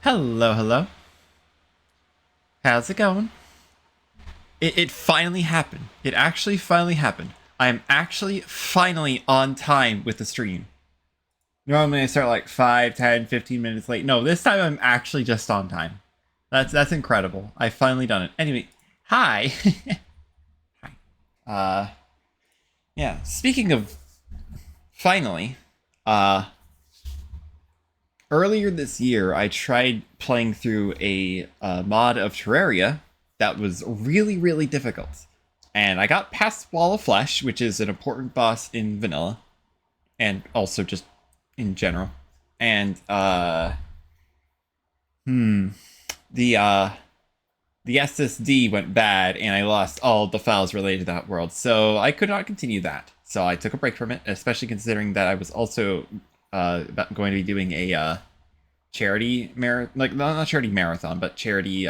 Hello, hello. How's it going? It finally happened. It actually finally happened. I'm actually finally on time with the stream. Normally I start like 5, 10, 15 minutes late. No, this time I'm actually just on time. That's incredible. I finally done it. Anyway, hi. Hi. Yeah, speaking of finally, uh earlier this year, I tried playing through a mod of Terraria that was really, really difficult. And I got past Wall of Flesh, which is an important boss in vanilla, and also just in general. And hmm, the uh, the SSD went bad, and I lost all the files related to that world, so I could not continue that. So I took a break from it, especially considering that I was also going to be doing a charity like not charity marathon, but charity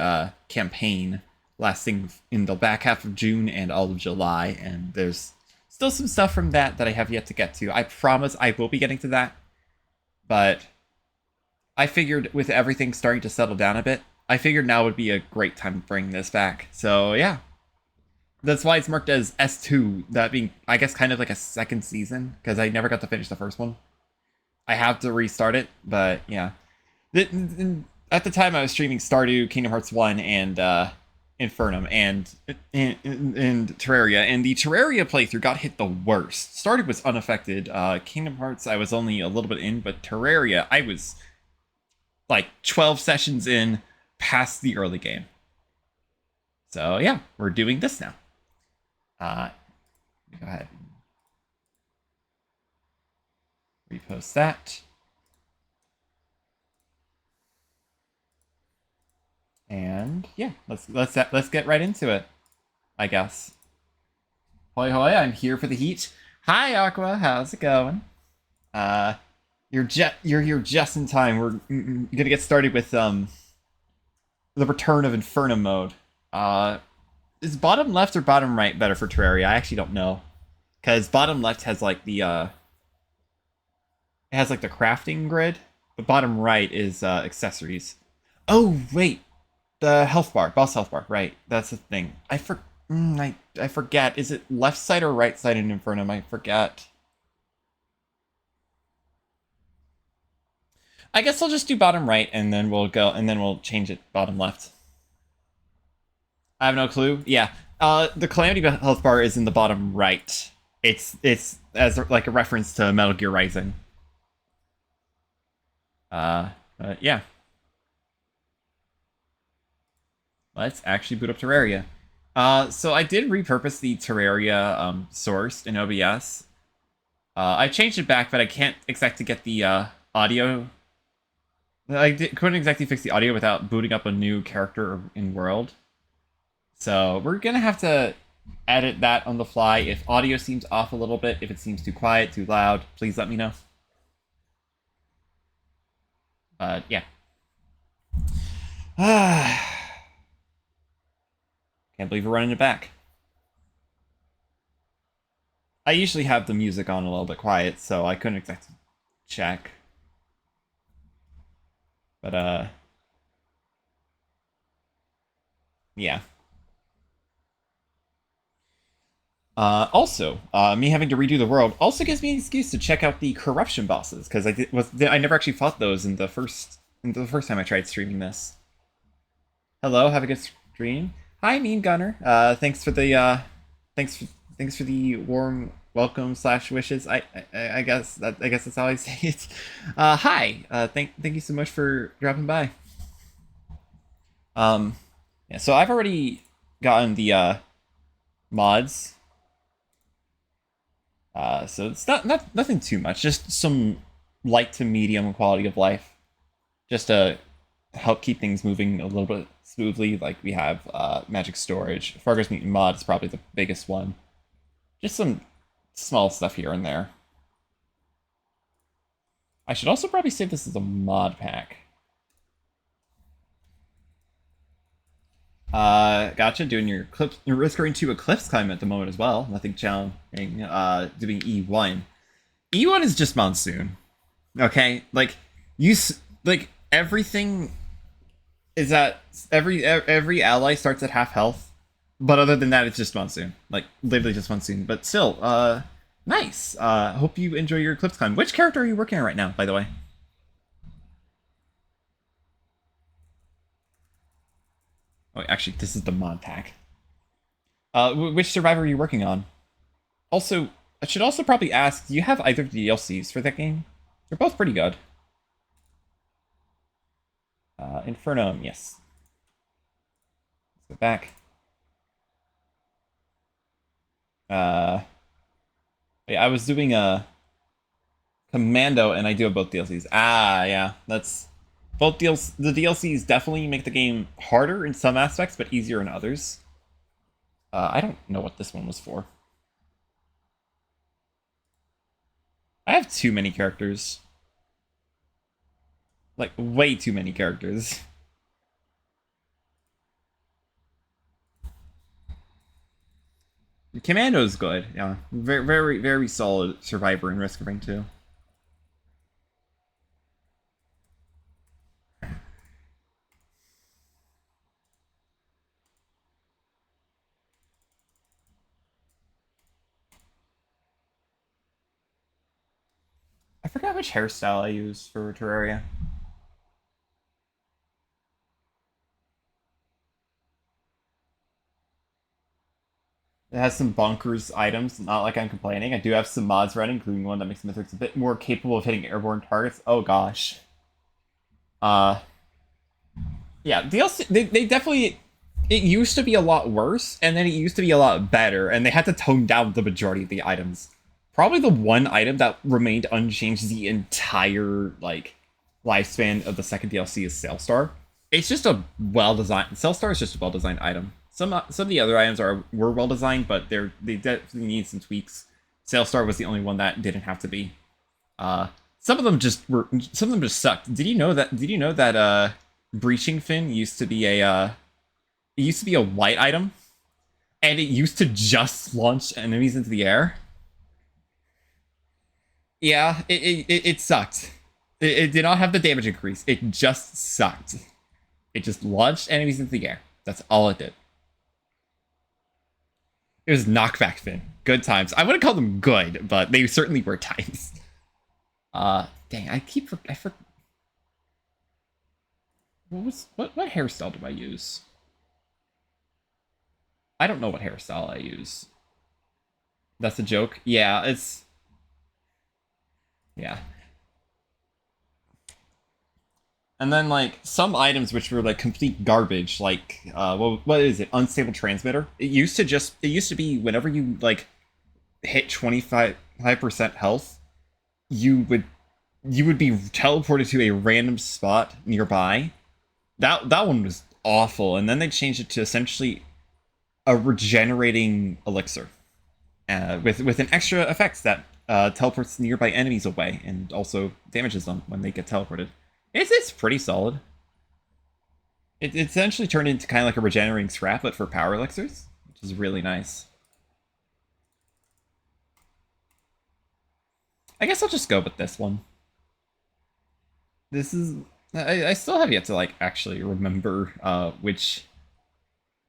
campaign lasting in the back half of June and all of July. And there's still some stuff from that I have yet to get to. I promise I will be getting to that, but I figured with everything starting to settle down a bit, I figured now would be a great time to bring this back. So yeah, that's why it's marked as S2, that being, I guess, kind of like a second season, because I never got to finish the first one. I have to restart it, but yeah. At the time I was streaming Stardew, Kingdom Hearts 1, and Infernum, and Terraria, and the Terraria playthrough got hit the worst. Stardew was unaffected. Kingdom Hearts I was only a little bit in, but Terraria I was like 12 sessions in, past the early game. So yeah, we're doing this now. Go ahead. Repost that. And yeah, let's get right into it, I guess. Hoi hoi, I'm here for the heat. Hi Aqua, how's it going? You're here just in time. We're gonna get started with the return of Infernum mode. Is bottom left or bottom right better for Terraria? I actually don't know, because bottom left has like the it has like the crafting grid, but bottom right is accessories. Oh wait, the health bar, boss health bar, right? That's the thing. I forget. Is it left side or right side in Infernum? I forget. I guess I'll just do bottom right, and then we'll change it bottom left. I have no clue. Yeah. The Calamity health bar is in the bottom right. It's as like a reference to Metal Gear Rising. Yeah. Let's actually boot up Terraria. So I did repurpose the Terraria source in OBS. I changed it back, but I can't exactly get the audio. Couldn't exactly fix the audio without booting up a new character in world. So we're gonna have to edit that on the fly. If audio seems off a little bit, if it seems too quiet, too loud, please let me know. Yeah. Can't believe we're running it back. I usually have the music on a little bit quiet, so I couldn't exactly check. But, yeah. Also, me having to redo the world also gives me an excuse to check out the corruption bosses, because I never actually fought those in the first time I tried streaming this. Hello, have a good stream. Hi, Mean Gunner. Thanks for the thanks for the warm welcome / wishes. I guess that's how I say it. Hi. Thank you so much for dropping by. Yeah. So I've already gotten the mods. So it's nothing too much. Just some light to medium quality of life, just to help keep things moving a little bit smoothly. Like we have magic storage. Fargo's Mutant mod is probably the biggest one. Just some small stuff here and there. I should also probably save this as a mod pack. Gotcha. Doing your clips. You're risking to Eclipse climb at the moment as well. Nothing challenging. Doing E1. E1 is just Monsoon. Okay, like like everything is that every ally starts at half health, but other than that, it's just monsoon. Like literally just monsoon. But still, nice. Hope you enjoy your Eclipse Con. Which character are you working on right now, by the way? Oh, actually, this is the mod pack. Which survivor are you working on? Also, I should also probably ask, do you have either of the DLCs for that game? They're both pretty good. Infernum, yes. Let's go back. Uh, yeah, I was doing a Commando, and I do have both DLCs. Ah, yeah, that's both deals. The DLCs definitely make the game harder in some aspects, but easier in others. I don't know what this one was for. I have too many characters. Like, way too many characters. Commando's good, yeah. Very, very, very solid survivor in Risk of Rain 2. I forgot which hairstyle I use for Terraria. It has some bonkers items, not like I'm complaining. I do have some mods running, including one that makes Mythics a bit more capable of hitting airborne targets. Oh gosh. Uh, yeah, DLC, they definitely, it used to be a lot worse, and then it used to be a lot better, and they had to tone down the majority of the items. Probably the one item that remained unchanged the entire, like, lifespan of the second DLC is Sailstar. It's just a well-designed, Sailstar is just a well-designed item. Some of the other items were well-designed, but they definitely need some tweaks. Sailstar was the only one that didn't have to be. Some of them just were, some of them just sucked. Did you know that breaching fin used to be it used to be a white item, and it used to just launch enemies into the air. Yeah, it sucked. It did not have the damage increase. It just sucked. It just launched enemies into the air. That's all it did. It was knockback fin. Good times. I wouldn't call them good, but they certainly were times. Dang, what hairstyle do I use? I don't know what hairstyle I use. That's a joke. Yeah, yeah. And then like some items which were like complete garbage, like what is it? Unstable transmitter. It used to be whenever you like hit 25% health, you would you would be teleported to a random spot nearby. That one was awful, and then they changed it to essentially a regenerating elixir, with an extra effect that teleports nearby enemies away and also damages them when they get teleported. It's pretty solid. It essentially turned into kind of like a regenerating scrap, but for power elixirs, which is really nice. I guess I'll just go with this one. This is I still have yet to like actually remember which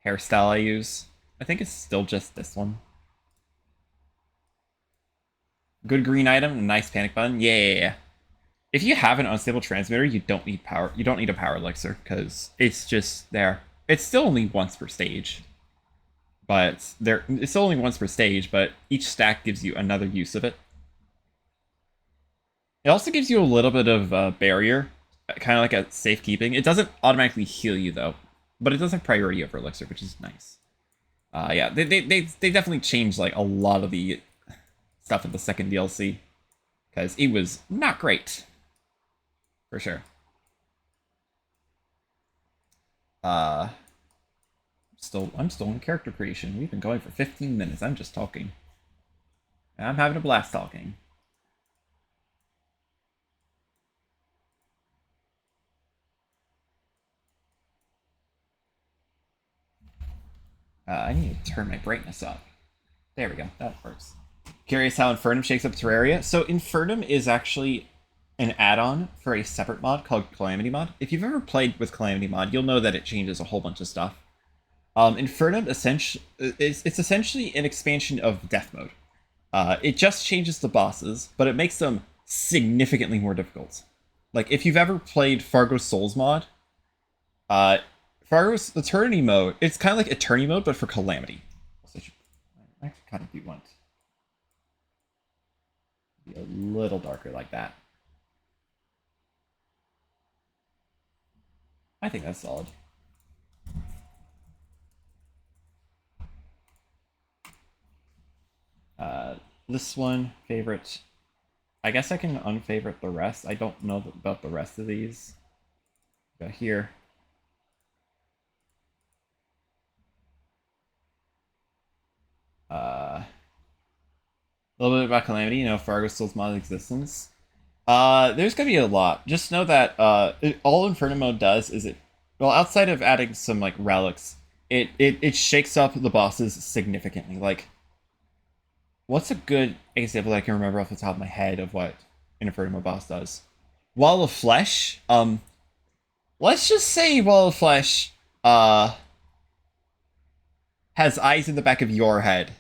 hairstyle I use. I think it's still just this one. Good green item, nice panic button. Yeah. If you have an unstable transmitter, you don't need power. You don't need a power elixir because it's just there. It's still only once per stage, but there it's only once per stage. But each stack gives you another use of it. It also gives you a little bit of barrier, kind of like a safekeeping. It doesn't automatically heal you though, but it does have priority over elixir, which is nice. Yeah, they definitely changed like a lot of the stuff in the second DLC because it was not great for sure. Uh, I'm still in character creation. We've been going for 15 minutes. I'm just talking. I'm having a blast talking. I need to turn my brightness up. There we go. That works. Curious how Infernum shakes up Terraria. So Infernum is actually an add-on for a separate mod called Calamity Mod. If you've ever played with Calamity Mod, you'll know that it changes a whole bunch of stuff. Infernum essentially it's essentially an expansion of Death Mode. It just changes the bosses, but it makes them significantly more difficult. Like if you've ever played Fargo Souls mod, uh, Fargo's Eternity mode, it's kind of like Eternity mode, but for Calamity. So I kind of do want to be a little darker like that. I think that's solid. This one, favorite. I guess I can unfavorite the rest. I don't know about the rest of these. Go here. A little bit about Calamity, Fargo Souls mod existence. There's gonna be a lot. Just know that all Infernum mode does is well, outside of adding some like relics, it shakes up the bosses significantly. Like, what's a good example that I can remember off the top of my head of what an Infernum mode boss does? Wall of Flesh. Let's just say Wall of Flesh has eyes in the back of your head.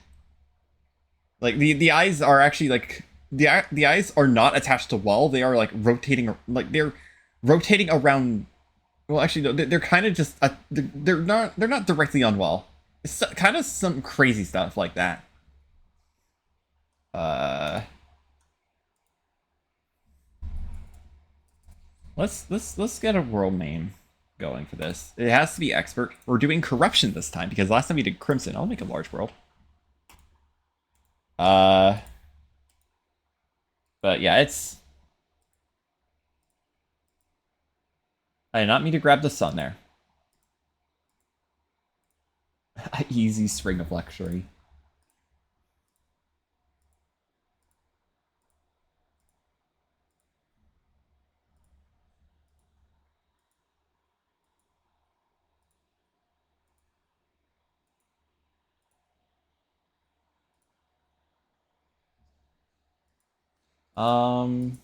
Like the eyes are actually like the eyes are not attached to wall. They are like they're rotating around. Well, actually, no, they're kind of just they're not directly on wall. It's kind of some crazy stuff like that. Uh, let's get a world name going for this. It has to be expert. We're doing corruption this time because last time we did crimson. I'll make a large world. Uh, but yeah, it's. I did not mean to grab the sun there. Easy string of luxury. Um,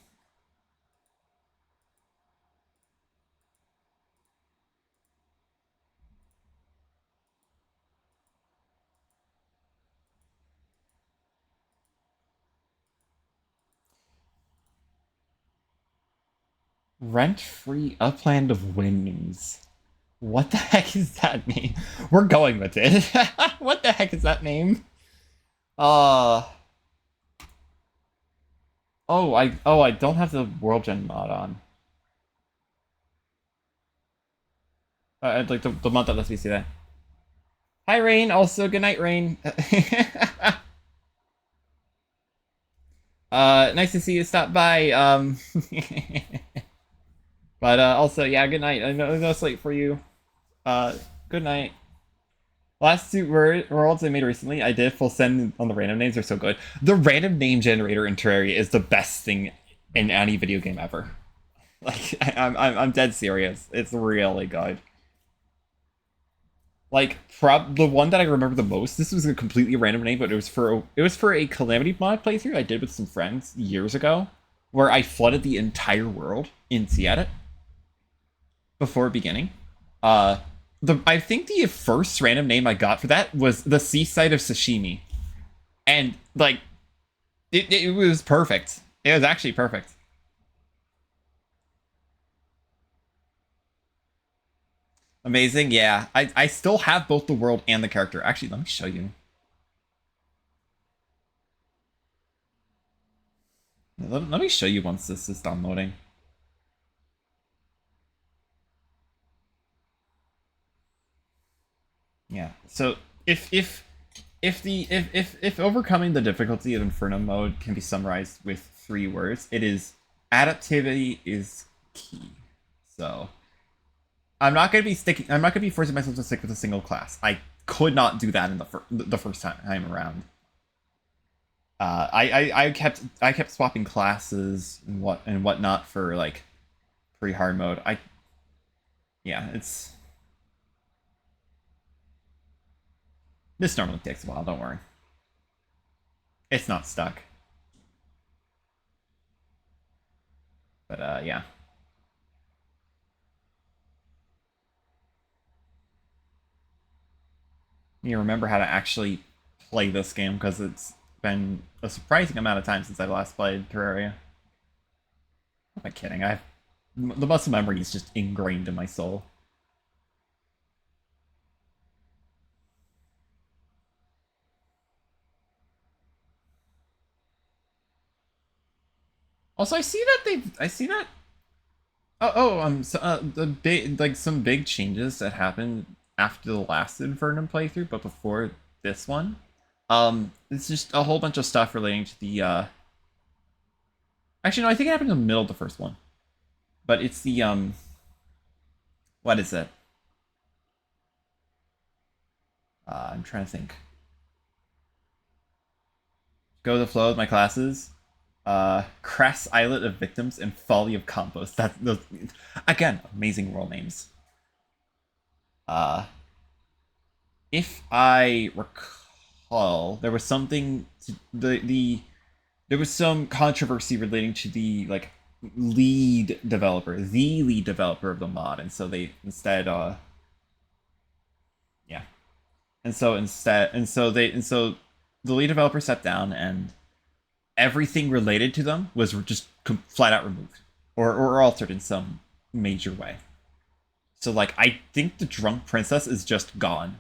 Rent-free upland of winds. What the heck is that mean? We're going with it. What the heck is that name? Uh I don't have the world gen mod on. I'd like the mod that lets me see that. Hi Rain, also good night Rain. Nice to see you stop by. But also yeah, good night. I know it's late for you. Good night. Last two worlds I made recently, I did full send on the random names. Are so good. The random name generator in Terraria is the best thing in any video game ever. Like I'm dead serious. It's really good. Like the one that I remember the most. This was a completely random name, but it was for a Calamity mod playthrough I did with some friends years ago, where I flooded the entire world in Sept before beginning. Uh, I think the first random name I got for that was the seaside of sashimi, and like it was perfect. It was actually perfect. Amazing, yeah. I still have both the world and the character. Actually, let me show you. Let me show you once this is downloading. Yeah. So if overcoming the difficulty of Inferno mode can be summarized with 3 words, it is adaptivity is key. So I'm not gonna be forcing myself to stick with a single class. I could not do that in the first time around. I kept swapping classes and whatnot for like pretty hard mode. Yeah, this normally takes a while. Don't worry, it's not stuck. But yeah. You remember how to actually play this game because it's been a surprising amount of time since I last played Terraria. Am I kidding? The muscle memory is just ingrained in my soul. Also, I see that. So, the big, like some big changes that happened after the last Infernum playthrough, but before this one. It's just a whole bunch of stuff relating to the. Actually, no, I think it happened in the middle of the first one, but it's the what is it? I'm trying to think. Go with the flow of my classes. Crass Islet of Victims and Folly of Compost. That's those again, amazing world names. Uh, if I recall, there was something to there was some controversy relating to the like the lead developer of the mod, and so they instead yeah, and so the lead developer stepped down and everything related to them was just flat out removed or altered in some major way. So like I think the drunk princess is just gone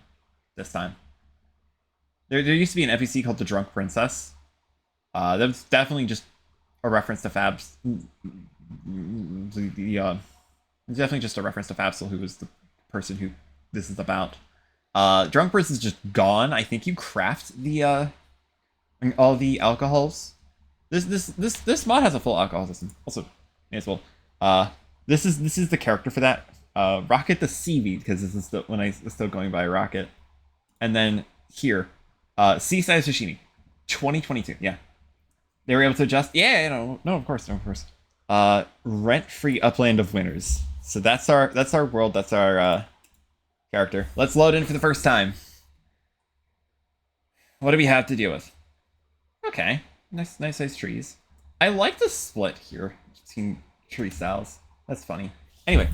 this time. There used to be an NPC called the drunk princess. That was definitely just a reference to Fabs. It's definitely just a reference to Fabsel, who was the person who this is about. Drunk princess is just gone. I think you craft the all the alcohols. This mod has a full alcohol system. Also, may as well. This is the character for that. Rocket the Seaweed, because this is when I was still going by Rocket. And then here, Seaside Sashimi, 2022. Yeah, they were able to adjust. Yeah, no, of course, no, of course. Rent-free upland of winners. So that's our world. That's our character. Let's load in for the first time. What do we have to deal with? Okay, nice size trees. I like the split here between tree styles. That's funny. Anyway,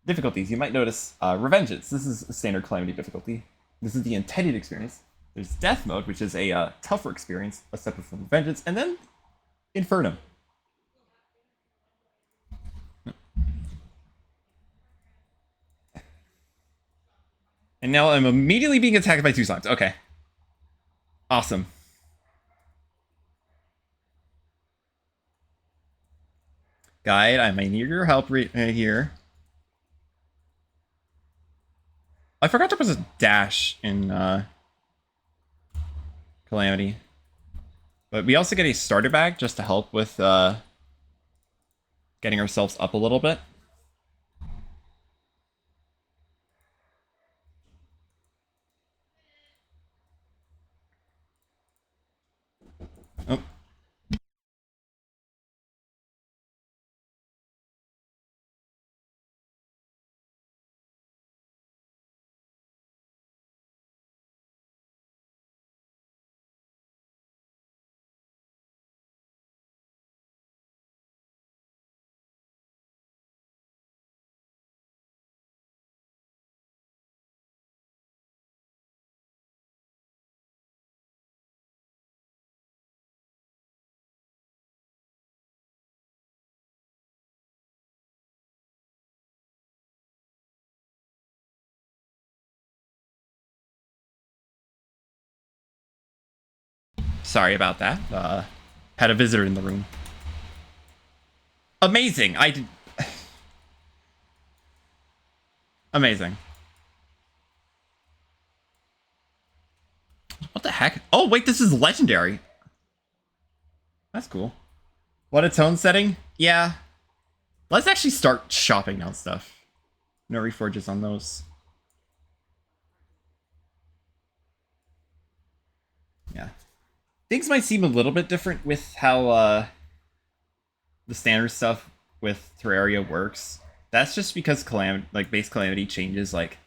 difficulties. You might notice Revengeance. This is a standard Calamity difficulty. This is the intended experience. There's Death Mode, which is a tougher experience, a separate from Revengeance, and then Infernum. And now I'm immediately being attacked by 2 slimes. Okay. Awesome. Guide, I may need your help here. I forgot to put a dash in Calamity. But we also get a starter bag just to help with getting ourselves up a little bit. Oh. Sorry about that. Had a visitor in the room. Amazing. I did. Amazing. What the heck? Oh, wait, this is legendary. That's cool. What a tone setting? Yeah. Let's actually start shopping now stuff. No reforges on those. Yeah. Things might seem a little bit different with how the standard stuff with Terraria works. That's just because base Calamity changes like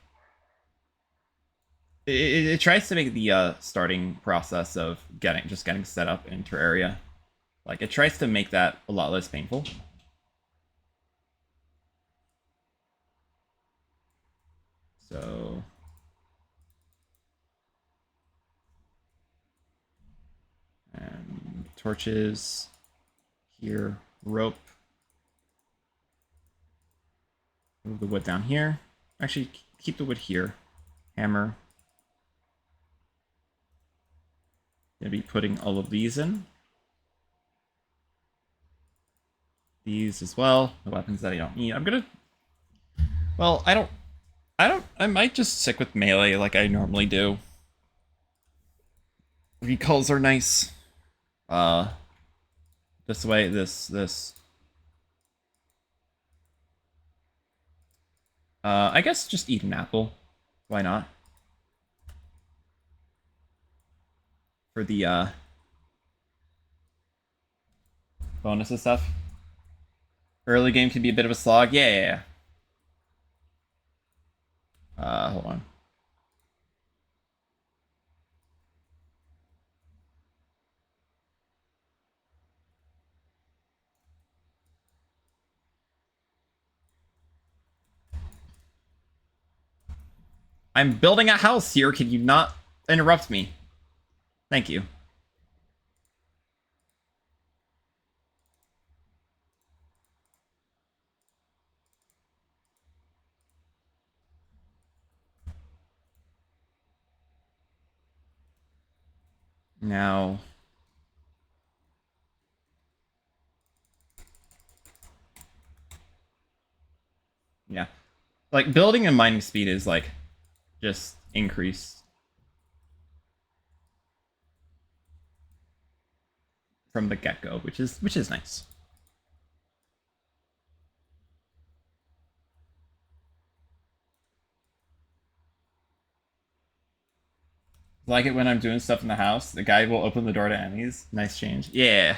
it tries to make the starting process of getting set up in Terraria Like, it tries to make that a lot less painful. So... and torches here, rope. Move the wood down here. Actually, keep the wood here. Hammer. Gonna be putting all of these in. These as well. The weapons that I don't need. I'm gonna... well, I might just stick with melee like I normally do. Recalls are nice. This way, this. I guess just eat an apple. Why not? For the, bonus and stuff. Early game can be a bit of a slog. Yeah. Hold on. I'm building a house here. Can you not interrupt me? Thank you. Now... yeah. Like, building and mining speed is, like, just increased from the get-go, which is nice. Like it when I'm doing stuff in the house, the guy will open the door to enemies. Nice change. Yeah.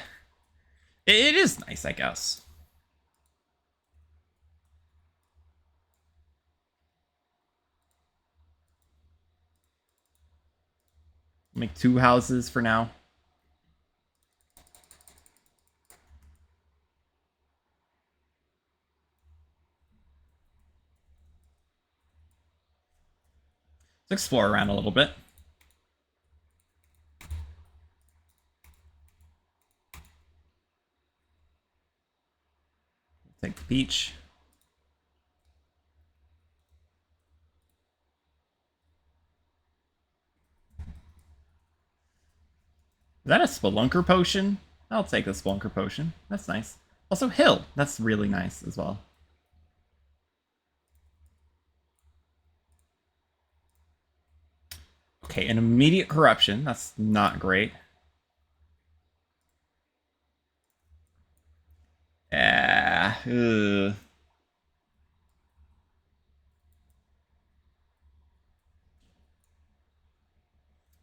It is nice, I guess. Make 2 houses for now. Let's explore around a little bit. Take the peach. Is that a Spelunker potion? I'll take the Spelunker potion. That's nice. Also, Hill. That's really nice as well. Okay, an immediate corruption. That's not great. Yeah. Ugh.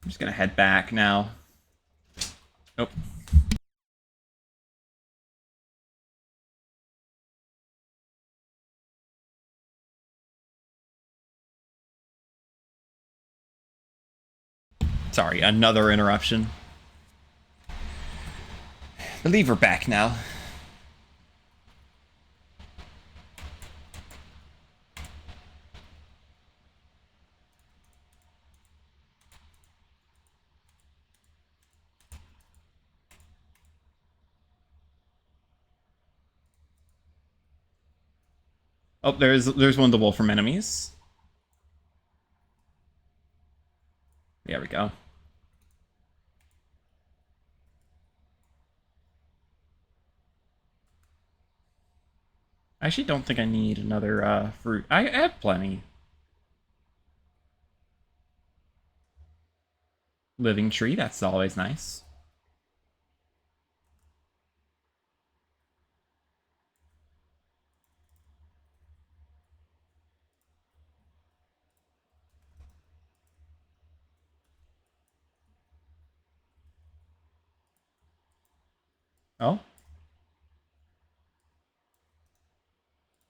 I'm just gonna head back now. Nope. Sorry, another interruption. I believe we're back now. Oh, there's one of the Wolfram enemies. There we go. I actually don't think I need another fruit. I have plenty. Living tree, that's always nice. Oh.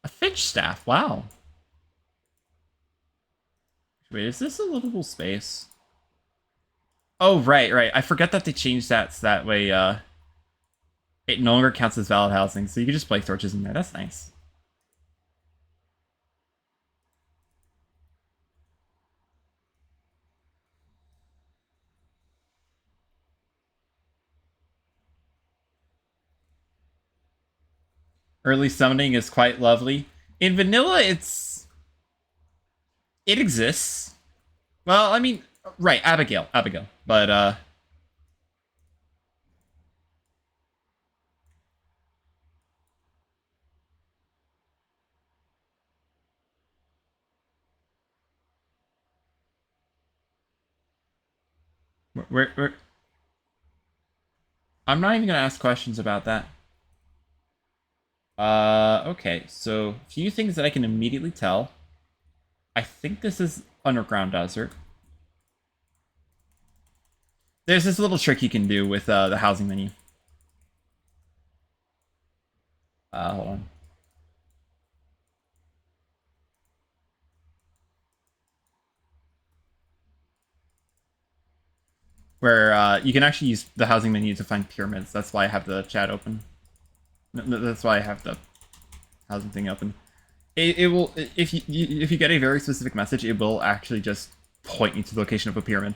A finch staff, wow. Wait, is this a livable space? Oh, right. I forget that they changed that so that way, It no longer counts as valid housing, so you can just place torches in there. That's nice. Early summoning is quite lovely. In vanilla, it exists. Well, I mean, right, Abigail. But we're I'm not even gonna ask questions about that. Okay, so a few things that I can immediately tell. I think this is underground desert. There's this little trick you can do with the housing menu. Hold on. Where you can actually use the housing menu to find pyramids. That's why I have the chat open. That's why I have the housing thing open. It will if you get a very specific message, it will actually just point you to the location of a pyramid.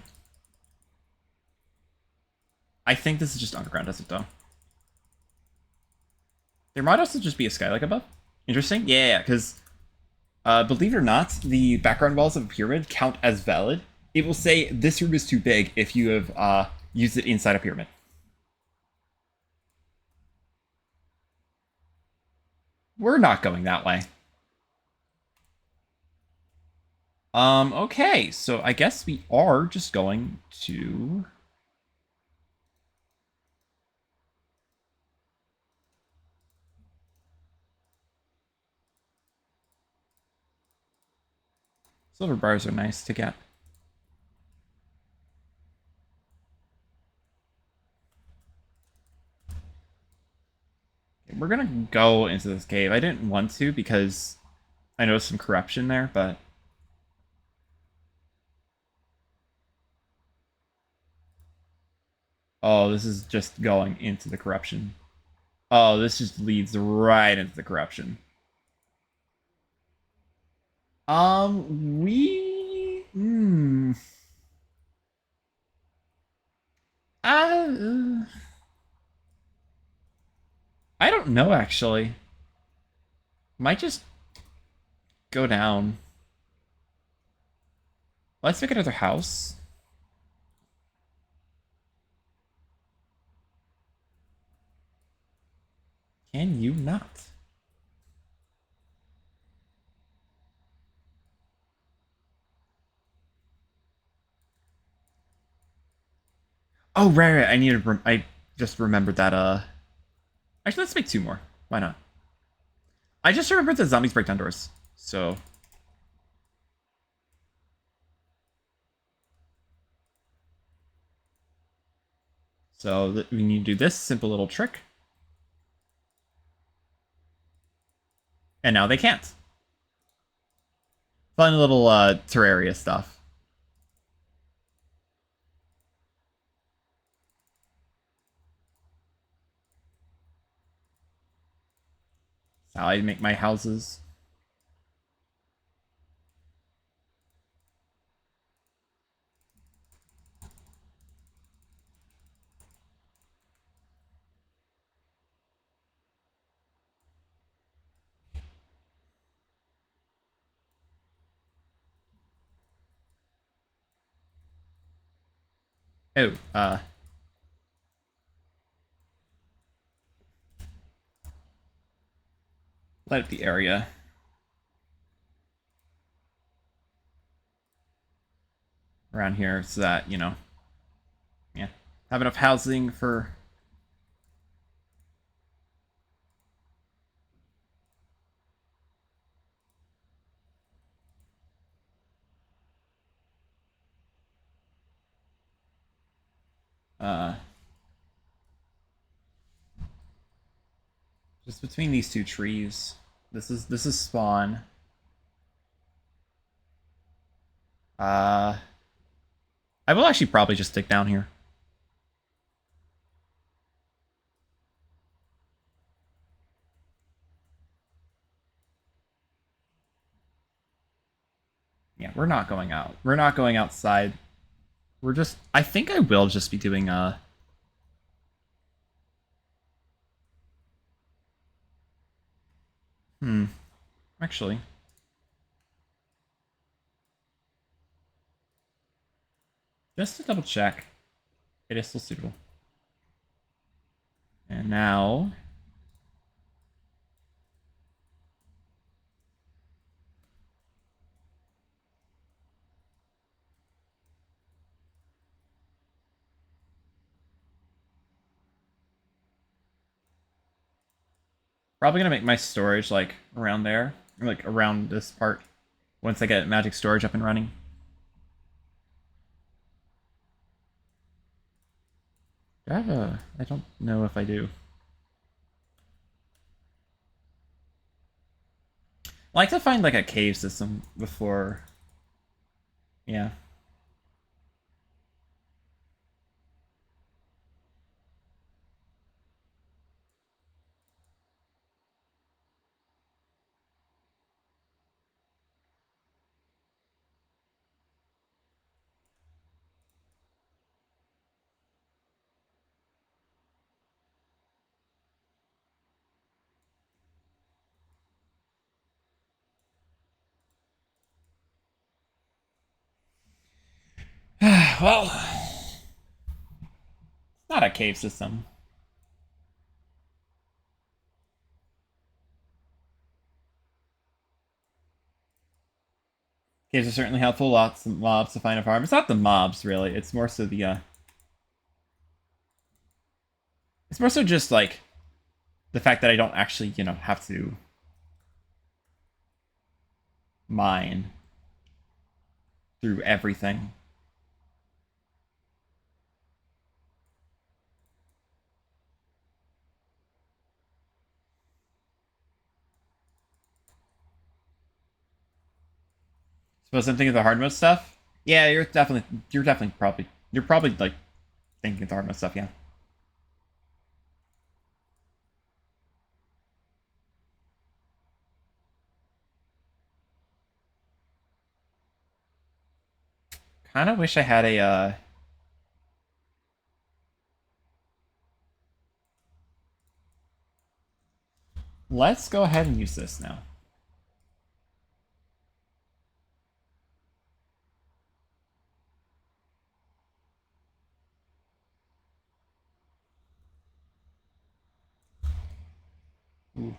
I think this is just underground desert though. There might also just be a skylight above. Interesting. Yeah, because believe it or not, the background walls of a pyramid count as valid. It will say this room is too big if you have used it inside a pyramid. We're not going that way. Okay, so I guess we are just going to... Silver bars are nice to get. We're gonna go into this cave. I didn't want to because I noticed some corruption there, but... Oh, this is just going into the corruption. Oh, this just leads right into the corruption. We... Uh, I don't know, actually. Might just go down. Let's make another house. Can you not? Oh, right. I need to. I just remembered that. Actually, let's make two more. Why not? I just remembered that zombies break down doors. So. So we need to do this simple little trick. And now they can't. Fun little Terraria stuff. That's how I make my houses. Oh, light up the area. Around here so that, you know, yeah, have enough housing for... Uh, just between these two trees. This is spawn. I will actually probably just stick down here. we're not going out. We're not going outside. We're just... I think I will just be doing, actually. Just to double check. It is still suitable. And now... Probably gonna make my storage, like, around there. Or, like, around this part. Once I get magic storage up and running. Do I have a... I don't know if I do. I like to find, like, a cave system before... Yeah. Well... It's not a cave system. Caves are certainly helpful. Lots of mobs to find a farm. It's not the mobs, really. It's more so the, It's more so just, like, the fact that I don't actually, you know, have to mine through everything. Suppose I'm thinking of the hard mode stuff? Yeah, you're probably, like, thinking of the hard mode stuff, yeah. Kind of wish I had a, Let's go ahead and use this now. Ooh.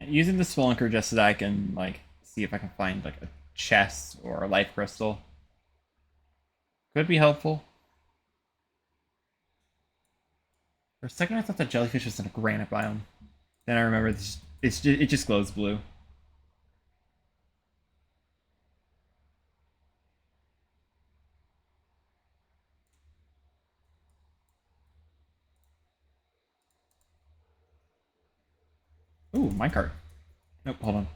Using the Spelunker just so that I can, like, see if I can find, like, a chest or a life crystal could be helpful. For a second, I thought the jellyfish was in a granite biome. Then I remember it just glows blue. Ooh, minecart. Nope, hold on.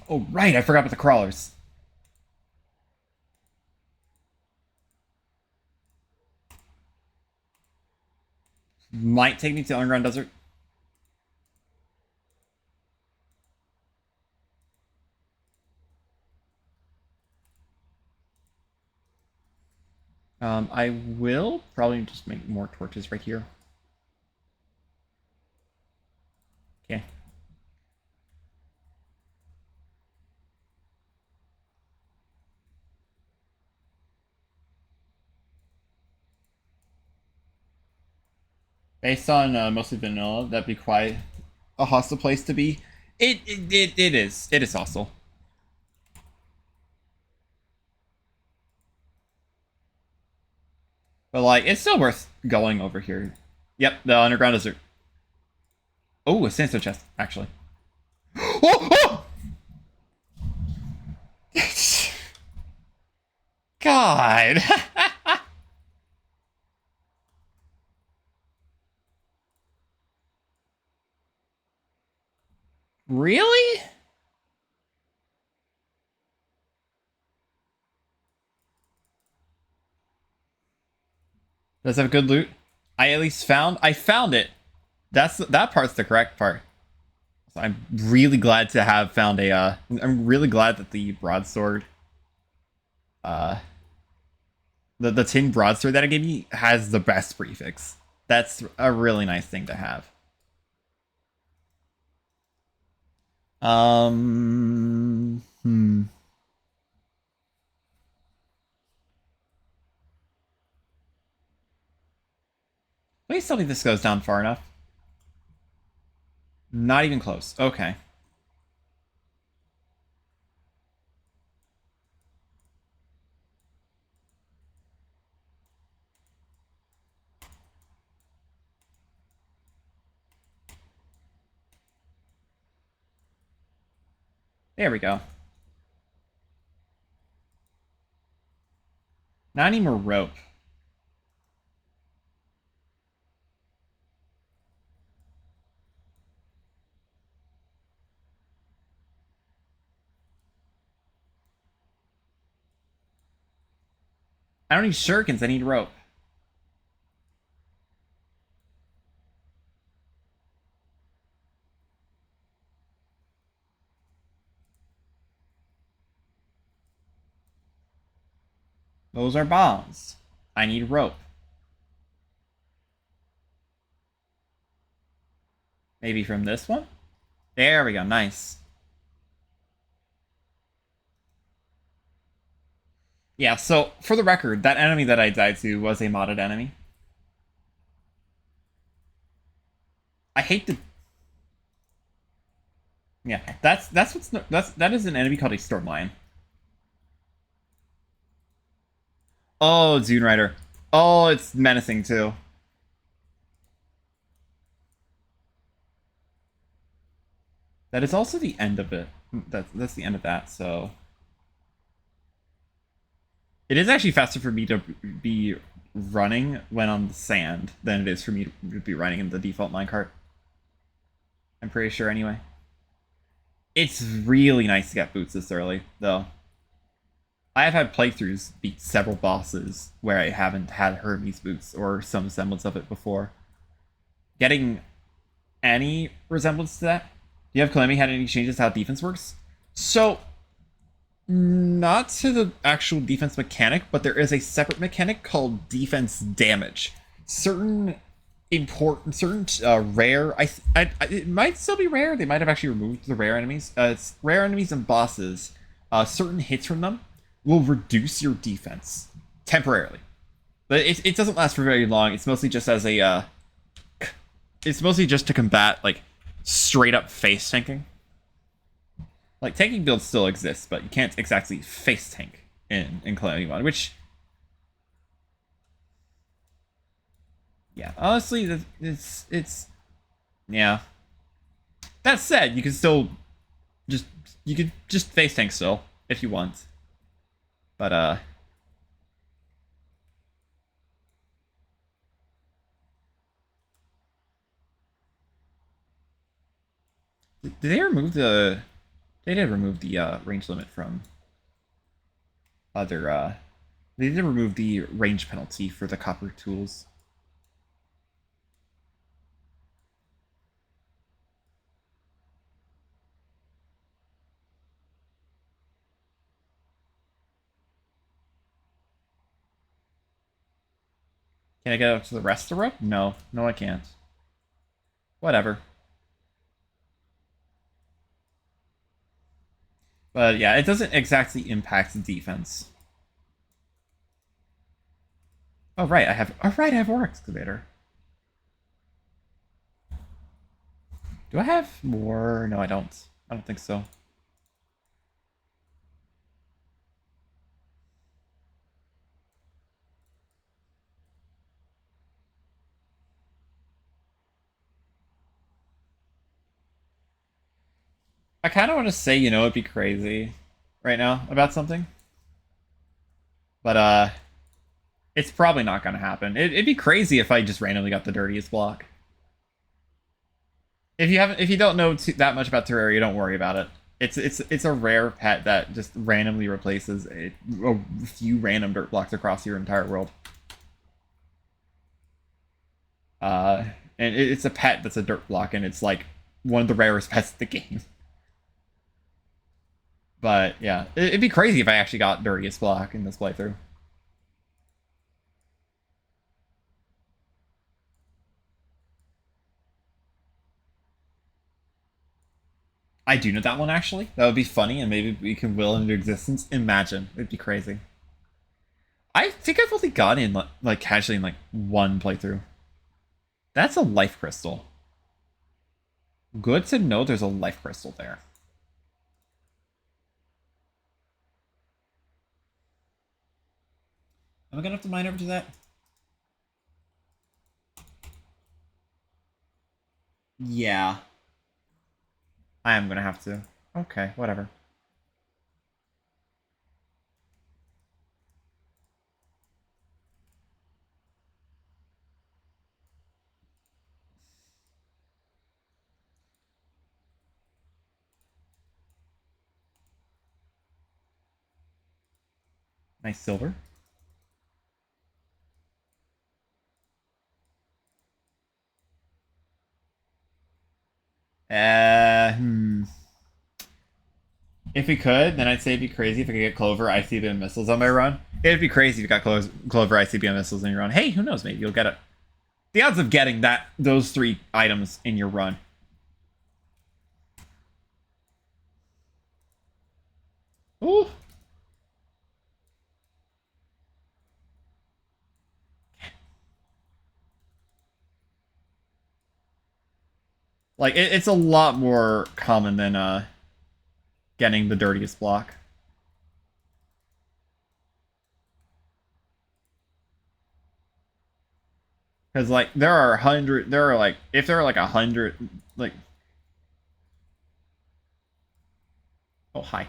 Oh, right, I forgot about the crawlers. Might take me to the underground desert. I will probably just make more torches right here. Okay. Based on mostly vanilla, that'd be quite a hostile place to be. It is. It is hostile. But, like, it's still worth going over here. Yep, the underground desert. Oh, a sandstone chest, actually. Oh! Oh! God. Really? Does it have good loot? I found it. That part's the correct part. So I'm really glad to have found a I'm really glad that the broadsword uh the tin broadsword that it gave me has the best prefix. That's a really nice thing to have. Hmm. Please tell me this goes down far enough. Not even close. Okay. There we go. Not any more rope. I don't need shurikens, I need rope. Those are bombs. I need rope. Maybe from this one? There we go, nice. Yeah, so for the record, that enemy that I died to was a modded enemy. I hate to. Yeah, that is an enemy called a storm lion. Oh, Dune Rider. Oh, it's menacing too. That is also the end of it. That's the end of that. So it is actually faster for me to be running when on the sand than it is for me to be running in the default minecart. I'm pretty sure anyway. It's really nice to get boots this early, though. I have had playthroughs beat several bosses where I haven't had Hermes boots or some semblance of it before. Getting any resemblance to that? Do you have Calamity had any changes to how defense works? So, not to the actual defense mechanic, but there is a separate mechanic called defense damage. Certain rare. It might still be rare. They might have actually removed the rare enemies. It's rare enemies and bosses. Certain hits from them will reduce your defense temporarily, but it doesn't last for very long. It's mostly just as a it's mostly just to combat like straight up face tanking. Like tanking builds still exist, but you can't exactly face tank in Calamity Mod, which yeah, honestly, it's yeah. That said, you can still just you could just face tank still if you want, but did they remove the? They did remove the range limit from other. They did remove the range penalty for the copper tools. Can I get up to the rest of the rope? No, no, I can't. Whatever. But yeah, it doesn't exactly impact the defense. Oh right, I have. Oh right, I have ore excavator. Do I have more? No, I don't. I don't think so. I kind of want to say, you know, it'd be crazy right now about something, but it's probably not gonna happen. It'd be crazy if I just randomly got the dirtiest block. If you don't know that much about Terraria, don't worry about it. It's a rare pet that just randomly replaces a few random dirt blocks across your entire world. Uh, and it's a pet that's a dirt block, and it's like one of the rarest pets in the game. But yeah, it'd be crazy if I actually got dirtiest block in this playthrough. I do know that one actually. That would be funny, and maybe we can will it into existence. Imagine, it'd be crazy. I think I've only gotten in like casually in like one playthrough. That's a life crystal. Good to know there's a life crystal there. Am I gonna have to mine over to that? Yeah, I am gonna have to. Okay, whatever. Nice silver. Hmm. If we could, then I'd say it'd be crazy if I could get Clover, ICB, and missiles on my run. It'd be crazy if you got Clover, ICB, and missiles in your run. Hey, who knows? Maybe you'll get it. The odds of getting those three items in your run. Ooh. Like it's a lot more common than getting the dirtiest block. Because like there are like if there are like 100 like oh hi.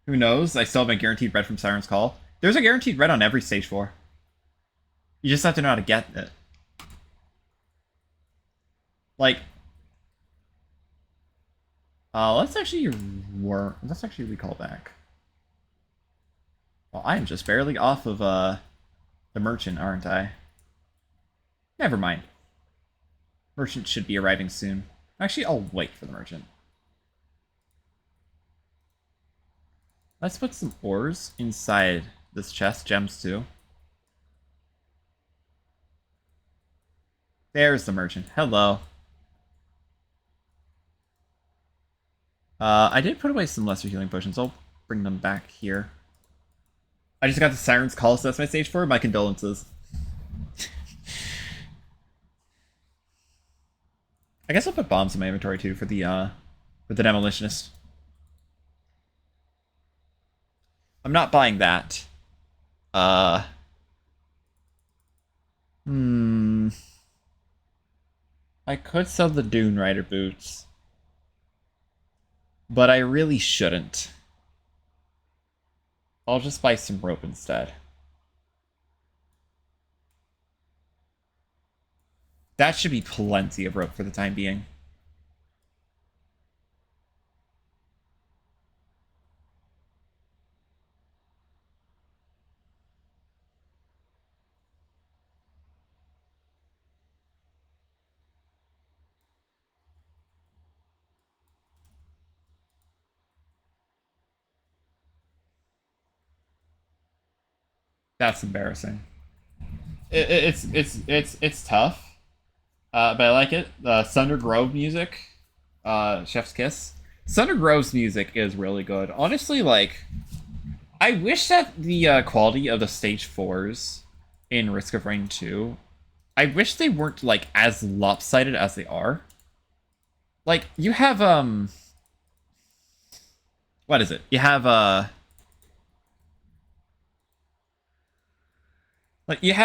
Who knows? I still have my guaranteed red from Siren's Call. There's a guaranteed red on every stage 4. You just have to know how to get it. Like let's actually recall back. Well, I am just barely off of the merchant, aren't I? Never mind. Merchant should be arriving soon. Actually, I'll wait for the merchant. Let's put some ores inside this chest. Gems too. There's the merchant. Hello. I did put away some lesser healing potions. I'll bring them back here. I just got the Siren's Call, so that's my stage 4. My condolences. I guess I'll put bombs in my inventory too for the demolitionist. I'm not buying that. Hmm. I could sell the Dune Rider boots, but I really shouldn't. I'll just buy some rope instead. That should be plenty of rope for the time being. That's embarrassing. It's tough, but I like it. Thunder Grove music, Chef's Kiss. Thunder Grove's music is really good. Honestly, like, I wish that the quality of the stage 4s in Risk of Rain 2, I wish they weren't like as lopsided as they are. Like you have what is it? You have like you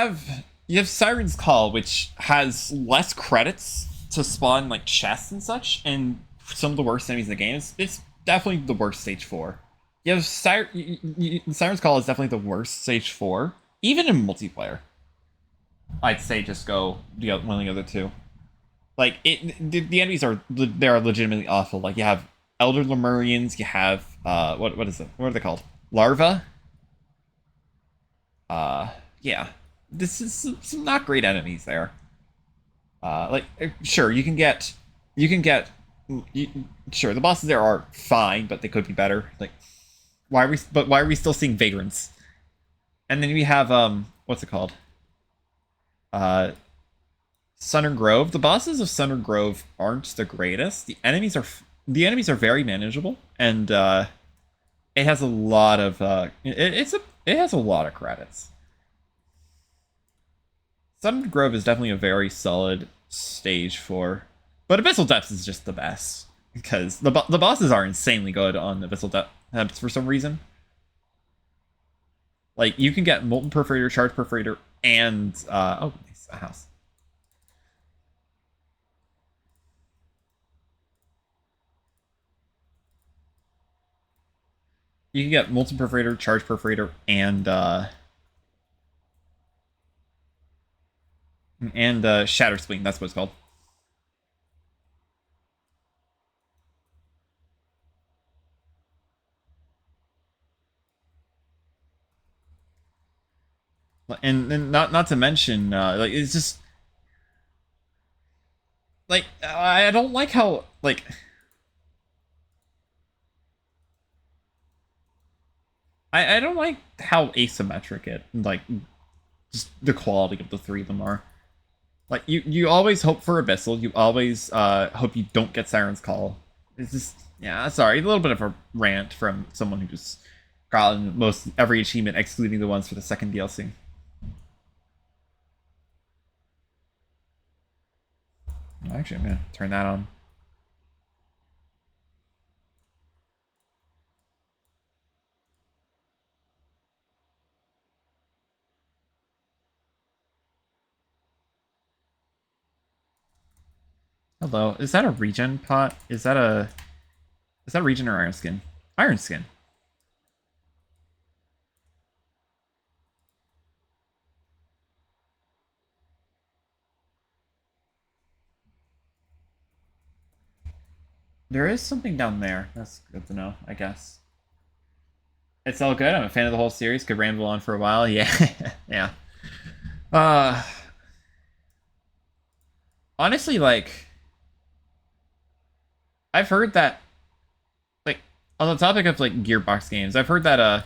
you have Siren's Call, which has less credits to spawn like chests and such, and some of the worst enemies in the game. It's definitely the worst stage 4. You have Siren's Call is definitely the worst stage 4, even in multiplayer. I'd say just go one of the other two. Like the enemies are legitimately awful. Like you have Elder Lemurians, you have what is it? What are they called? Larva. Yeah, this is some not great enemies there. Like sure sure the bosses there are fine, but they could be better. Like why are we still seeing vagrants? And then we have what's it called? Sunner Grove. The bosses of Sunner Grove aren't the greatest. The enemies are very manageable, and it has a lot of it has a lot of credits. Sunner Grove is definitely a very solid stage 4, but Abyssal Depths is just the best because the bosses are insanely good on Abyssal Depths for some reason. Like you can get Molten Perforator, Charged Perforator, and oh, nice, a house. You can get Molten Perforator, Charged Perforator, and Shatter Spleen. That's what it's called. And not to mention, like it's just like I don't like how like I don't like how asymmetric it like just the quality of the three of them are. Like you always hope for Abyssal, you always hope you don't get Siren's Call. It's just yeah, sorry, a little bit of a rant from someone who just gotten most every achievement excluding the ones for the second DLC. Actually, I'm gonna turn that on. Hello, is that a regen pot? Is that regen or iron skin? Iron skin. There is something down there. That's good to know, I guess. It's all good. I'm a fan of the whole series. Could ramble on for a while. Yeah, yeah. Uh, honestly, like, I've heard that, like, on the topic of like Gearbox games, I've heard that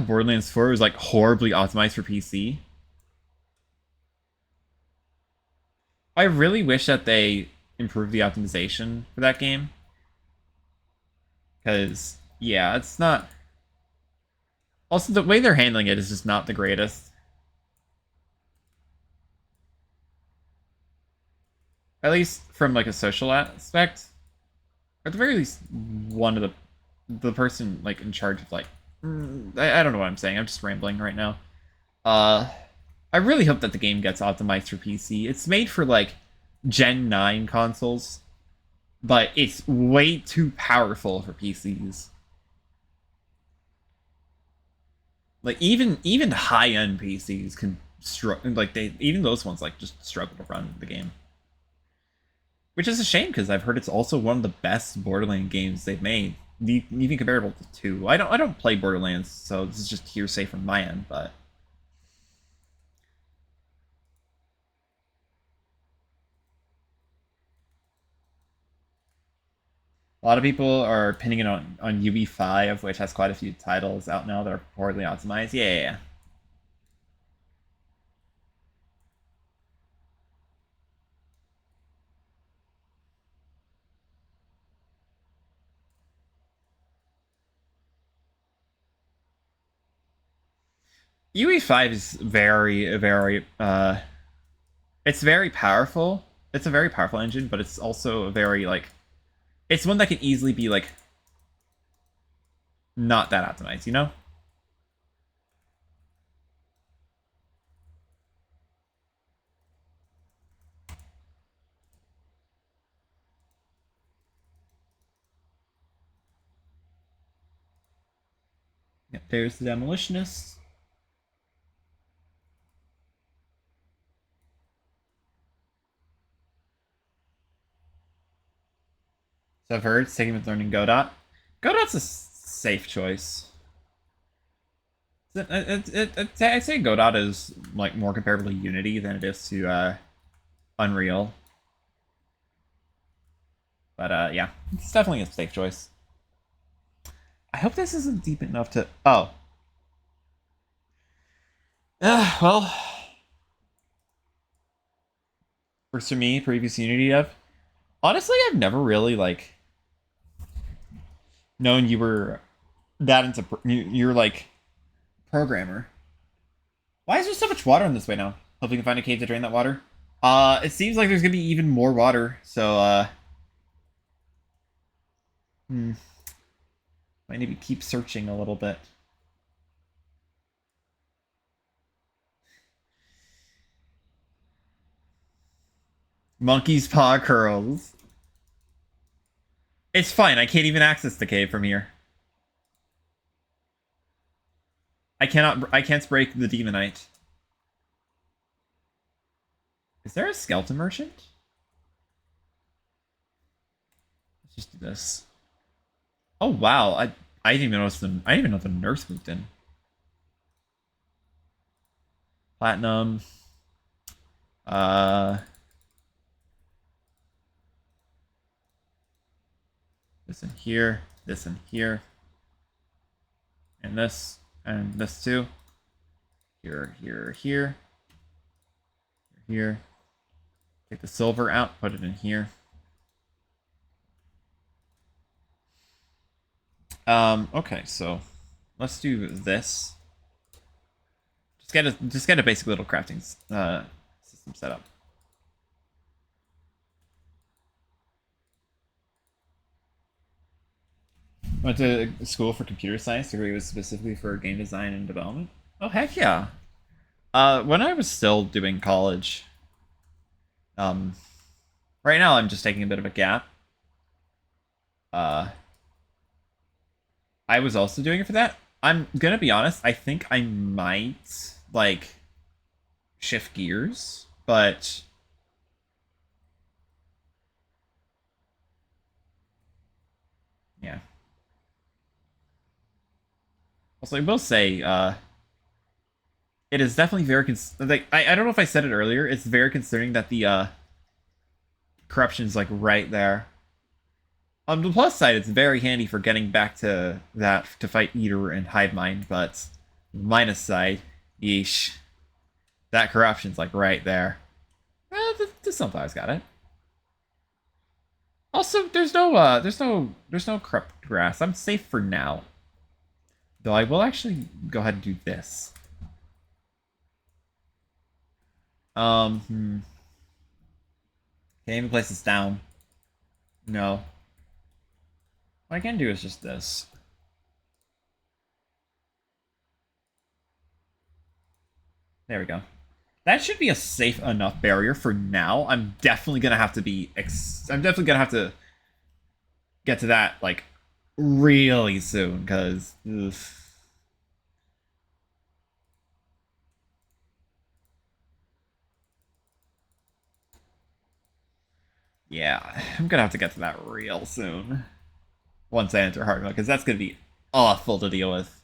Borderlands 4 was like horribly optimized for PC. I really wish that they improved the optimization for that game. Because, yeah, it's not. Also, the way they're handling it is just not the greatest. At least from like a social aspect. Or at the very least, one of the person like in charge of like I don't know what I'm saying. I'm just rambling right now. Uh I really hope that the game gets optimized for PC. It's made for like Gen 9 consoles, but it's way too powerful for PCs. Like even high-end PCs can struggle like they even those ones like just struggle to run the game. Which is a shame because I've heard it's also one of the best Borderlands games they've made, even comparable to 2. I don't play Borderlands, so this is just hearsay from my end, but a lot of people are pinning it on UE5, which has quite a few titles out now that are poorly optimized. Yeah, yeah, yeah. UE5 is very it's very powerful. It's a very powerful engine, but it's also a very like it's one that can easily be like not that optimized, you know? Yep, there's the demolitionist. So I've heard taking with learning Godot. Godot's a safe choice. I'd say Godot is like more comparable to Unity than it is to Unreal. But yeah, it's definitely a safe choice. I hope this isn't deep enough to. Oh. Well, for me, previous Unity dev. Honestly, I've never really like known you were that into you're like programmer. Why is there so much water in this way now? Hope we can find a cave to drain that water. It seems like there's gonna be even more water, so hmm, might need to keep searching a little bit. Monkey's paw curls. It's fine. I can't even access the cave from here. I cannot. I can't break the demonite. Is there a skeleton merchant? Let's just do this. Oh wow! I didn't even notice the. I didn't even know the nurse moved in. Platinum. Uh. This in here. This in here. And this too. Here, here, here. Here. Take the silver out, put it in here. Okay, so let's do this. Just get a basic little crafting system set up. Went to school for computer science. Degree was specifically for game design and development. Oh heck yeah! When I was still doing college, um, right now I'm just taking a bit of a gap. Uh, I was also doing it for that. I'm gonna be honest. I think I might like shift gears, but yeah. Also, I will say, it is definitely very like I don't know if I said it earlier. It's very concerning that the corruption is like right there. On the plus side, it's very handy for getting back to that to fight Eater and Hive Mind, but minus side, yeesh, that corruption's like right there. The Sunflower's got it. Also, there's no corrupt grass. I'm safe for now. Though I will actually go ahead and do this. Hmm. Can't even place this down. No. What I can do is just this. There we go. That should be a safe enough barrier for now. I'm definitely gonna have to be. I'm definitely gonna have to get to that like really soon because. Yeah, I'm gonna have to get to that real soon. Once I enter hard mode, because that's gonna be awful to deal with.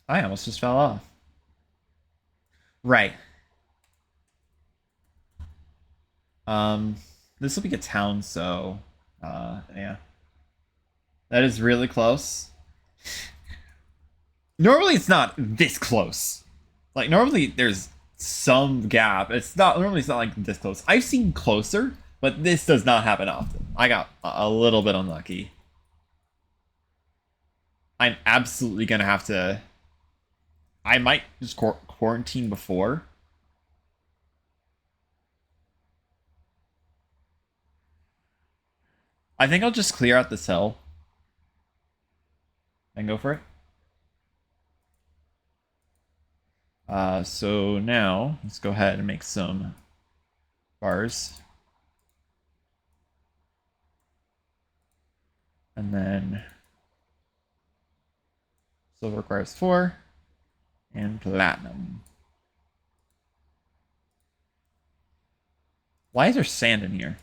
I almost just fell off. Right. Um, this will be a town, so yeah, that is really close. Normally, it's not this close. Like normally, there's some gap. It's not normally it's not like this close. I've seen closer, but this does not happen often. I got a little bit unlucky. I'm absolutely gonna have to. I might just quarantine before. I think I'll just clear out this hill. Then go for it. So now let's go ahead and make some bars. And then silver requires 4 and platinum. Why is there sand in here?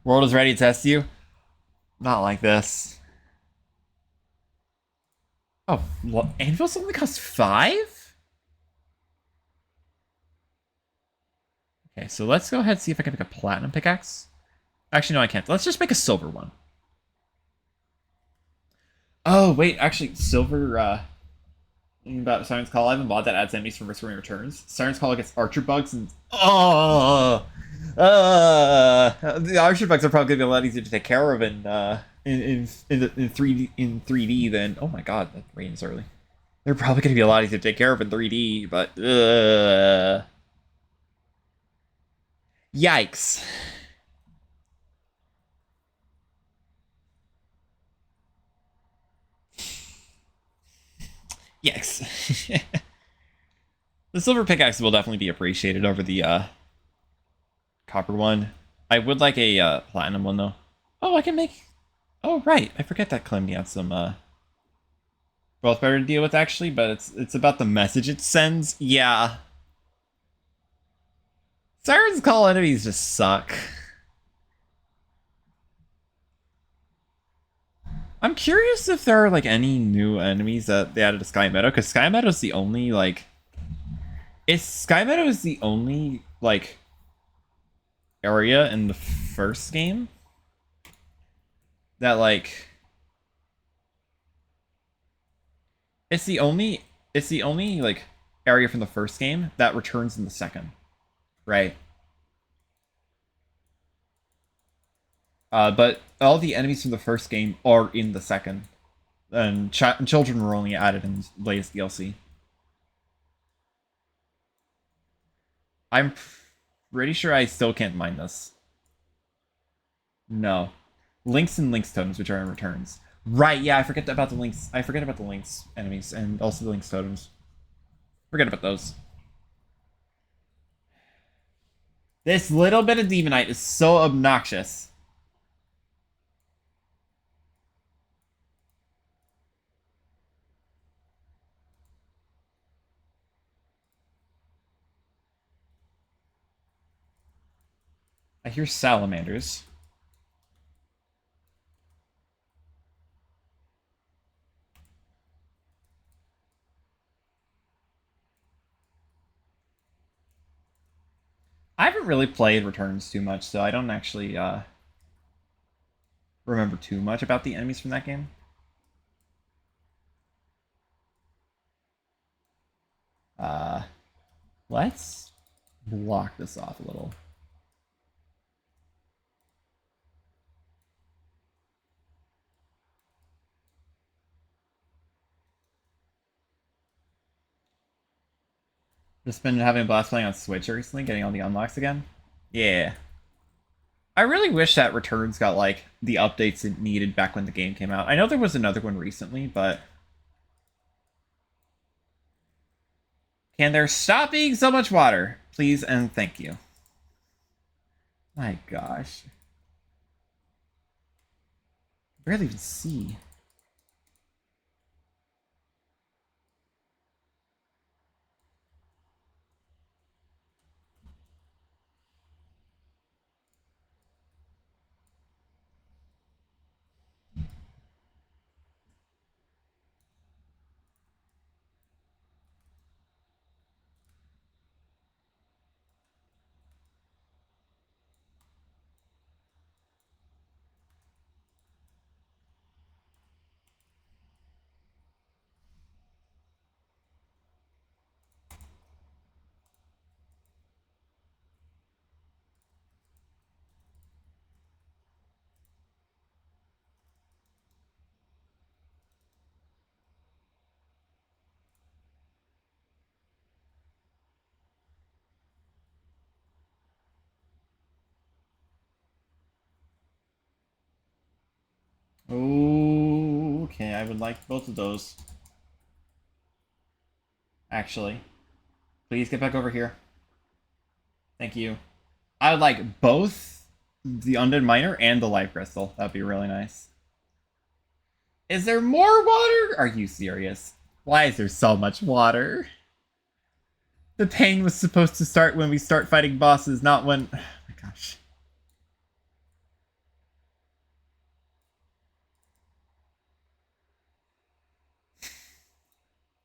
World is ready to test you. Not like this. Oh, what? Anvil something costs 5? Okay, so let's go ahead and see if I can make a platinum pickaxe. Actually, no, I can't. Let's just make a silver one. Oh, wait, actually, silver, about Siren's Call, I have a mod that adds enemies from risk returns. Siren's Call gets archer bugs and... Oh! The archer bugs are probably going to be a lot easier to take care of in 3D than... Oh my god, that rains early. They're probably going to be a lot easier to take care of in 3D, but... Yikes. Yikes. The silver pickaxe will definitely be appreciated over the copper one. I would like a platinum one, though. Oh, I can make... Oh, right. I forget that Calamity had some both better to deal with, actually, but it's about the message it sends. Yeah. Siren's Call enemies just suck. I'm curious if there are, like, any new enemies that they added to Sky Meadow, because Sky Meadow's the only, like... Sky Meadow is the only, like, area in the first game that, like... It's the only, like, area from the first game that returns in the second. Right? But all the enemies from the first game are in the second. And children were only added in the latest DLC. I'm pretty sure I still can't mine this. No. Links and Links totems, which are in returns. Right, yeah, I forget about the Links. I forget about the Links enemies and also the Links totems. Forget about those. This little bit of Demonite is so obnoxious. I hear salamanders. I haven't really played Returns too much, so I don't actually remember too much about the enemies from that game. Uh, let's block this off a little. Just been having a blast playing on Switch recently, getting all the unlocks again. Yeah. I really wish that Returns got, like, the updates it needed back when the game came out. I know there was another one recently, but... Can there stop being so much water? Please and thank you. My gosh. Barely even see. Okay, I would like both of those. Actually. Please get back over here. Thank you. I would like both the Undead Miner and the Life Crystal. That'd be really nice. Is there more water? Are you serious? Why is there so much water? The pain was supposed to start when we start fighting bosses, not when... Oh my gosh.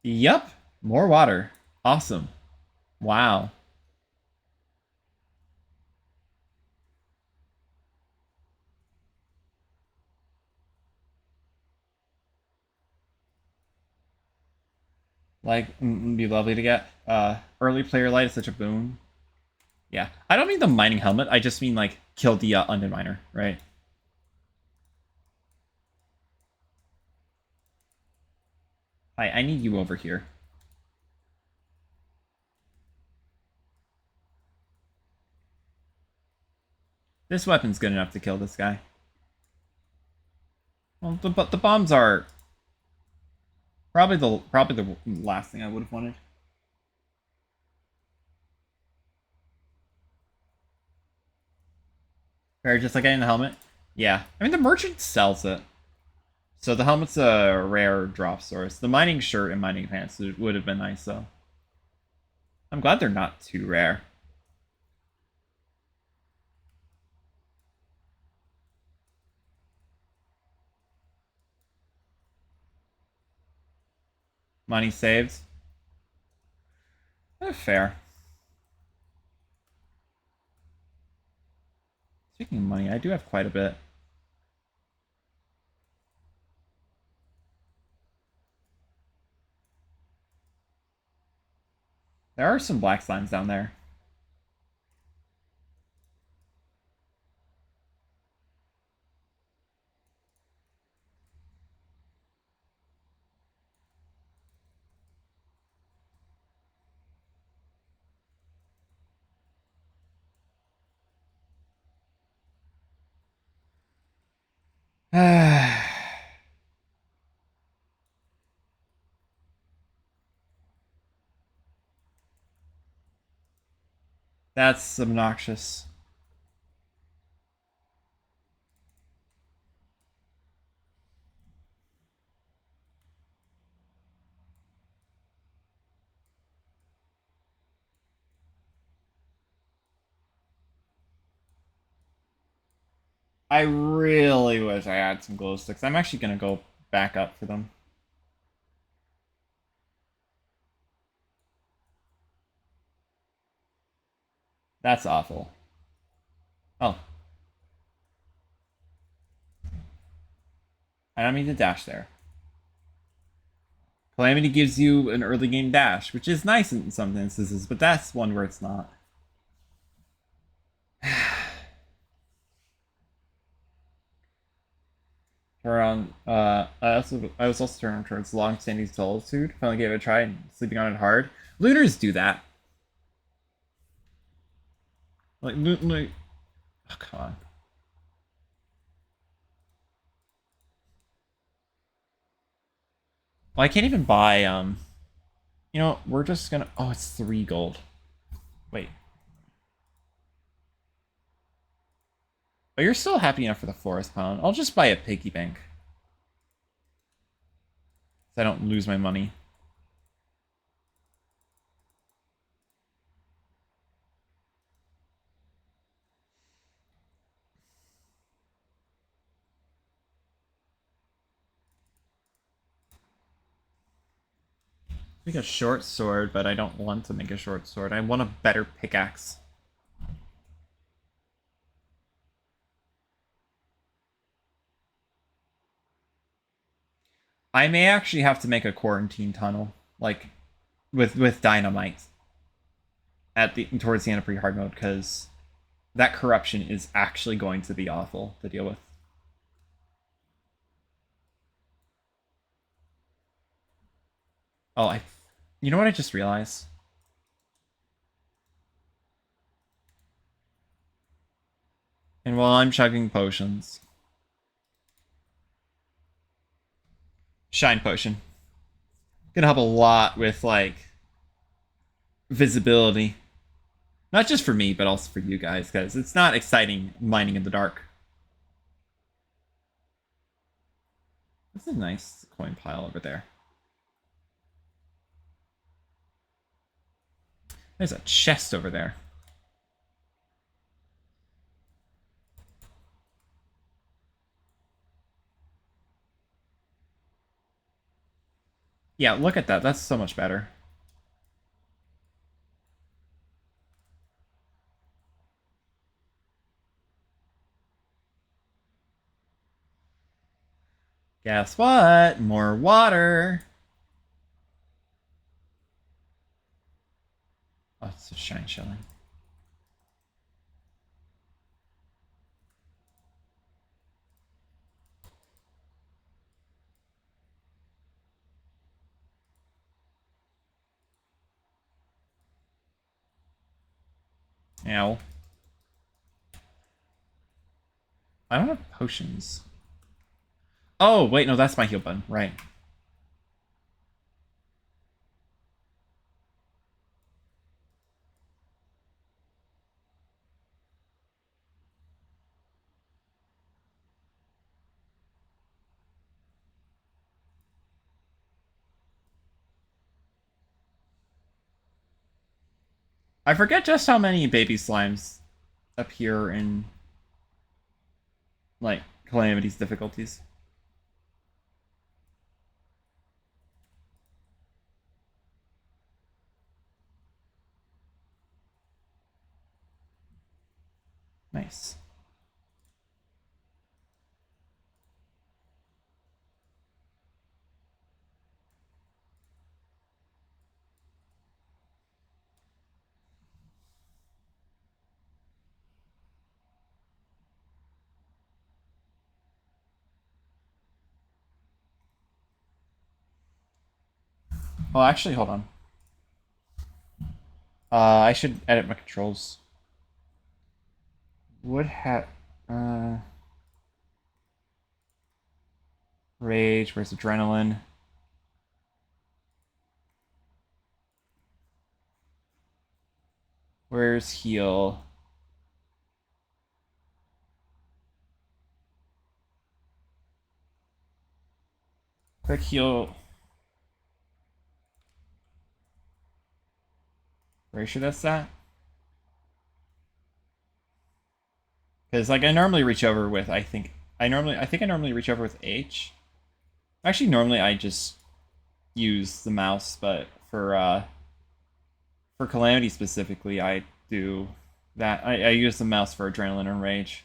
Yup. More water. Awesome. Wow. Like, it'd be lovely to get. Early player light is such a boon. Yeah. I don't mean the mining helmet. I just mean, like, kill the Undead Miner, right? I need you over here. This weapon's good enough to kill this guy. Well, but the bombs are probably the last thing I would have wanted. Or just like getting the helmet. Yeah, I mean the merchant sells it, so the helmet's a rare drop source. The mining shirt and mining pants would have been nice though. I'm glad they're not too rare. Money saved. Fair. Speaking of money, I do have quite a bit. There are some black slimes down there. That's obnoxious. I really wish I had some glow sticks. I'm actually gonna go back up for them. That's awful. Oh, I don't mean to dash there. Calamity gives you an early game dash, which is nice in some instances, but that's one where it's not. Around, I was also turning towards long-standing solitude. Finally gave it a try and sleeping on it hard. Lunars do that. Like, oh, come on. Well, I can't even buy, you know, we're just gonna, oh, it's 3 gold. Wait. But you're still happy enough for the forest pound. I'll just buy a piggy bank. So I don't lose my money. Make a short sword, but I don't want to make a short sword. I want a better pickaxe. I may actually have to make a quarantine tunnel, like with dynamite at the towards the end of pre-hard mode, because that corruption is actually going to be awful to deal with. Oh, you know what I just realized? And while I'm chugging potions, Shine potion. Gonna help a lot with like visibility. Not just for me, but also for you guys, because it's not exciting mining in the dark. This is a nice coin pile over there. There's a chest over there. Yeah, look at that. That's so much better. Guess what? More water. Oh, it's a shine shelling. Ow. I don't have potions. Oh, wait, no, that's my heal button. Right. I forget just how many baby slimes appear in, like, Calamity's difficulties. Nice. Oh, actually, hold on. I should edit my controls. Would have... Uh... Rage, where's adrenaline? Where's heal? Quick heal. Are you sure that's that? Because like I normally reach over with, I think I normally reach over with H. Actually, normally I just use the mouse, but for Calamity specifically, I do that. I use the mouse for adrenaline and rage.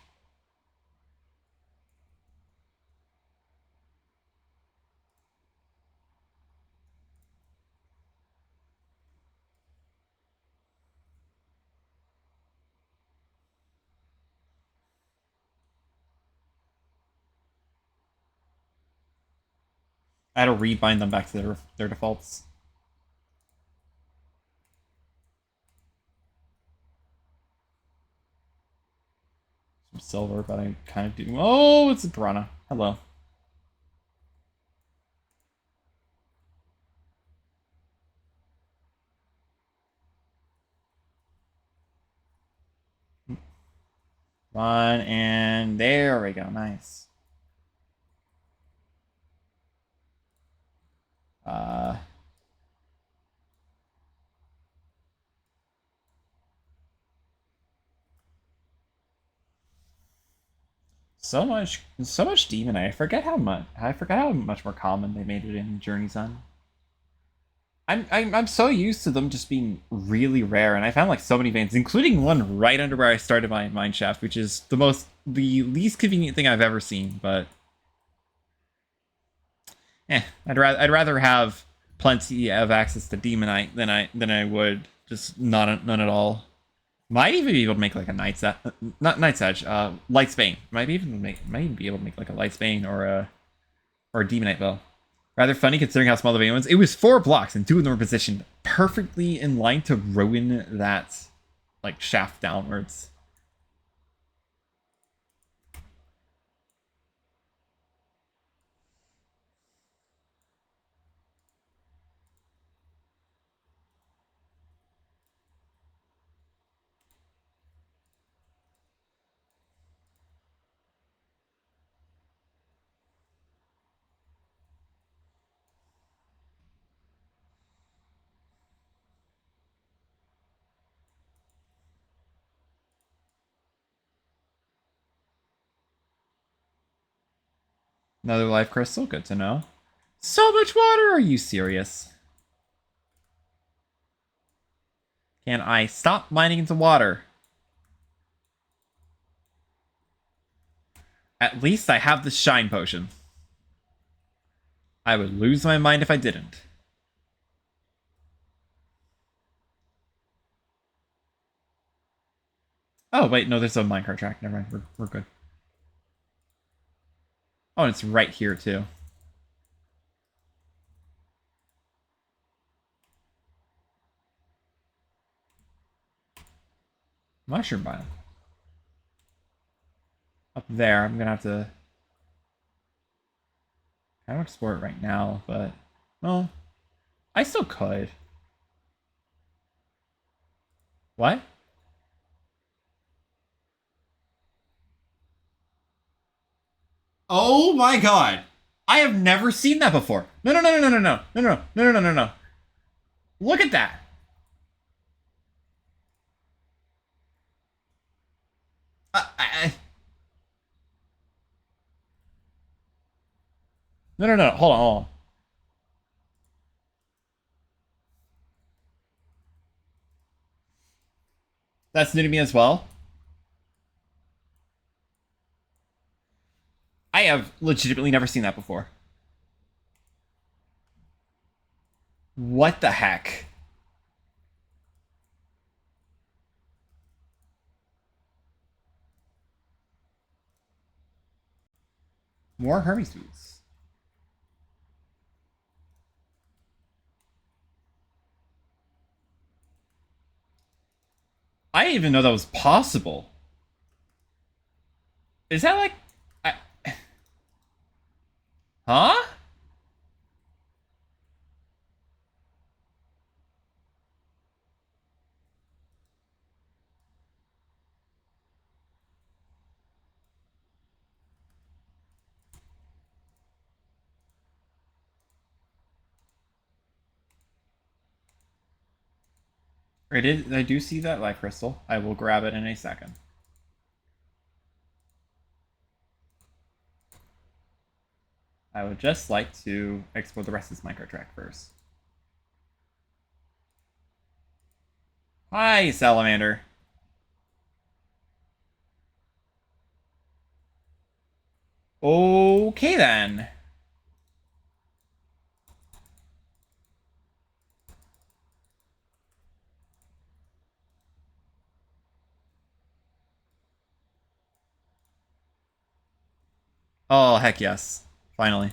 I had to rebind them back to their defaults. Some silver, but I kind of do. Oh, it's a piranha. Hello. One, and there we go. Nice. Uh, so much demon. I forget how much more common they made it in Journey's End. I'm so used to them just being really rare, and I found like so many veins, including one right under where I started my mine shaft, which is the least convenient thing I've ever seen. But I'd rather have plenty of access to demonite than I would just none at all. Might even be able to make like a night's not night's edge, light's bane. Might even be able to make like a light's bane or a demonite bow. Rather funny considering how small the vein was. It was 4 blocks and 2 of them were positioned perfectly in line to ruin that like shaft downwards. Another life crystal, good to know. So much water, are you serious? Can I stop mining into water? At least I have the shine potion. I would lose my mind if I didn't. Oh, wait, no, there's a minecart track. Never mind, we're good. Oh, and it's right here, too. Mushroom biome. Up there, I'm gonna have to... I don't explore it right now, but... Well, I still could. What? Oh my god! I have never seen that before. No, no, no, no, no, no, no, no, no, no, no, no, no. Look at that. No, no, no. Hold on, hold on. That's new to me as well. I have legitimately never seen that before. What the heck? More Hermes beads. I didn't even know that was possible. Is that like... I... Huh? It is, I do see that life crystal. I will grab it in a second. I would just like to explore the rest of this minecart track first. Hi, salamander. Okay then. Oh, heck yes. Finally.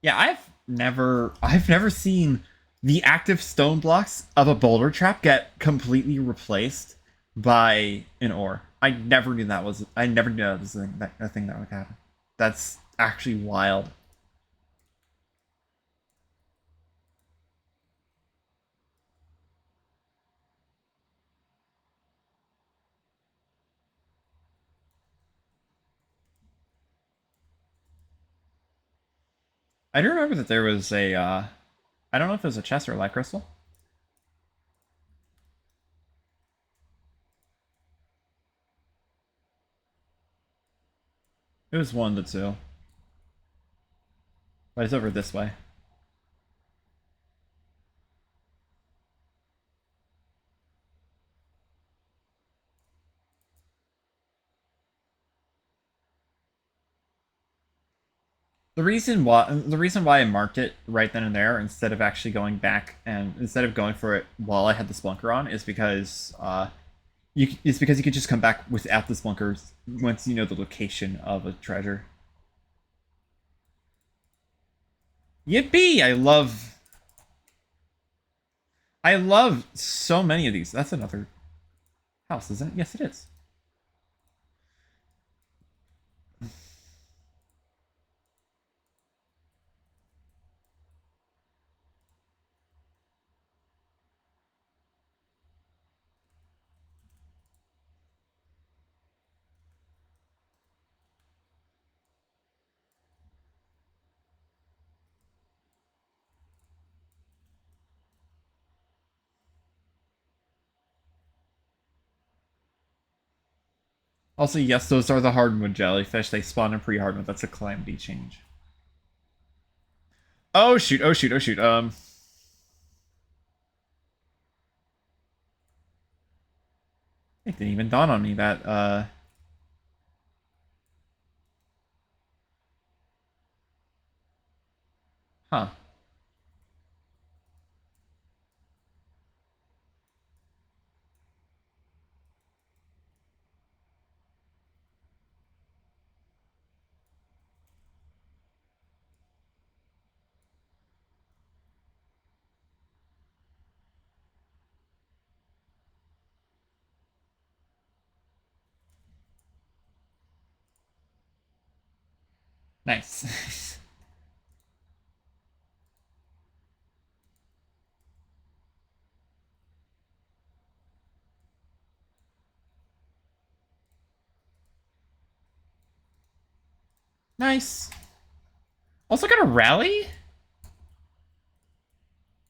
Yeah, I've never seen the active stone blocks of a boulder trap get completely replaced by an ore. I never knew that was a thing that would happen. That's actually wild. I do remember that there was a I don't know if it was a chest or a light crystal. It was one to two. But it's over this way. The reason why I marked it right then and there instead of actually going back and instead of going for it while I had the splunker on is because it's because you could just come back without the splunkers once you know the location of a treasure. Yippee! I love so many of these. That's another house, isn't it? Yes, it is. Also, yes, those are the hardwood jellyfish. They spawn in pre-hardwood. That's a calamity change. Oh shoot! Oh shoot! Oh shoot! It didn't even dawn on me that huh. Nice. Nice. Also got a rally?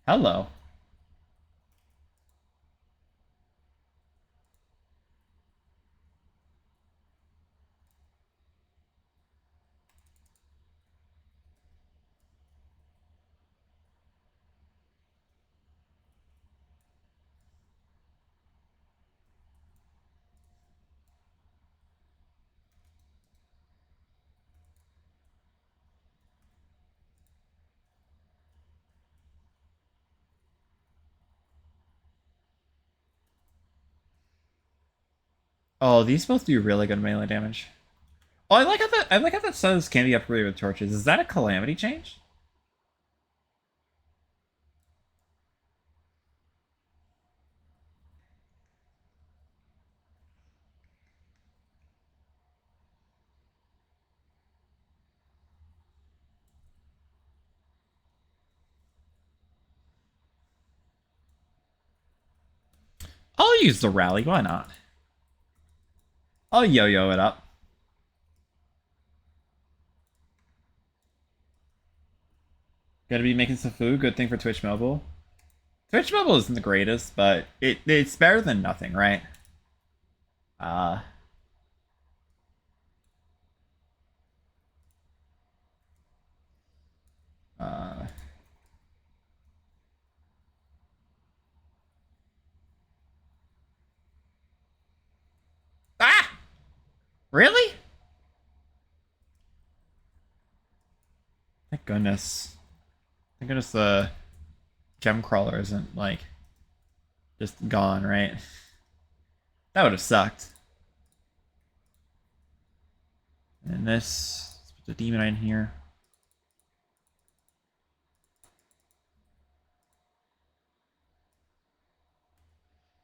Hello. Oh, these both do really good melee damage. Oh, I like how that says can be upgraded with torches. Is that a calamity change? I'll use the rally. Why not? I'll yo-yo it up. Gotta be making some food. Good thing for Twitch Mobile. Twitch Mobile isn't the greatest, but it's better than nothing, right? Uh, uh, ah! Really? Thank goodness. Thank goodness the gem crawler isn't like just gone, right? That would have sucked. And this, let's put the demon in here.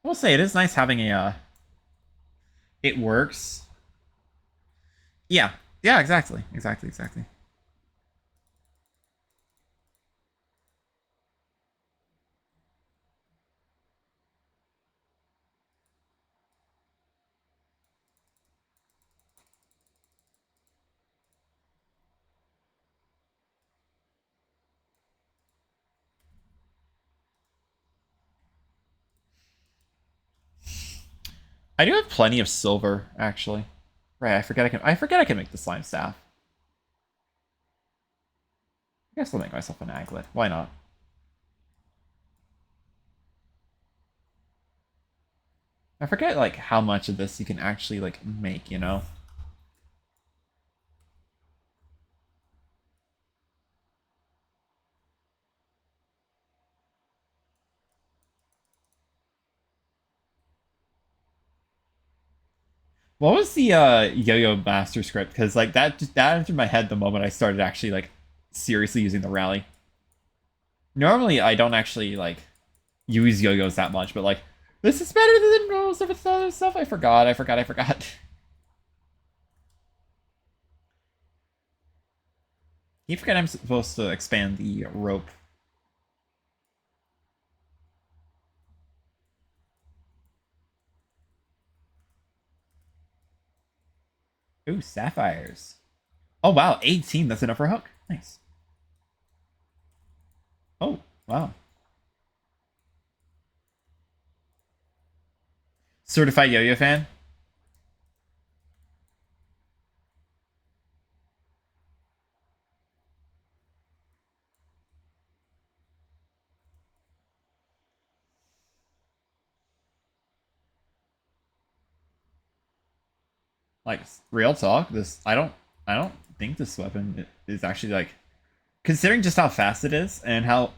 I will say it is nice having a. It works. Yeah. Yeah. Exactly. Exactly. Exactly. I do have plenty of silver, actually. Right. I forget I can. I forget I can make the slime staff. I guess I'll make myself an aglet. Why not? I forget like how much of this you can actually like make. You know. What was the yo-yo master script? Because like that entered my head the moment I started actually like seriously using the rally. Normally I don't actually like use yo-yos that much, but like this is better than most of its other stuff. I forgot. I forgot. I forgot. You forget I'm supposed to expand the rope. Ooh, sapphires. Oh wow, 18. That's enough for a hook. Nice. Oh wow. Certified yo-yo fan. Like real talk, this I don't think this weapon is actually like considering just how fast it is and how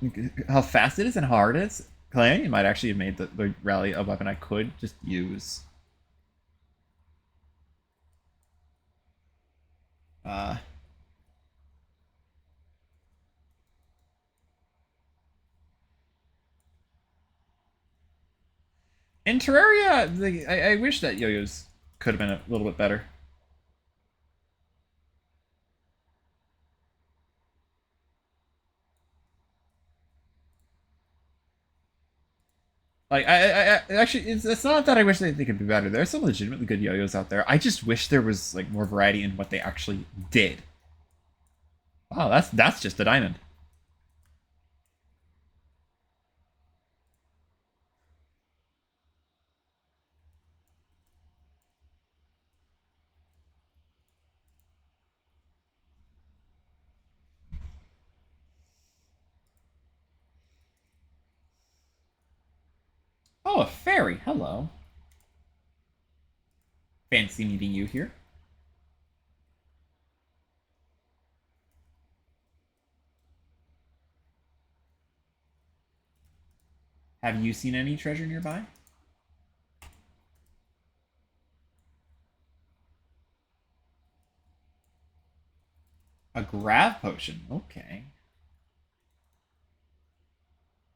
fast it is and hard it is. Calamity might actually have made the rally a weapon I could just use. Uh, in Terraria, I wish that yo-yos could have been a little bit better. Like actually, it's not that I wish they could be better. There's some legitimately good yo-yos out there. I just wish there was like more variety in what they actually did. Wow, that's just a diamond. Oh, a fairy. Hello. Fancy meeting you here. Have you seen any treasure nearby? A grav potion. Okay.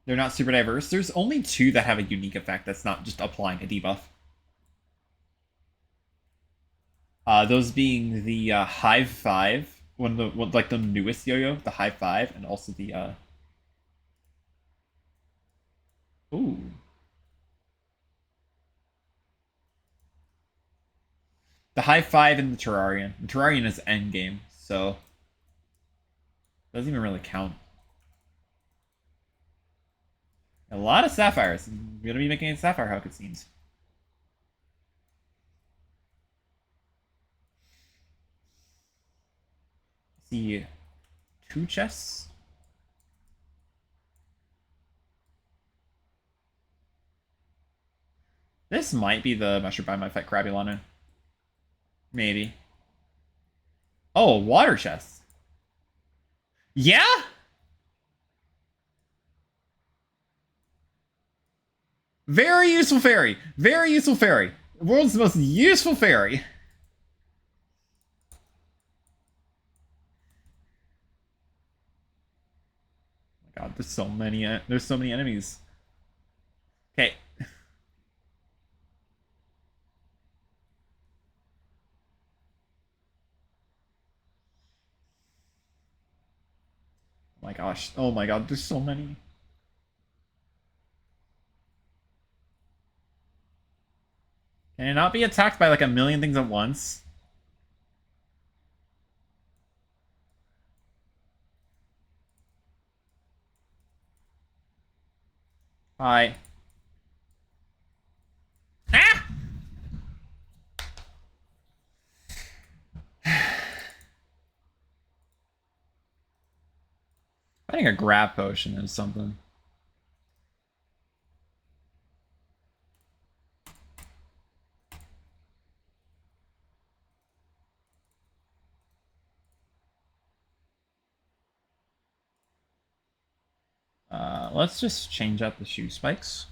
They're not super diverse. There's only two that have a unique effect that's not just applying a debuff. Those being the Hive 5, like the newest yo-yo, the Hive 5, and also the ooh. The Hive 5 and the Terrarian. The Terrarian is endgame, so it doesn't even really count. A lot of sapphires. I'm gonna be making a sapphire hook, it seems. See, two chests. This might be the mushroom by my pet Crabulana. Maybe. Oh, water chest. Yeah? Very useful fairy. Very useful fairy. World's most useful fairy. Oh my god, there's so many enemies. Okay. Oh my gosh. Oh my god, there's so many. Can it not be attacked by like a million things at once? Hi. Ah! I think a grab potion is something. Let's just change up the shoe spikes.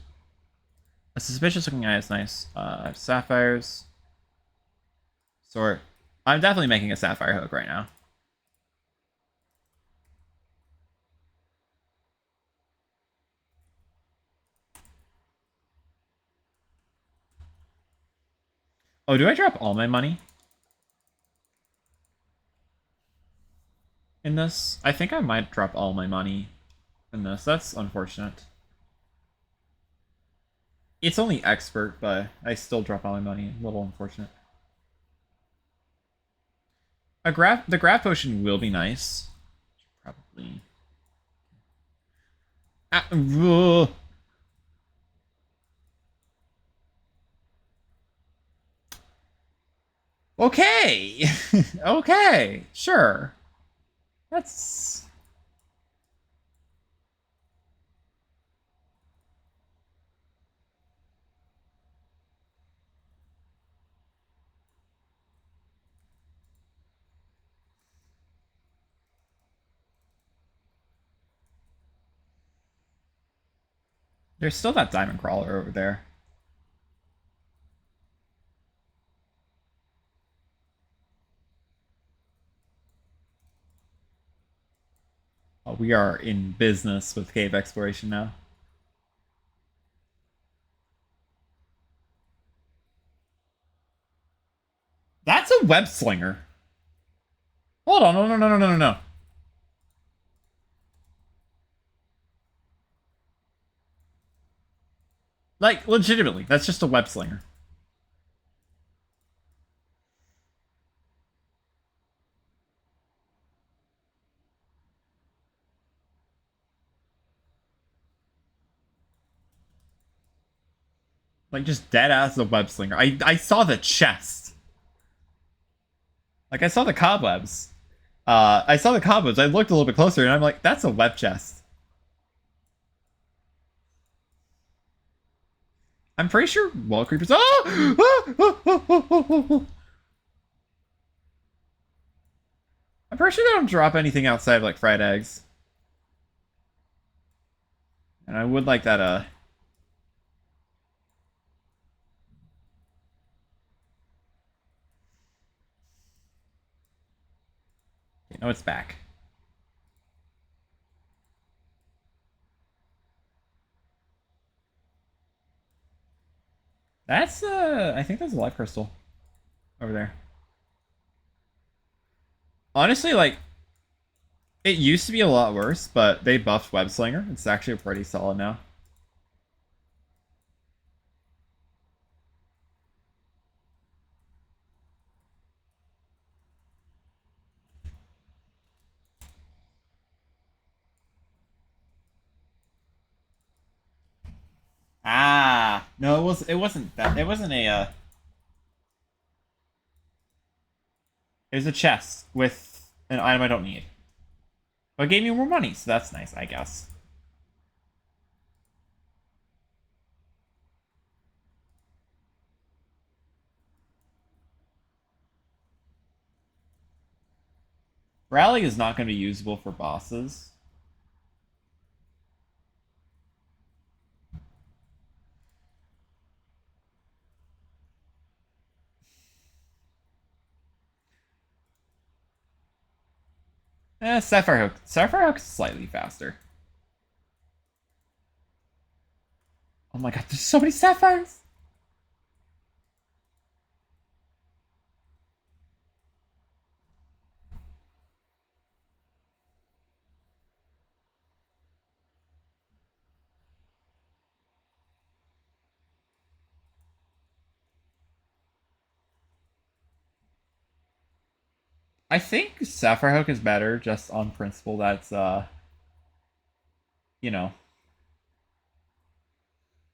A suspicious looking eye is nice. Sapphires. Sort. I'm definitely making a sapphire hook right now. Oh, do I drop all my money in this? I think I might drop all my money in this. That's unfortunate. It's only expert, but I still drop all my money. A little unfortunate. The grab potion will be nice. Probably. Ah, okay. Okay. Sure. That's There's still that diamond crawler over there. Oh, we are in business with cave exploration now. That's a web slinger. Hold on, no, no, no, no, no, no, no. Like, legitimately, that's just a web slinger. Like, just dead ass a web slinger. I saw the chest. Like, I saw the cobwebs. I saw the cobwebs. I looked a little bit closer, and I'm like, that's a web chest. I'm pretty sure wall creepers. Oh! I'm pretty sure they don't drop anything outside of like fried eggs. And I would like that. You know, it's back. That's I think that's a life crystal over there. Honestly, like it used to be a lot worse, but they buffed Web Slinger. It's actually pretty solid now. Ah, no, it wasn't that. It wasn't a it was a chest with an item I don't need. But it gave me more money, so that's nice, I guess. Rally is not going to be usable for bosses. Sapphire Hook. Sapphire Hook's slightly faster. Oh my god, there's so many sapphires! I think Sapphire Hook is better just on principle that's, you know.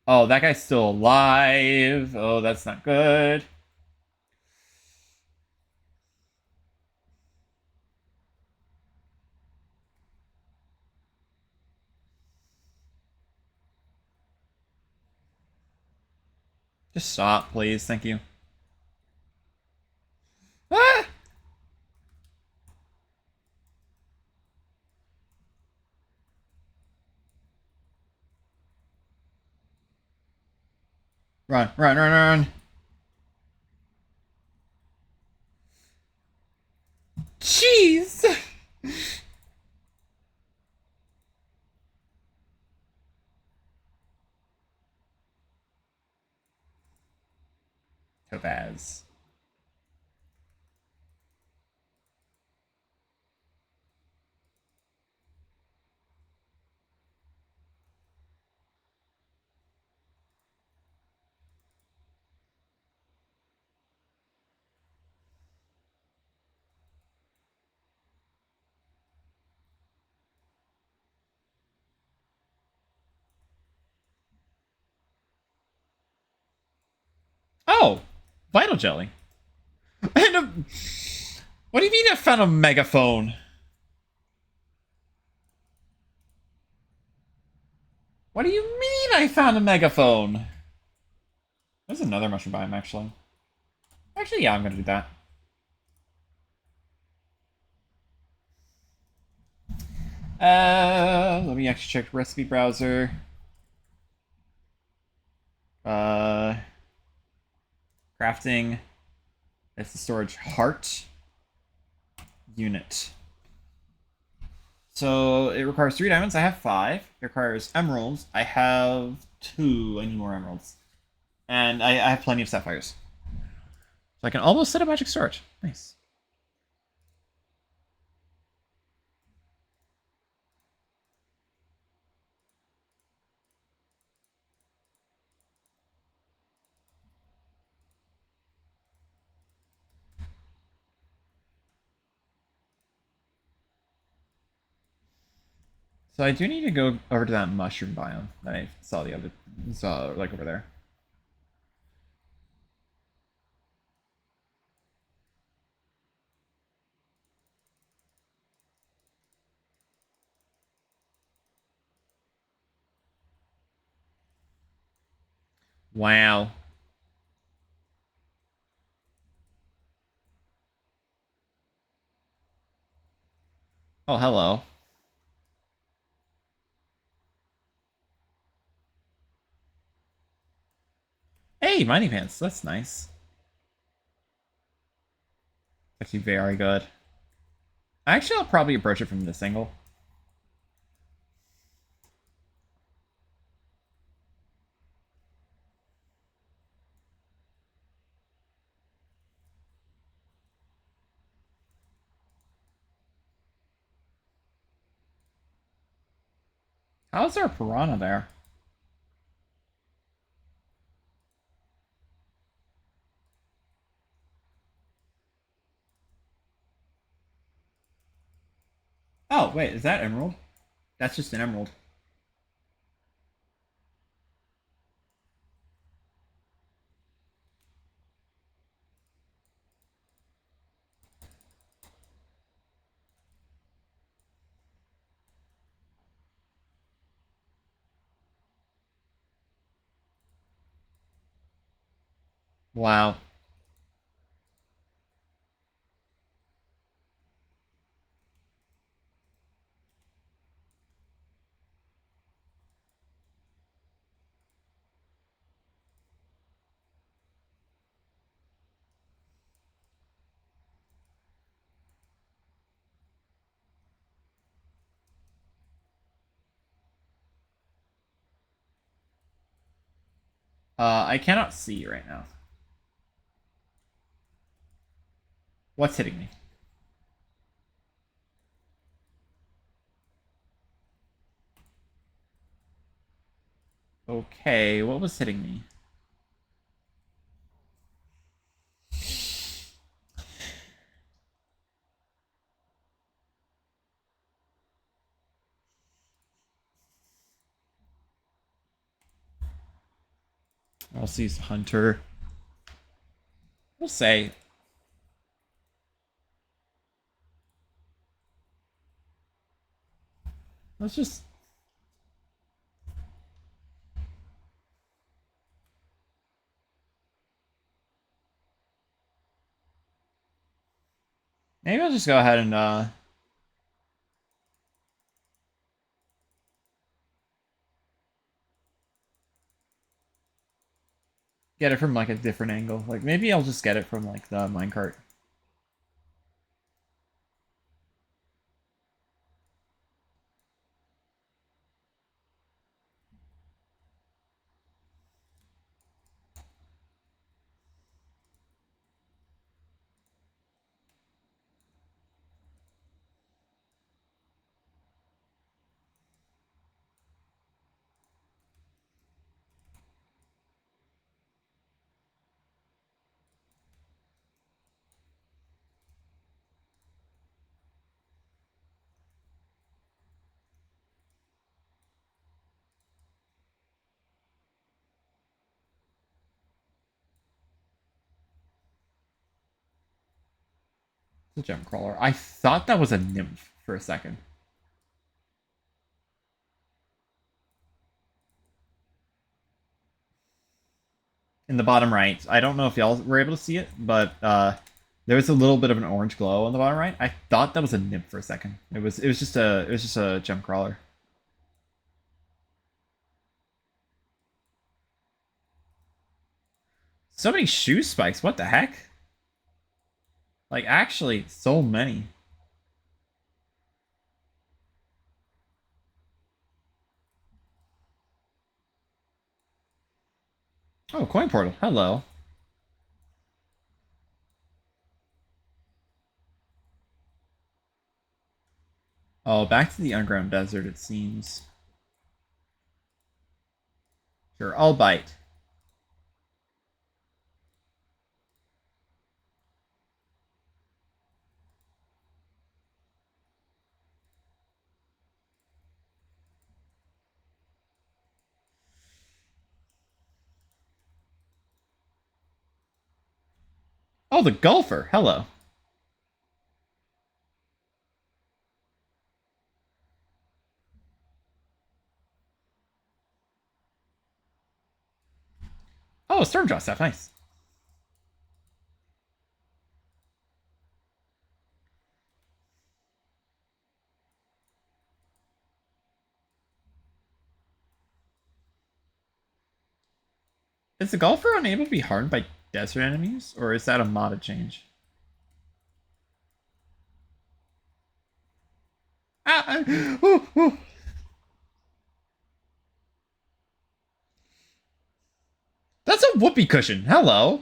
Oh, that guy's still alive. Oh, that's not good. Just stop, please. Thank you. Ah! Run, run, run, run. Jeez! Topaz. Oh! Vital Jelly. And a... What do you mean I found a megaphone? What do you mean I found a megaphone? There's another mushroom biome, actually. Actually, yeah, I'm gonna do that. Let me actually check recipe browser. Uh, crafting. It's the storage heart unit. So it requires 3 diamonds. I have 5. It requires emeralds. I have 2. I need more emeralds. And I have plenty of sapphires. So I can almost set a magic storage. Nice. So I do need to go over to that mushroom biome that I saw like over there. Wow. Oh, hello. Hey, mining pants. That's nice. Actually, very good. Actually, I'll probably approach it from this angle. How's there a piranha there? Oh, wait, is that emerald? That's just an emerald. Wow. I cannot see right now. What's hitting me? Okay, what was hitting me? I'll see Hunter. We'll say. Let's just. Maybe I'll just go ahead and get it from like a different angle. Like maybe I'll just get it from like the minecart. It's a gem crawler. I thought that was a nymph for a second. In the bottom right. I don't know if y'all were able to see it, but there was a little bit of an orange glow on the bottom right. I thought that was a nymph for a second. It was just a gem crawler. So many shoe spikes. What the heck? Like, actually, so many. Oh, coin portal. Hello. Oh, back to the underground desert, it seems. Sure, I'll bite. Oh, the golfer. Hello. Oh, storm draw stuff. Nice. Is the golfer unable to be harmed by desert enemies, or is that a modded change? Ah, ooh, ooh. That's a whoopee cushion. Hello.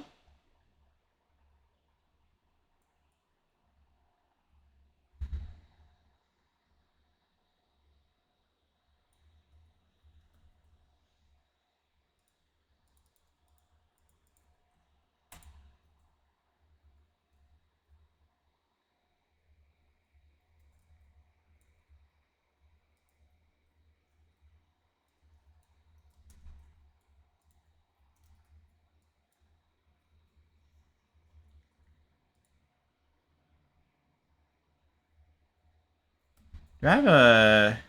Do I have a?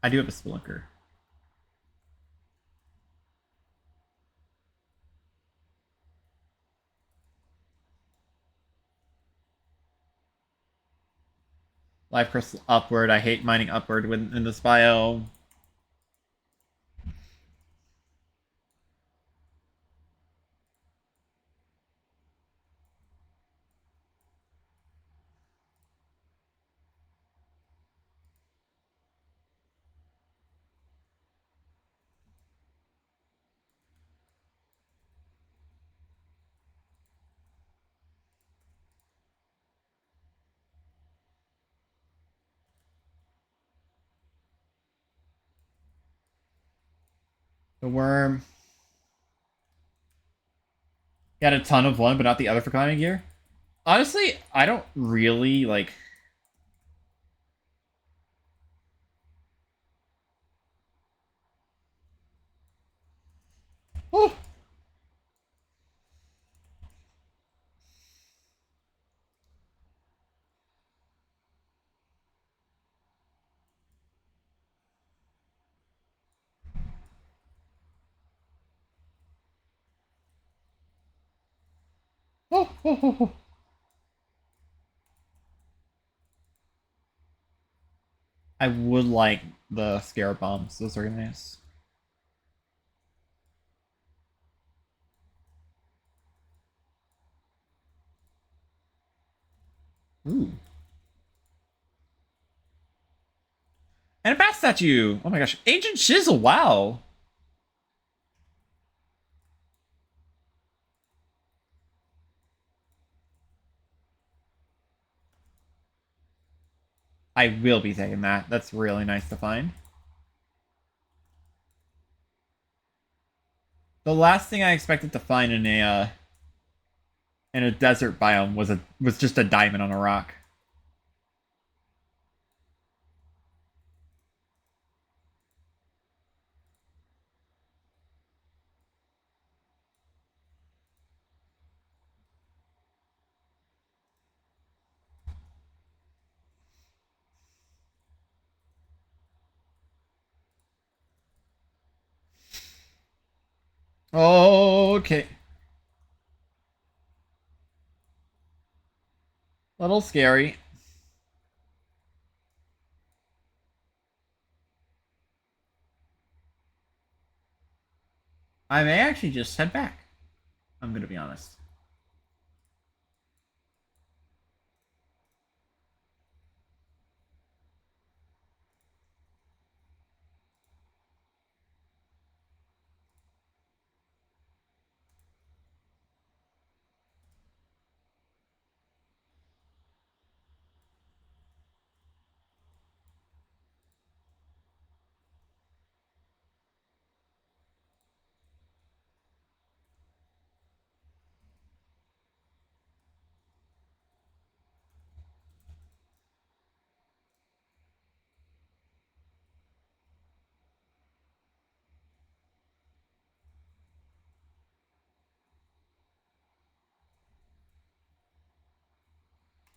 I do have a spelunker. Life crystal upward. I hate mining upward when in this biome. The worm. Got a ton of one, but not the other for climbing gear. Honestly, I don't really like. Oh, oh. I would like the scare bombs. Those are nice. Ooh. And a bat statue. Oh my gosh. Ancient Chisel. Wow. I will be taking that. That's really nice to find. The last thing I expected to find in a desert biome was just a diamond on a rock. Okay. Little scary. I may actually just head back. I'm gonna be honest.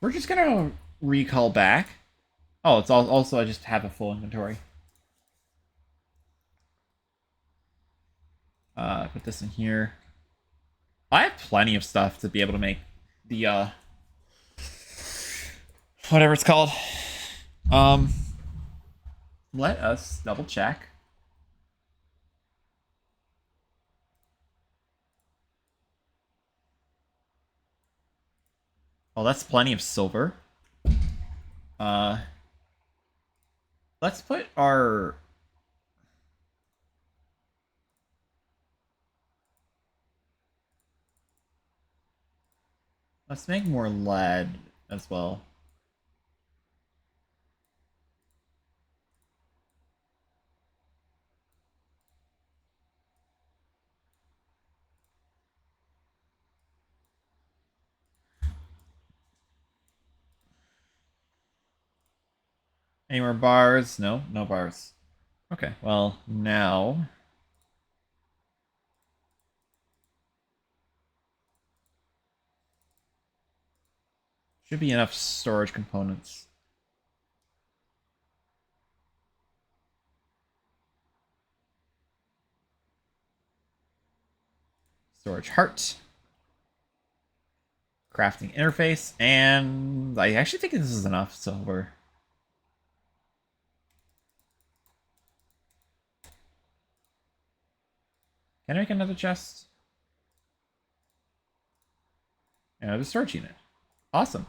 We're just gonna recall back. Oh, it's also I just have a full inventory. Put this in here. I have plenty of stuff to be able to make the whatever it's called. Um, let us double check. Oh, that's plenty of silver. Uh, let's put our. Let's make more lead as well. Any more bars? No, no bars. Okay, well, now should be enough storage components. Storage heart. Crafting interface, and I actually think this is enough silver. Can I make another chest? Another storage unit. Awesome.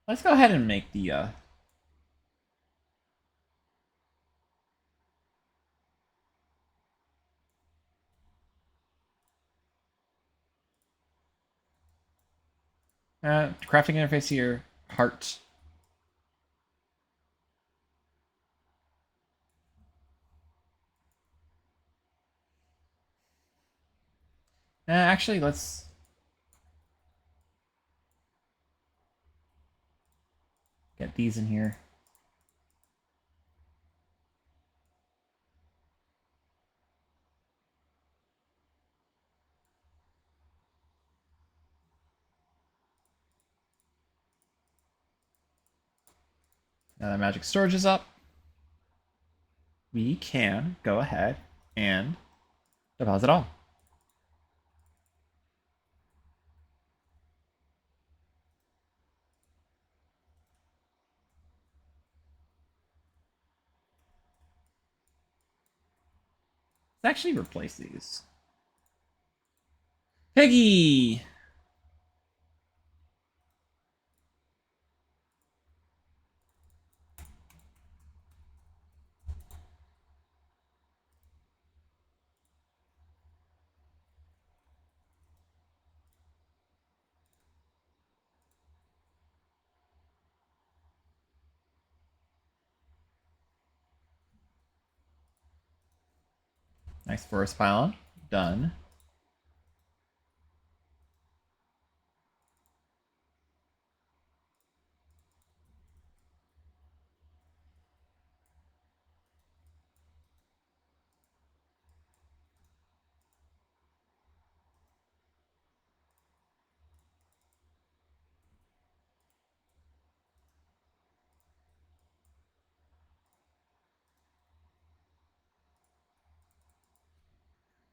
Let's go ahead and make the crafting interface here. Heart. Actually, let's get these in here. Now that magic storage is up, we can go ahead and deposit all. Let's actually replace these. Piggy! Nice forest pylon. Done.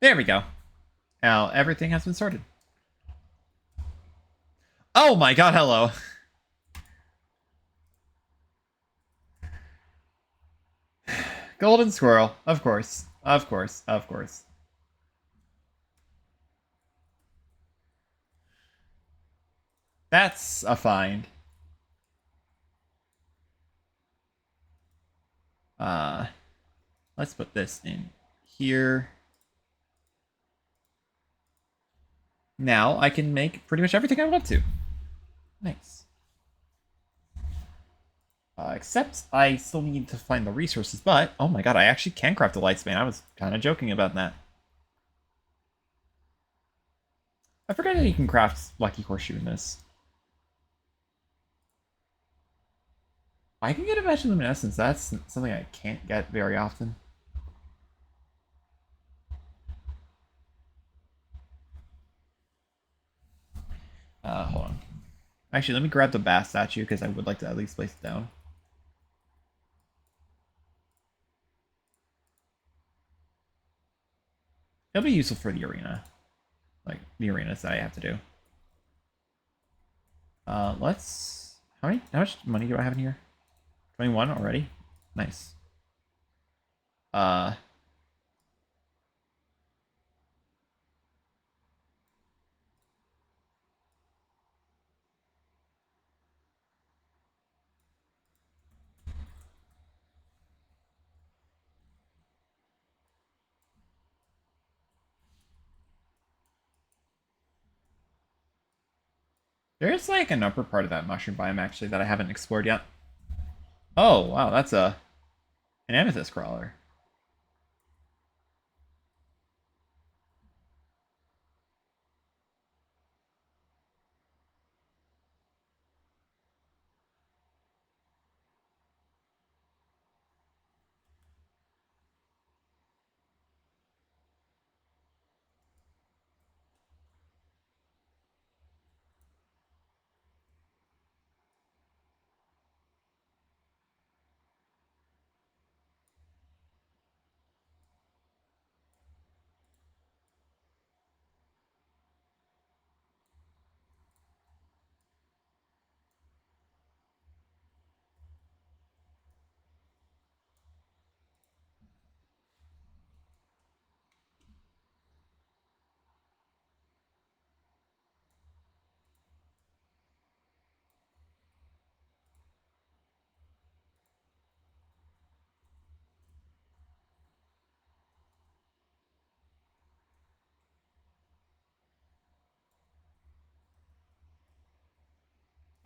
There we go. Now everything has been sorted. Oh my god, hello. Golden squirrel. Of course. Of course. Of course. That's a find. Uh, let's put this in here. Now I can make pretty much everything I want to. Nice. Except I still need to find the resources, but oh my god, I actually can craft a light span. I was kind of joking about that. I forgot that you can craft Lucky Horseshoe in this. I can get a Magic Luminescence. That's something I can't get very often. Hold on. Actually, let me grab the Bass statue because I would like to at least place it down. It'll be useful for the arena. Like, the arenas that I have to do. Let's... How much money do I have in here? 21 already? Nice. Uh... There's like an upper part of that mushroom biome actually that I haven't explored yet. Oh, wow, that's an amethyst crawler.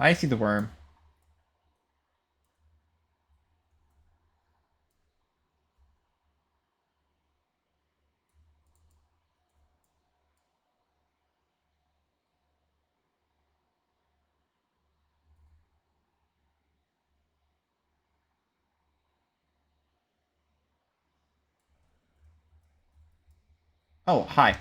I see the worm. Oh, hi.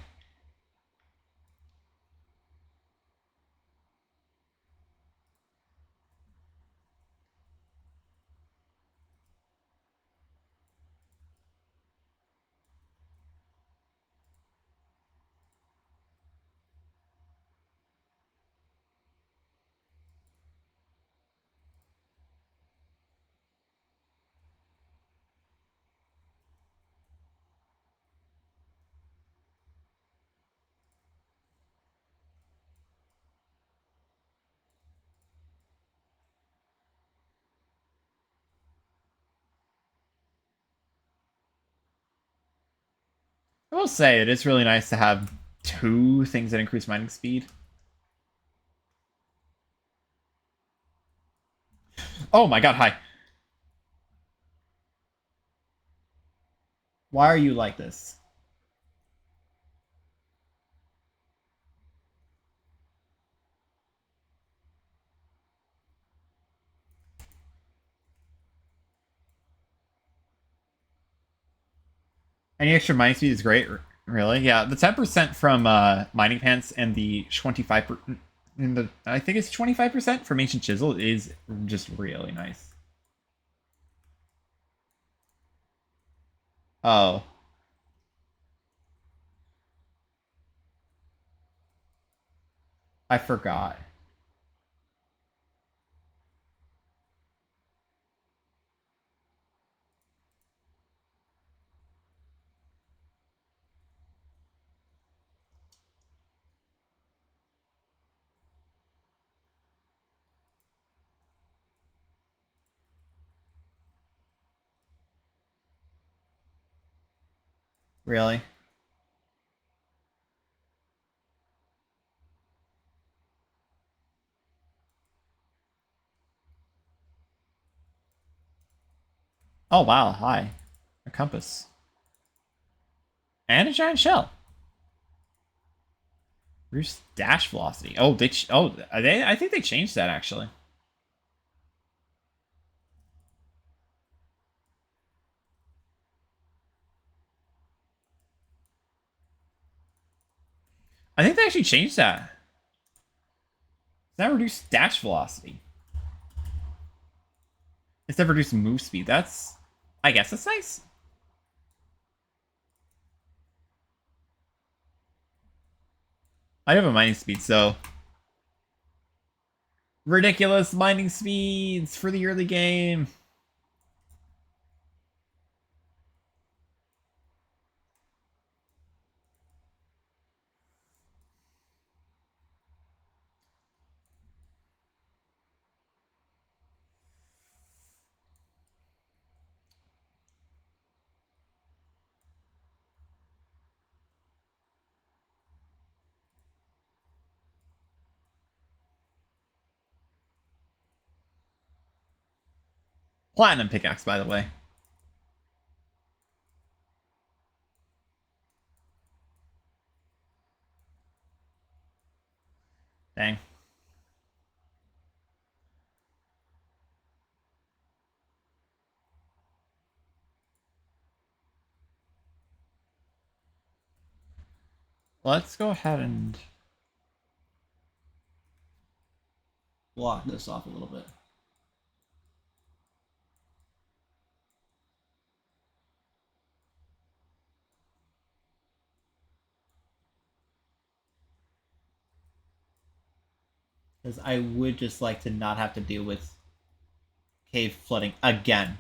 I will say it is really nice to have two things that increase mining speed. Oh my god, hi. Why are you like this? Any extra mining speed is great. Really? Yeah, the 10% from mining pants and the 25 in the I think it's 25% from ancient chisel is just really nice. Oh, I forgot. Really? Oh wow, hi. A compass. And a giant shell. Reduce dash velocity. Oh, I think they changed that actually. I think they actually changed that. That reduced dash velocity. Instead of reduced move speed. I guess that's nice. I have a mining speed, so ridiculous mining speeds for the early game. Platinum pickaxe, by the way. Dang. Let's go ahead and block this off a little bit. Because I would just like to not have to deal with cave flooding again.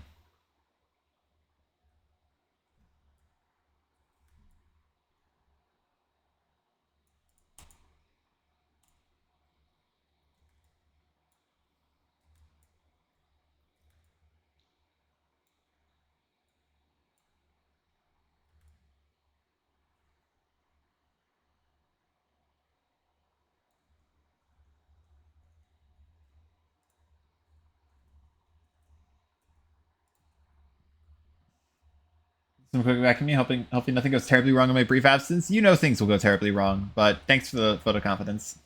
Some quick back at me, hoping nothing goes terribly wrong in my brief absence. You know things will go terribly wrong, but thanks for the vote of confidence.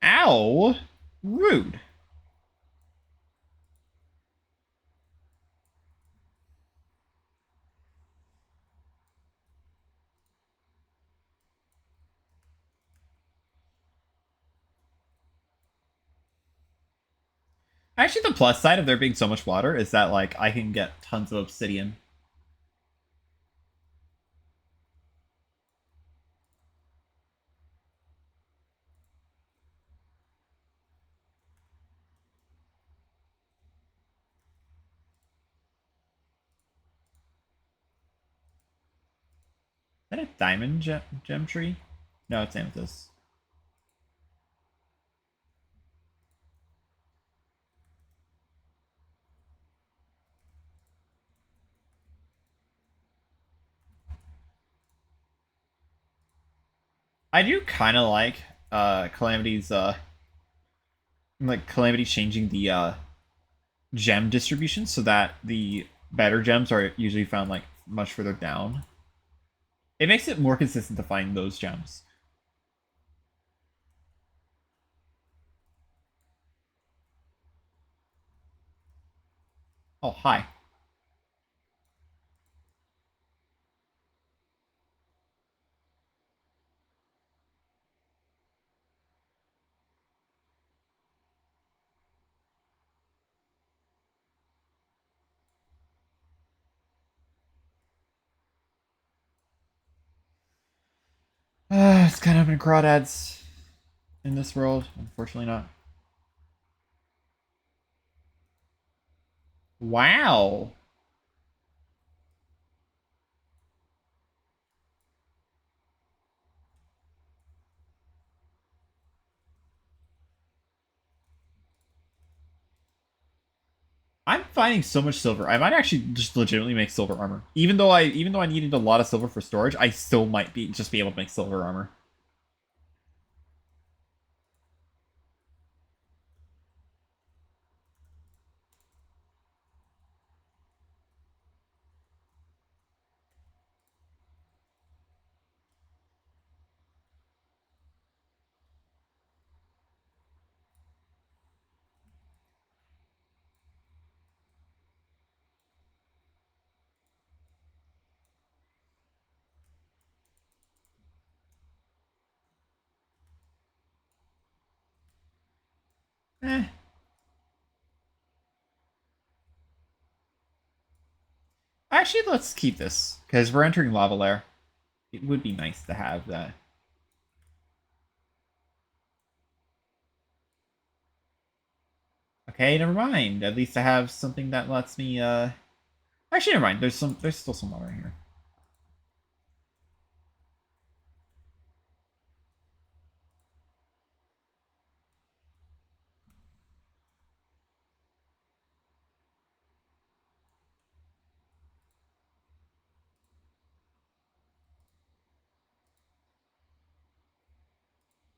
Ow! Rude. Actually, the plus side of there being so much water is that, like, I can get tons of obsidian. Is that a diamond gem tree? No, it's amethyst. I do kind of like Calamity changing the gem distribution so that the better gems are usually found like much further down. It makes it more consistent to find those gems. Oh, hi. It's kind of been crawdads in this world. Unfortunately not. Wow. I'm finding so much silver. I might actually just legitimately make silver armor. Even though I needed a lot of silver for storage, I still might be able to make silver armor. Eh. Actually, let's keep this because we're entering lava lair. It would be nice to have that. Okay, never mind. At least I have something that lets me. Actually, never mind. There's still some water here.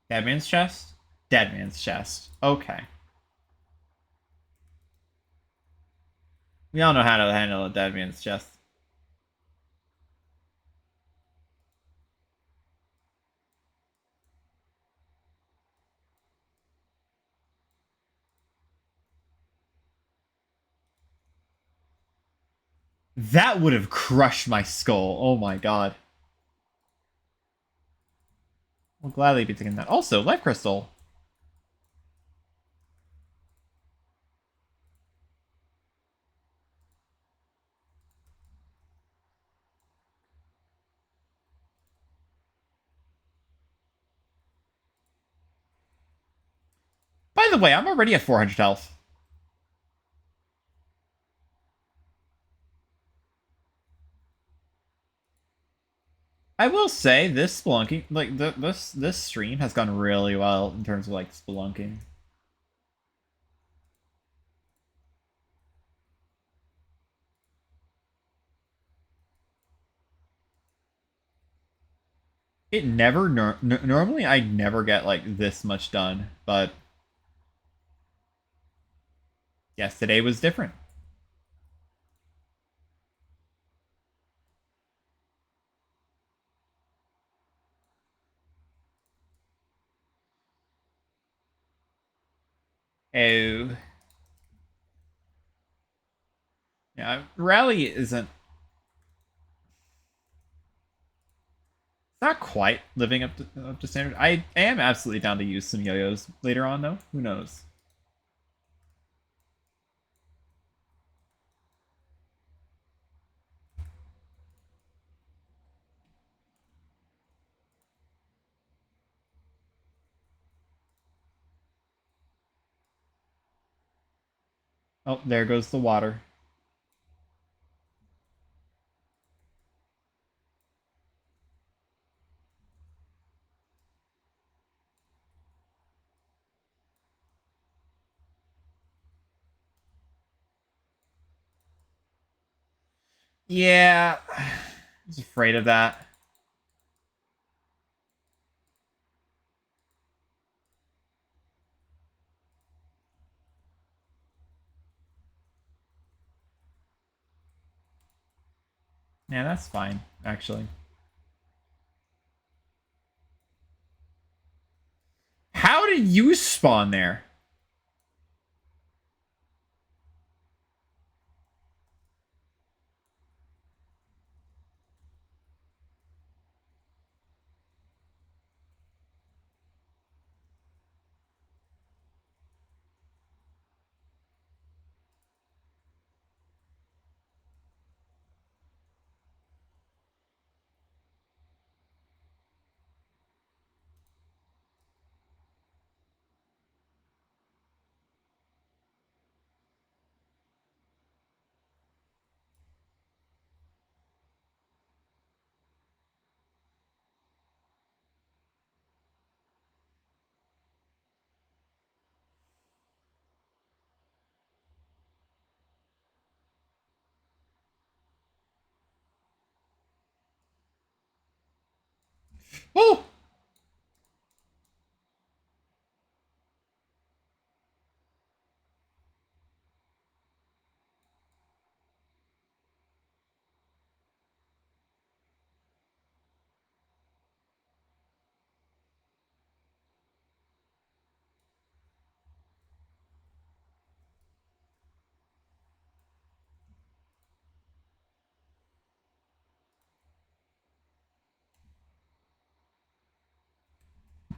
Dead man's chest. Dead man's chest. Okay. We all know how to handle a dead man's chest. That would have crushed my skull. Oh my god. We'll gladly be taking that. Also, life crystal. By the way, I'm already at 400 health. I will say this spelunking, like this stream has gone really well in terms of like spelunking. It never normally I never get like this much done, but yesterday was different. Oh, yeah, rally isn't. It's not quite living up to standard. I am absolutely down to use some yo-yos later on, though. Who knows? Oh, there goes the water. Yeah, I was afraid of that. Yeah, that's fine, actually. How did you spawn there? Oh!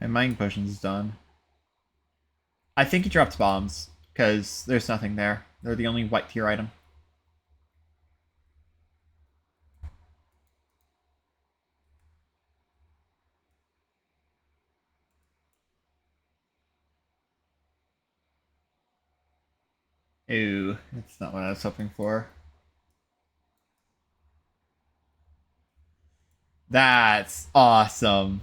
My mind potion's done. I think he dropped bombs, because there's nothing there. They're the only white tier item. Ooh, that's not what I was hoping for. That's awesome.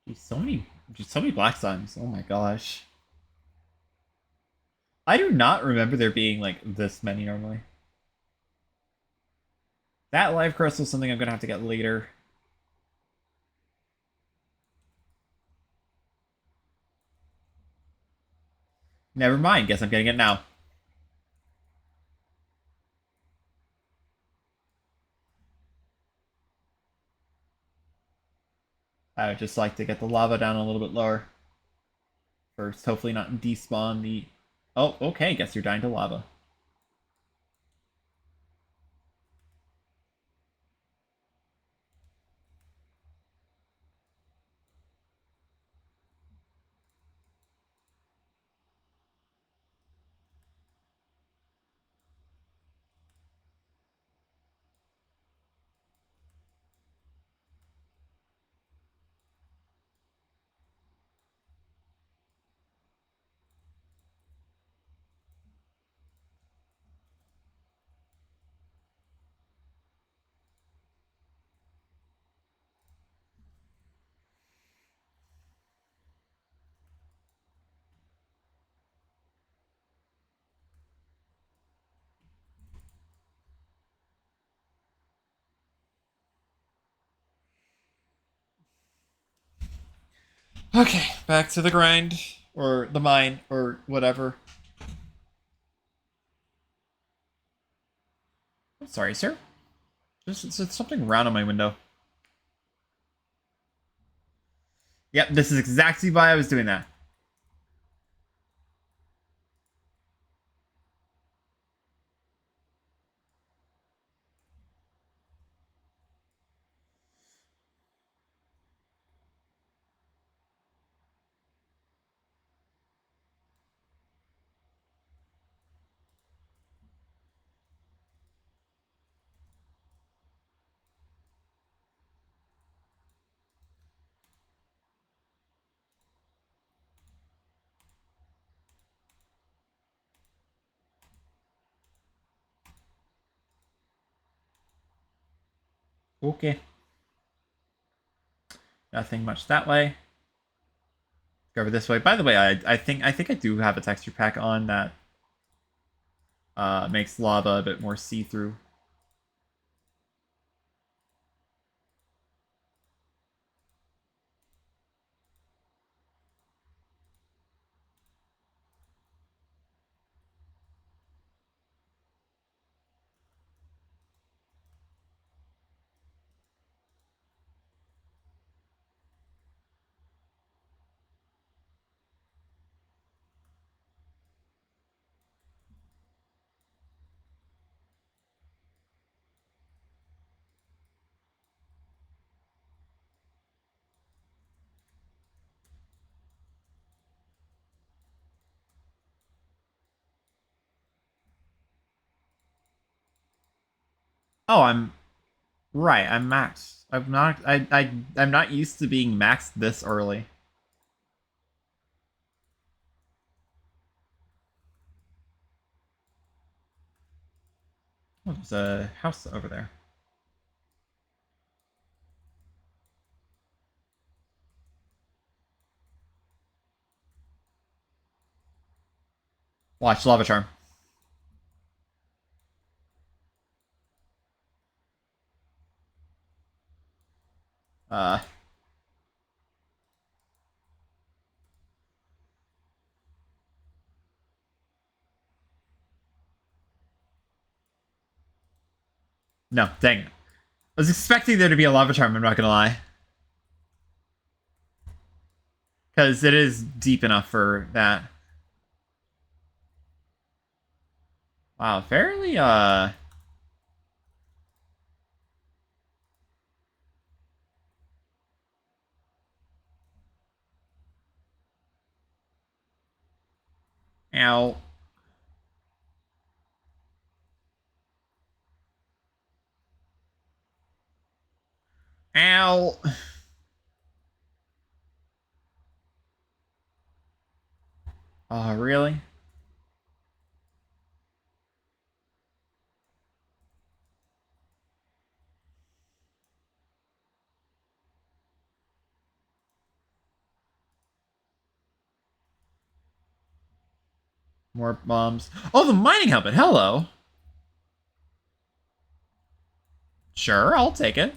Geez, so many black slimes. Oh my gosh. I do not remember there being like this many normally. That live crystal is something I'm gonna have to get later. Never mind. Guess I'm getting it now. I would just like to get the lava down a little bit lower first. Hopefully not despawn the... Oh, okay. Guess you're dying to lava. Okay, back to the grind. Or the mine, or whatever. I'm sorry, sir. There's something round on my window. Yep, this is exactly why I was doing that. Okay. Nothing much that way. Go over this way. By the way, I think I do have a texture pack on that makes lava a bit more see-through. Oh, I'm right. I'm maxed. I'm not. I'm not used to being maxed this early. Oh, there's a house over there. Watch lava charm. Uh, no, dang it. I was expecting there to be a lava charm. I'm not gonna lie, because it is deep enough for that. Wow, fairly. Ow. Ow. Oh, really? More bombs. Oh, the mining helmet. Hello. Sure, I'll take it.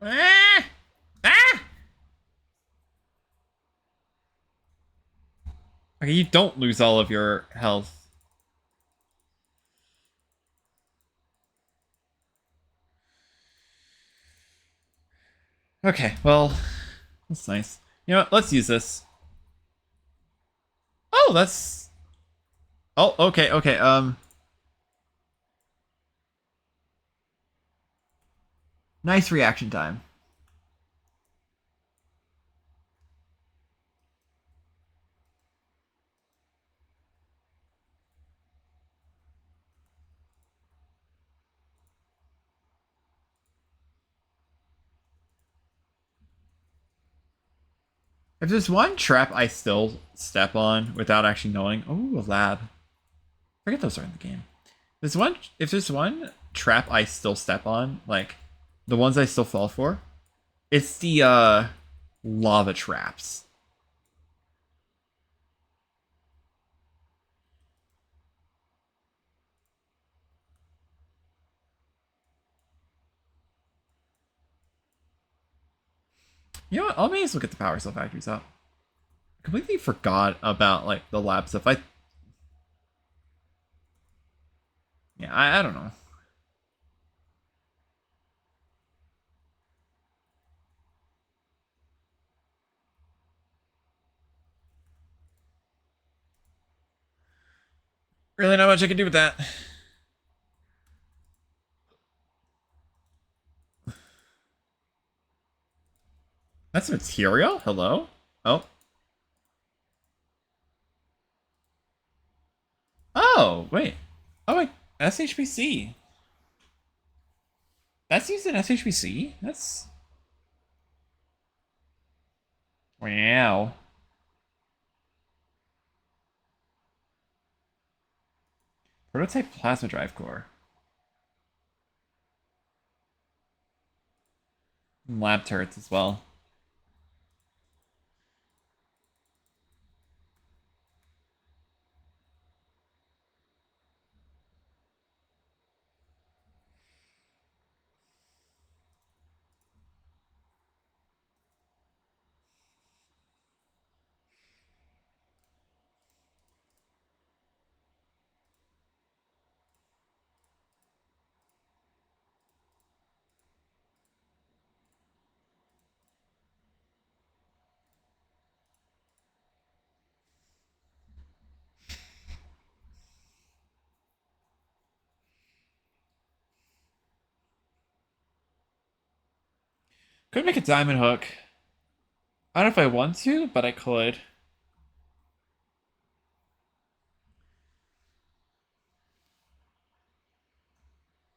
Ah! Ah! Okay, you don't lose all of your health. Okay, well, that's nice. You know what? Let's use this. Oh, that's. Oh, okay, okay. Nice reaction time. If there's one trap I still step on without actually knowing, oh, a lab. Forget those are in the game. There's one. If there's one trap I still step on, like the ones I still fall for, it's the lava traps. You know what? I may as well get the power cell factories up. I completely forgot about like the lab stuff. Yeah, I don't know. Really not much I can do with that. That's material? Hello? Oh. Oh, wait. Oh, wait. SHBC. That's used in SHBC? That's. Wow. Prototype plasma drive core. Lab turrets as well. Could make a diamond hook. I don't know if I want to, but I could.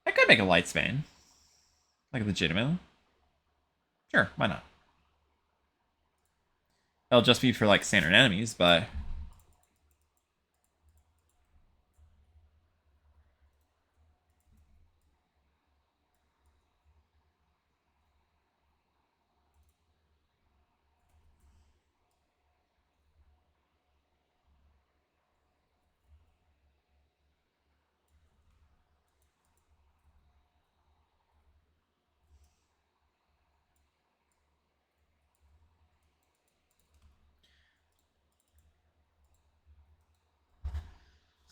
I could make a light span. Like legitimately. Sure, why not? It'll just be for like standard enemies, but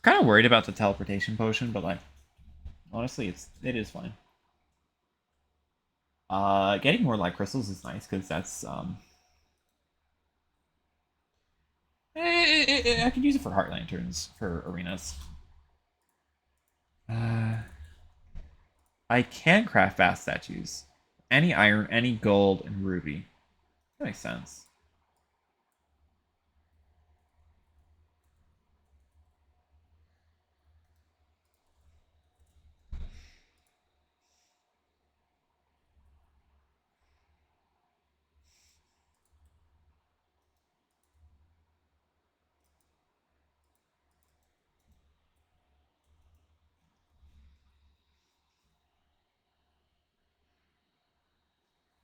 I was kind of worried about the teleportation potion, but like honestly, it is fine. Getting more light crystals is nice because that's I could use it for heart lanterns for arenas. Uh, I can craft fast statues. Any iron, any gold, and ruby. That makes sense.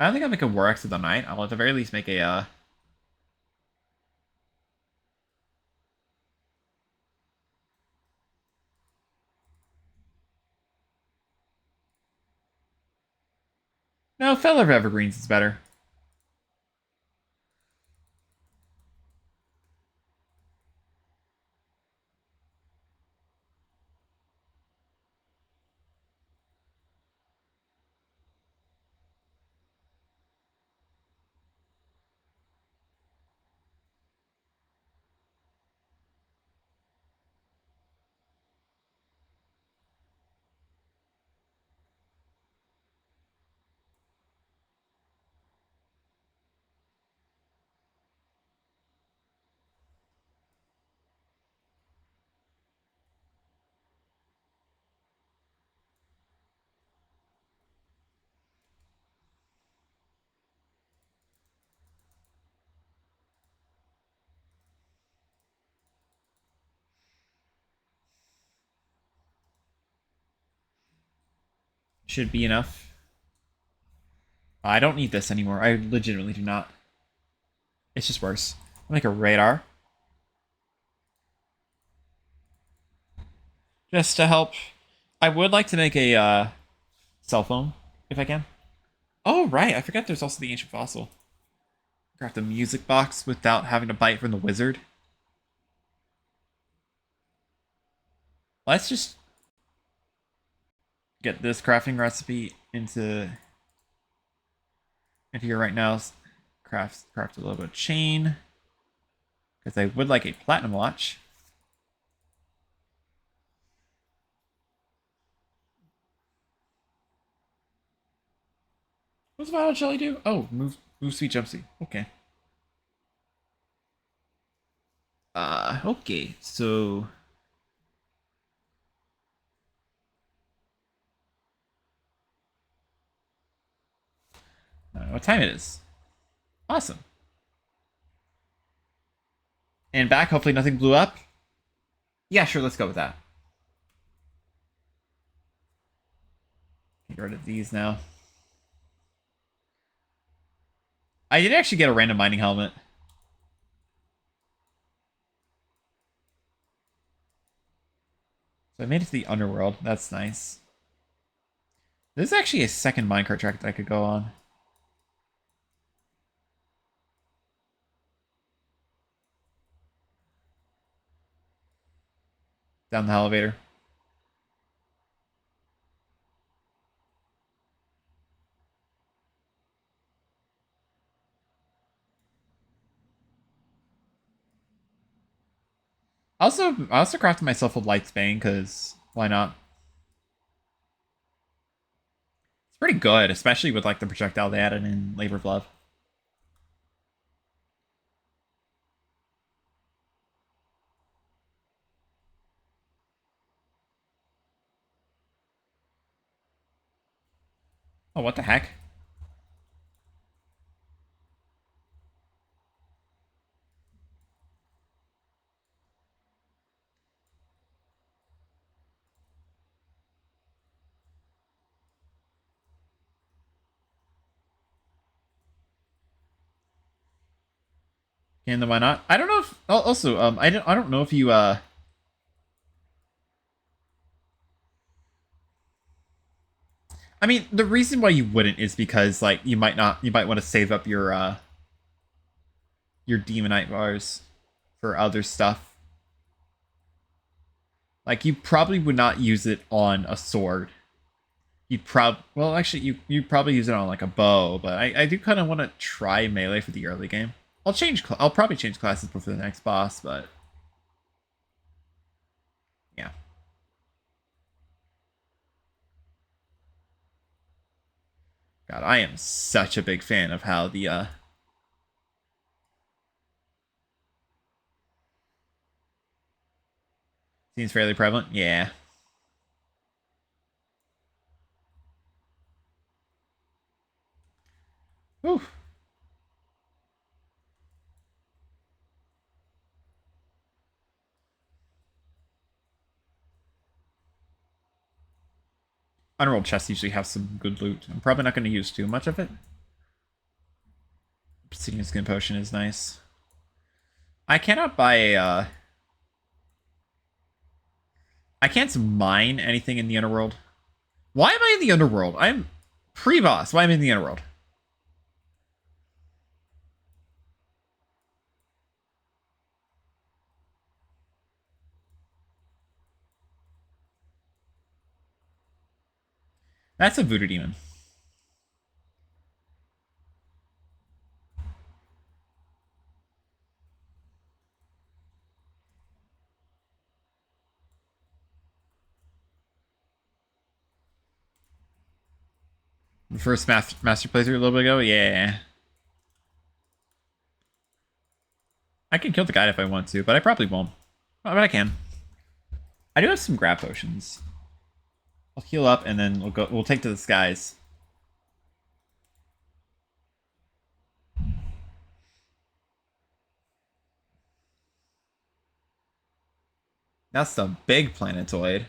I don't think I'll make a War Axe of the Night. I'll at the very least make a no, Feather of Evergreens is better. Should be enough. I don't need this anymore. I legitimately do not. It's just worse. I'll make a radar. Just to help. I would like to make a cell phone, if I can. Oh, right. I forgot there's also the ancient fossil. Craft a music box without having to buy it from the wizard. Let's just get this crafting recipe into here right now. Craft a little bit of chain. Because I would like a platinum watch. What does Violet Jelly do? Oh, move sweet jumpsuit. Okay. Okay. So I don't know what time it is. Awesome. And back, hopefully nothing blew up. Yeah, sure, let's go with that. Get rid of these now. I did actually get a random mining helmet. So I made it to the underworld. That's nice. There's actually a second minecart track that I could go on. Down the elevator. I also crafted myself a light bane because why not? Pretty good, especially with like the projectile they added in Labor of Love. Oh, what the heck? And then why not? I don't know if also I don't know if you I mean the reason why you wouldn't is because like you might want to save up your demonite bars for other stuff. Like you probably would not use it on a sword. You'd well actually you probably use it on like a bow, but I do kind of want to try melee for the early game. I'll probably change classes before the next boss, but yeah. God, I am such a big fan of how the seems fairly prevalent. Yeah. Whew. Unrolled chests usually have some good loot. I'm probably not going to use too much of it. Obsidian skin potion is nice. I cannot buy a I can't mine anything in the underworld. Why am I in the underworld? I'm pre-boss. Why am I in the underworld? That's a voodoo demon. The first master playthrough a little bit ago? Yeah. I can kill the guy if I want to, but I probably won't. Oh, but I can. I do have some grab potions. I'll heal up and then we'll take to the skies. That's the big planetoid.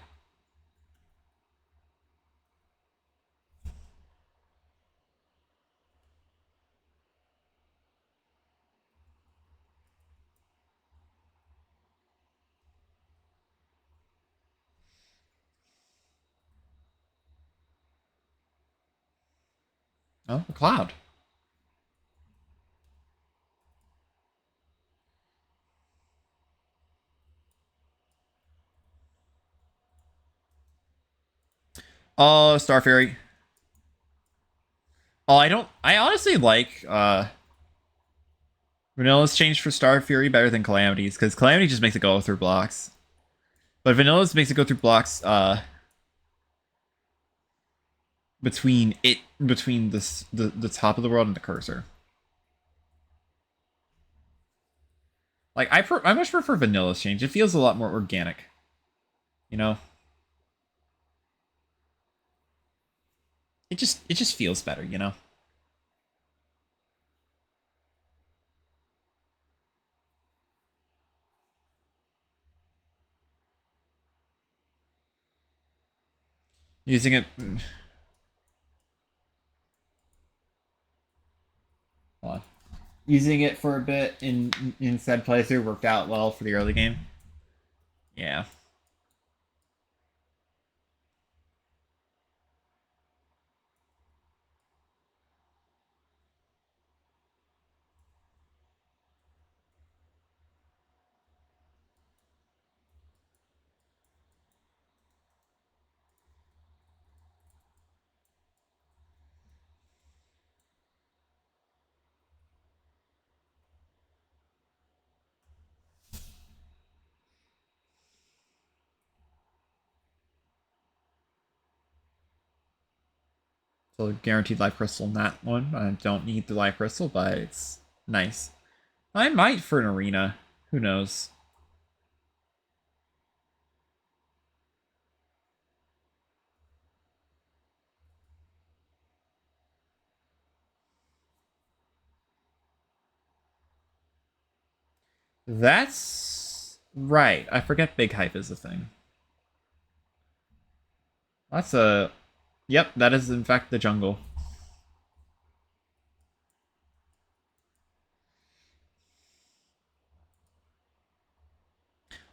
Oh, a cloud. Oh, Star Fury. Oh, I honestly like Vanilla's change for Star Fury better than Calamity's, because Calamity just makes it go through blocks. But Vanilla's makes it go through blocks between the top of the world and the cursor. Like I much prefer Vanilla's change. It feels a lot more organic. You know? It just feels better, you know? Using it hold on. Using it for a bit in said playthrough worked out well for the early game. Yeah. So guaranteed life crystal in that one. I don't need the life crystal, but it's nice. I might for an arena. Who knows? That's right. I forget big hype is a thing. That's a... Yep, that is in fact the jungle.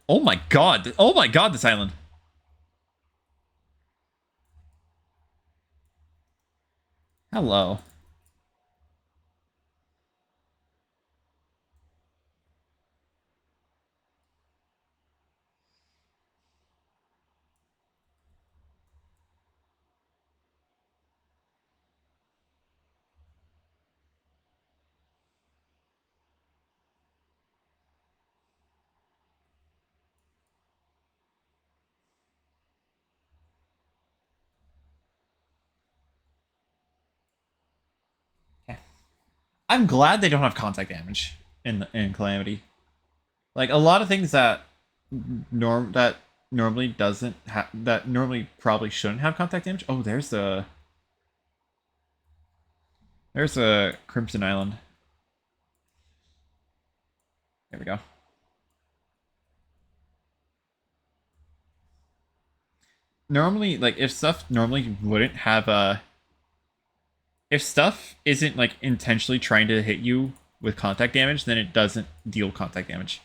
Oh my god. Oh my god, this island. Hello. I'm glad they don't have contact damage in Calamity. Like a lot of things that normally doesn't have that normally probably shouldn't have contact damage. Oh, there's a Crimson Island. There we go. Normally, like if stuff normally wouldn't have a if stuff isn't like intentionally trying to hit you with contact damage, then it doesn't deal contact damage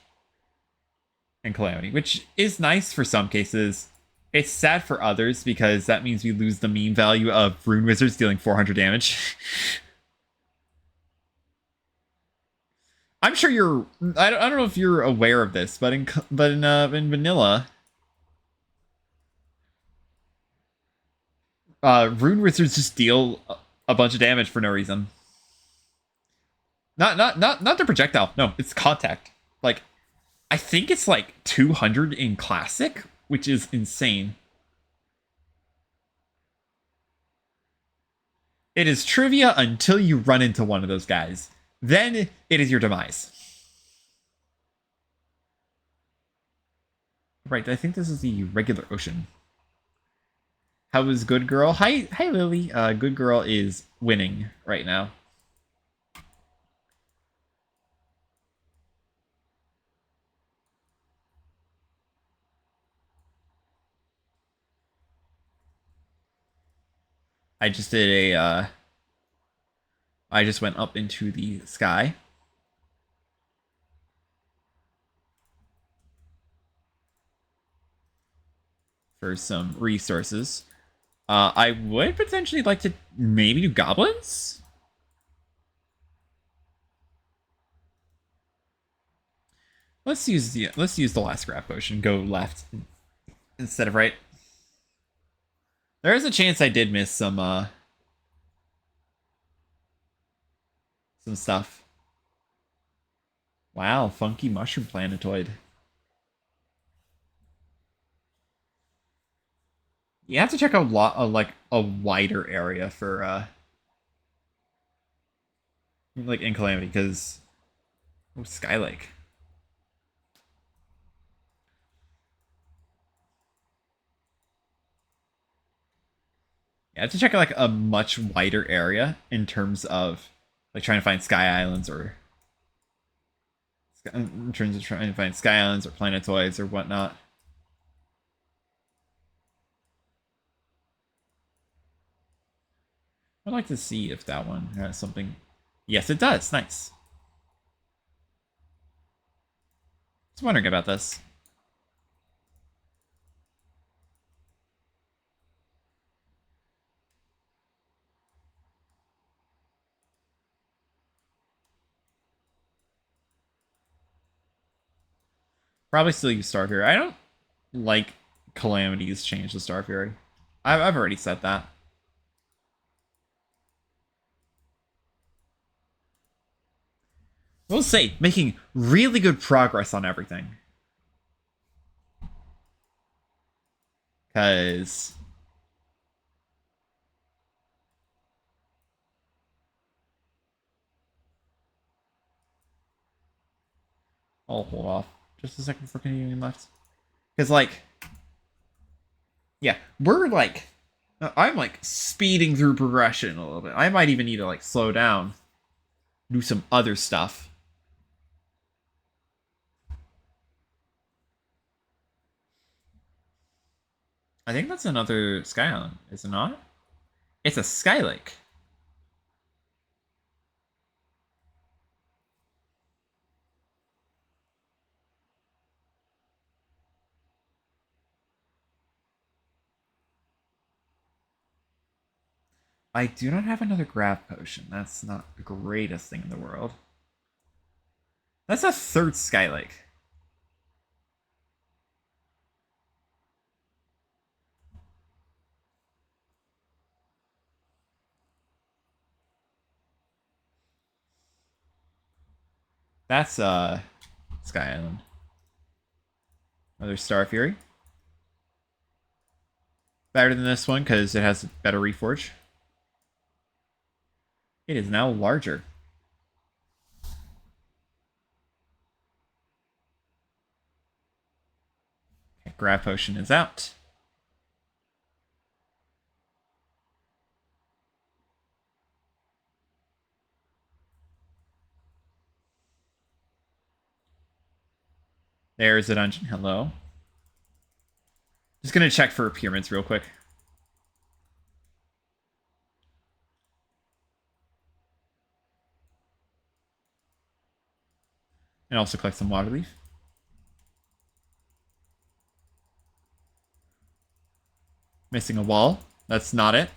in Calamity, which is nice for some cases. It's sad for others because that means we lose the meme value of Rune Wizards dealing 400 damage. I'm sure you're. I don't know if you're aware of this, but in vanilla, Rune Wizards just deal a bunch of damage for no reason. Not the projectile. No, it's contact. Like, I think it's like 200 in classic, which is insane. It is trivia until you run into one of those guys. Then it is your demise. Right, I think this is the regular ocean. How is Good Girl? Hi, Lily. Good Girl is winning right now. I just did a. I just went up into the sky. For some resources. I would potentially like to maybe do goblins. Let's use the last grab potion. Go left instead of right. There is a chance I did miss some stuff. Wow, funky mushroom planetoid. You have to check a lot of like a wider area for like in Calamity because Sky Lake. You have to check like a much wider area in terms of like trying to find Sky Islands or in terms of trying to find Sky Islands or planetoids or whatnot. I'd like to see if that one has something. Yes, it does. Nice. I was wondering about this. Probably still use Star Fury. I don't like Calamities change the Star Fury. I've already said that. We'll say making really good progress on everything. Because I'll hold off just a second for continuing left. Because, like, yeah, we're like, I'm like speeding through progression a little bit. I might even need to like slow down, do some other stuff. I think that's another Sky Island, is it not? It's a Sky Lake. I do not have another grab potion. That's not the greatest thing in the world. That's a third Sky Lake. That's Sky Island. Another Star Fury. Better than this one because it has a better reforge. It is now larger. Okay, grab potion is out. There's a dungeon. Hello. Just gonna check for pyramids real quick. And also collect some water leaf. Missing a wall. That's not it.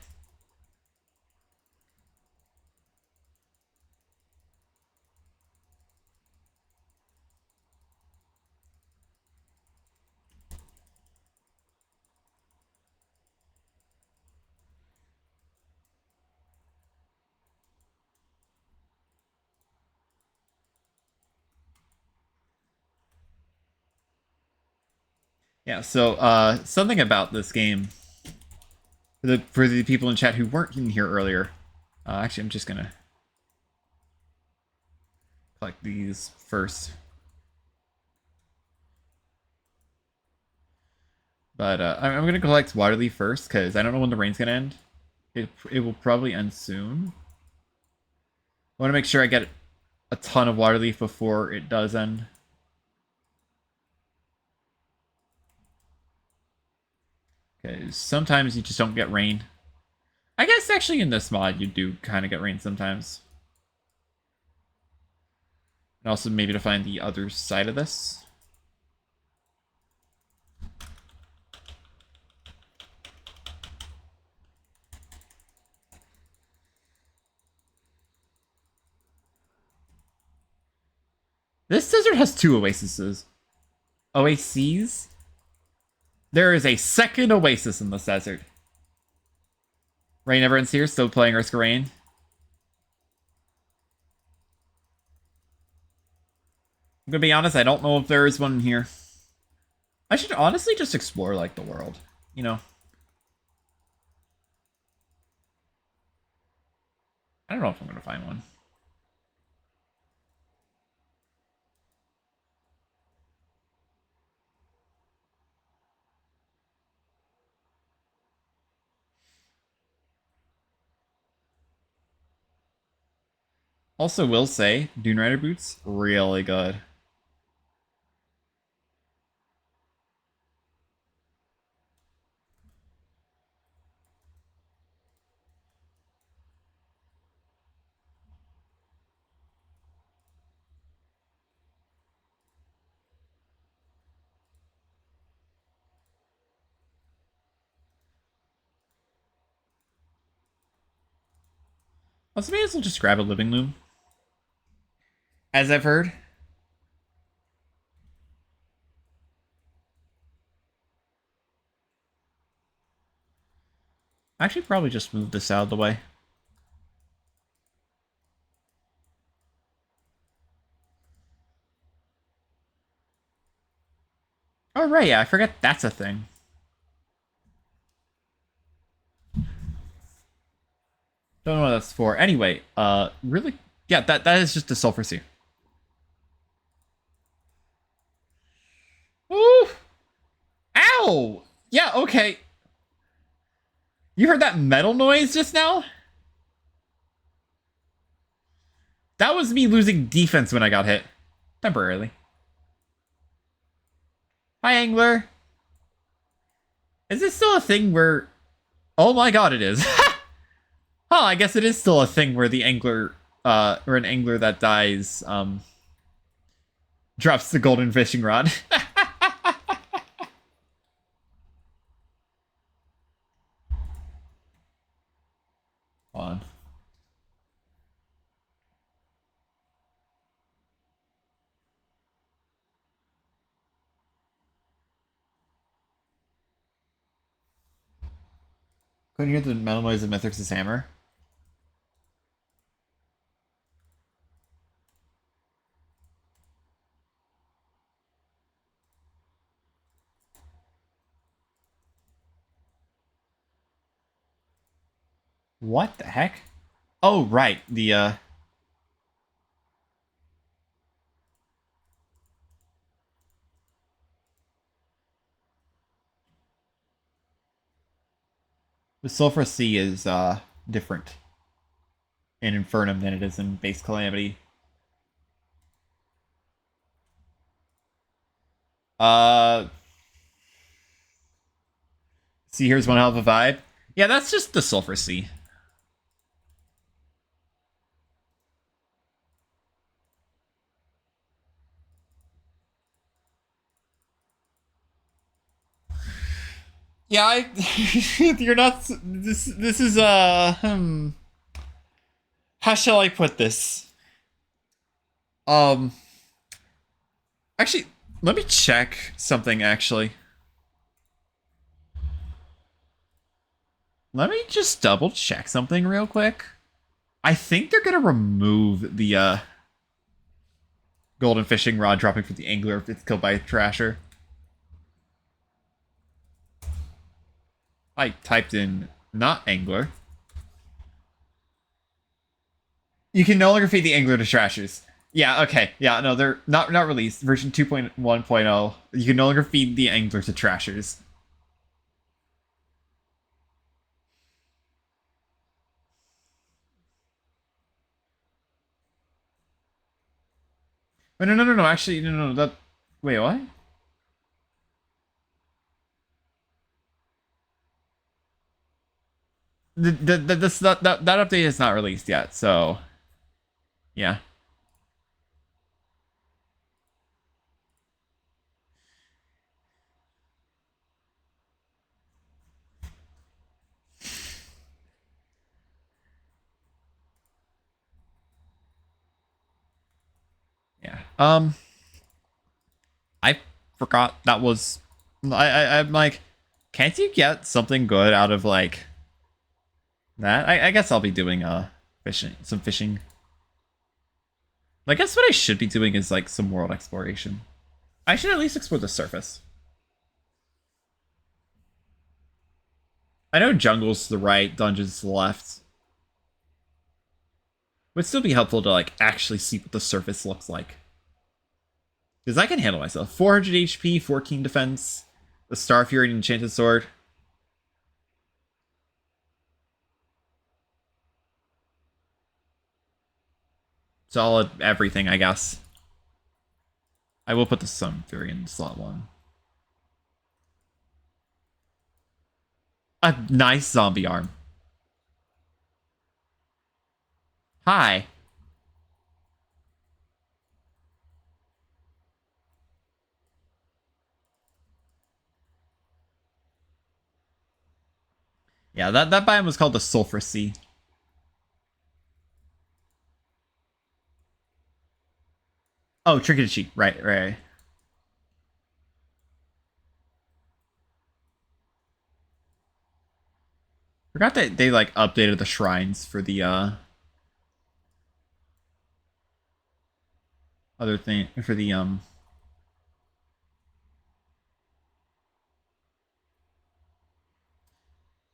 Yeah, so something about this game for the people in chat who weren't in here earlier. Actually, I'm just gonna collect these first. But I'm gonna collect Waterleaf first because I don't know when the rain's gonna end. It will probably end soon. I want to make sure I get a ton of Waterleaf before it does end. Because sometimes you just don't get rain. I guess actually in this mod you do kind of get rain sometimes. And also maybe to find the other side of this. This desert has two oases. Oases? There is a second oasis in this desert. Rain never ends here, still playing Risk of Rain. I'm gonna be honest, I don't know if there is one here. I should honestly just explore, like, the world. You know? I don't know if I'm gonna find one. Also, will say, Dune Rider boots, really good. Also, maybe I'll just grab a living loom. As I've heard. Actually, probably just move this out of the way. Oh, right, yeah, I forget that's a thing. Don't know what that's for. Anyway, really? Yeah, that is just a sulfur sea. Oh! Yeah, okay. You heard that metal noise just now? That was me losing defense when I got hit. Temporarily. Hi, Angler. Is this still a thing where... Oh my god, it is. Oh, I guess it is still a thing where the angler, or an angler that dies, drops the golden fishing rod. Hold on. Couldn't you hear the metal noise of Mithrix's hammer? What the heck? Oh, right. The Sulphur Sea is, different in Infernum than it is in Base Calamity. Uh, see, here's one hell of a vibe. Yeah, that's just the Sulphur Sea. Yeah, you're not. This is how shall I put this? Um, actually, let me check something. Actually, let me just double check something real quick. I think they're gonna remove the golden fishing rod dropping from the angler if it's killed by a trasher. I typed in not angler. You can no longer feed the angler to trashers. Yeah, okay. Yeah, no, they're not released. Version 2.1.0. You can no longer feed the angler to trashers. Wait, no. Actually, no. That. Wait, what? That update is not released yet, so yeah. Yeah. I forgot that was. I'm like, can't you get something good out of like that? I guess I'll be doing some fishing. I guess what I should be doing is like some world exploration. I should at least explore the surface. I know jungle's to the right, dungeons to the left. Would still be helpful to like actually see what the surface looks like. Because I can handle myself. 400 HP, 14 defense, the Star Fury and Enchanted Sword. Solid everything, I guess. I will put the Sun Fury in slot 1. A nice zombie arm. Hi. Yeah, that biome was called the Sulphur Sea. Oh, Trinket. Right. Forgot that they like updated the shrines for the other thing for the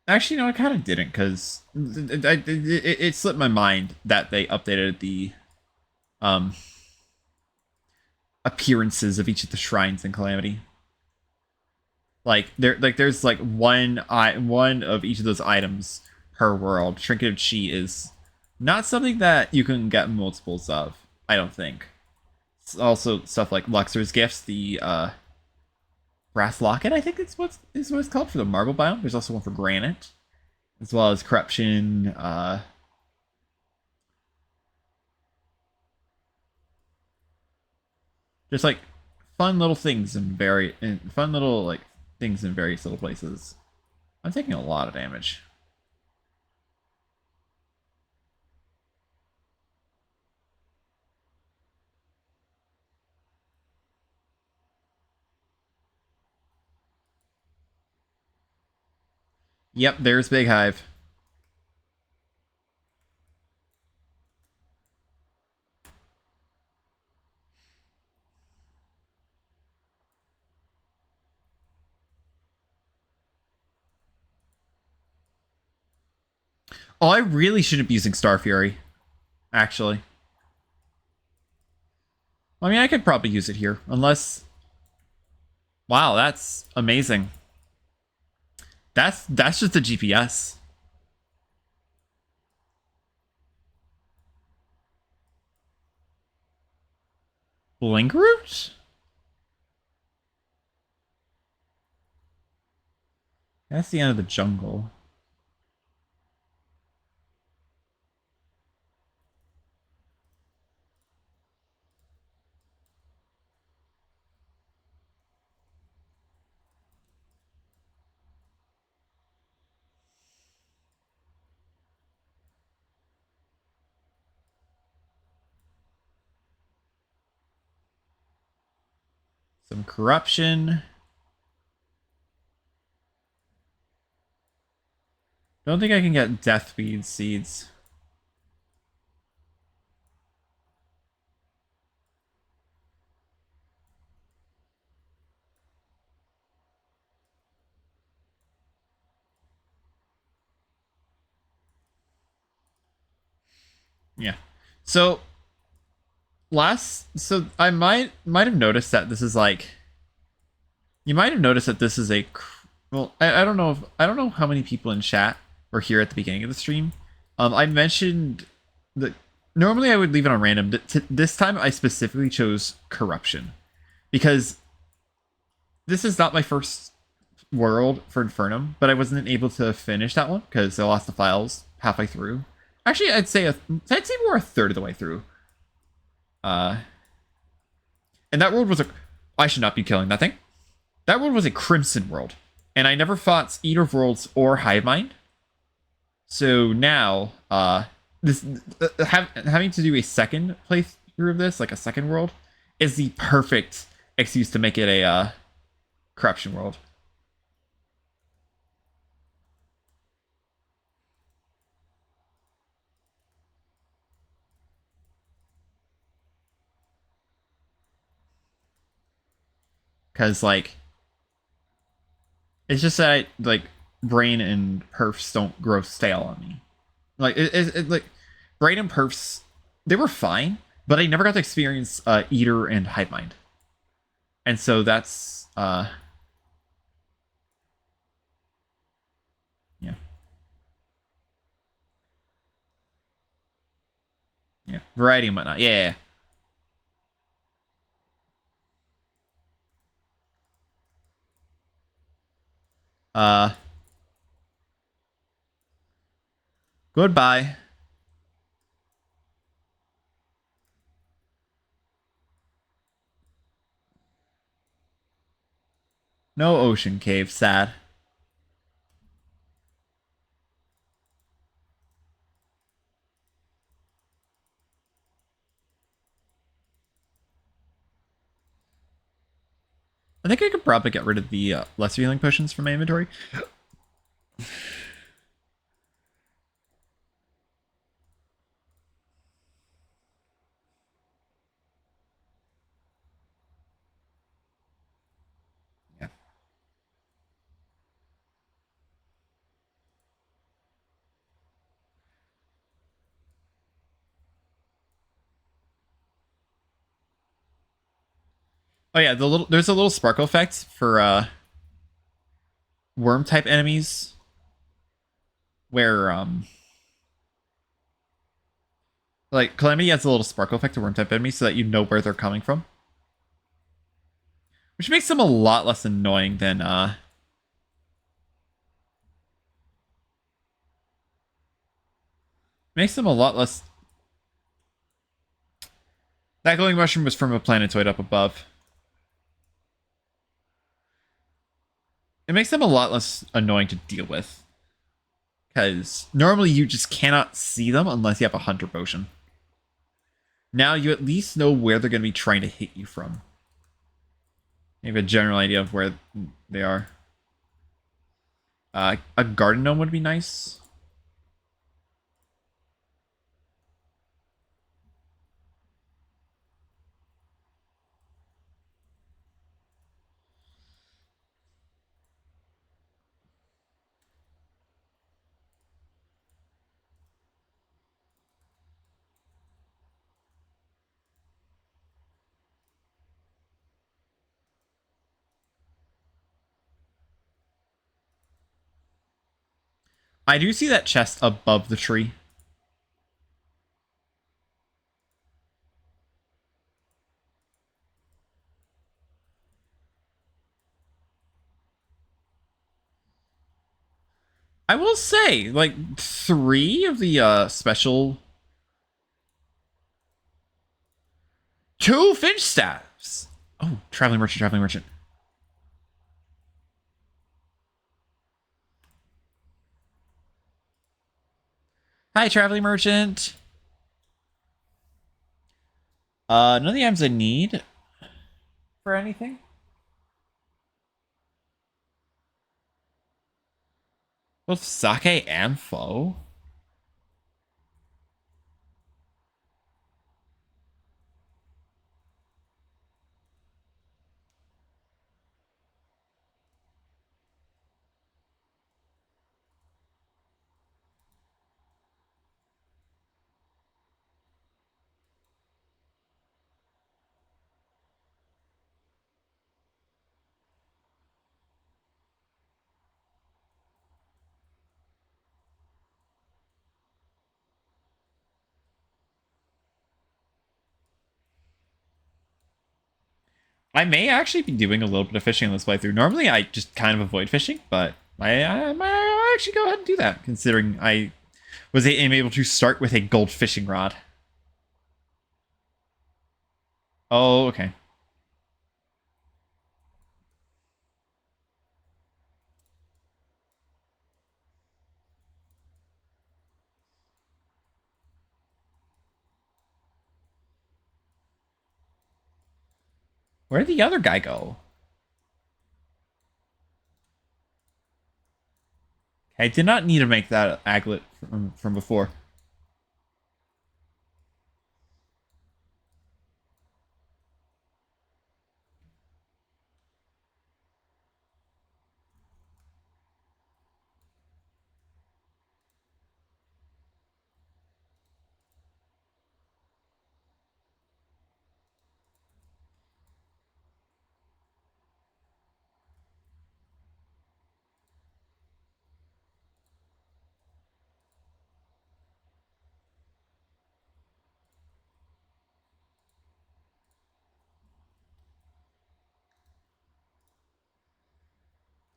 Actually, no, I kind of didn't because it slipped my mind that they updated the um appearances of each of the shrines in Calamity. There's like one of each of those items per world. Trinket of Chi is not something that you can get multiples of, I don't think. It's also stuff like Luxor's Gifts, the Brass Locket, I think is what it's called for the marble biome. There's also one for granite, as well as corruption, just like fun little things fun little like things in various little places. I'm taking a lot of damage. Yep, there's Big Hive. Oh, I really shouldn't be using Star Fury, actually. I mean, I could probably use it here, unless. Wow, that's amazing. That's just a GPS. Blink route? That's the end of the jungle. Some corruption. Don't think I can get Deathweed seeds. Yeah. So so I might have noticed that this is like you might have noticed that this is well, I don't know if I don't know how many people in chat were here at the beginning of the stream. I mentioned that normally I would leave it on random. This time I specifically chose corruption because this is not my first world for Infernum, but I wasn't able to finish that one because I lost the files halfway through. Actually, I'd say more a third of the way through. Uh, and that world was a. I should not be killing that thing. That world was a Crimson world, and I never fought Eater of Worlds or Hivemind. So now, this having to do a second playthrough of this, like a second world, is the perfect excuse to make it a corruption world. Because like, it's just that like brain and perfs don't grow stale on me. Like like brain and perfs, they were fine, but I never got to experience Eater and Hivemind, and so that's yeah. Yeah, variety and whatnot. Yeah. Uh, goodbye. No ocean cave. Sad. I think I could probably get rid of the lesser healing potions from my inventory. Yeah. Oh yeah, there's a little sparkle effect for worm type enemies where like Calamity has a little sparkle effect to worm type enemies so that you know where they're coming from. Which makes them a lot less annoying than makes them a lot less. That glowing mushroom was from a planetoid up above. It makes them a lot less annoying to deal with. Because normally you just cannot see them unless you have a hunter potion. Now you at least know where they're going to be trying to hit you from. You have a general idea of where they are. A garden gnome would be nice. I do see that chest above the tree. I will say, like, 3 of the special... 2 finch staffs! Oh, traveling merchant, traveling merchant. Hi, traveling merchant. None of the items I need for anything. Both sake and pho. I may actually be doing a little bit of fishing on this playthrough. Normally, I just kind of avoid fishing, but I might actually go ahead and do that, considering I was able to start with a gold fishing rod. Oh, okay. Where did the other guy go? I did not need to make that aglet from before.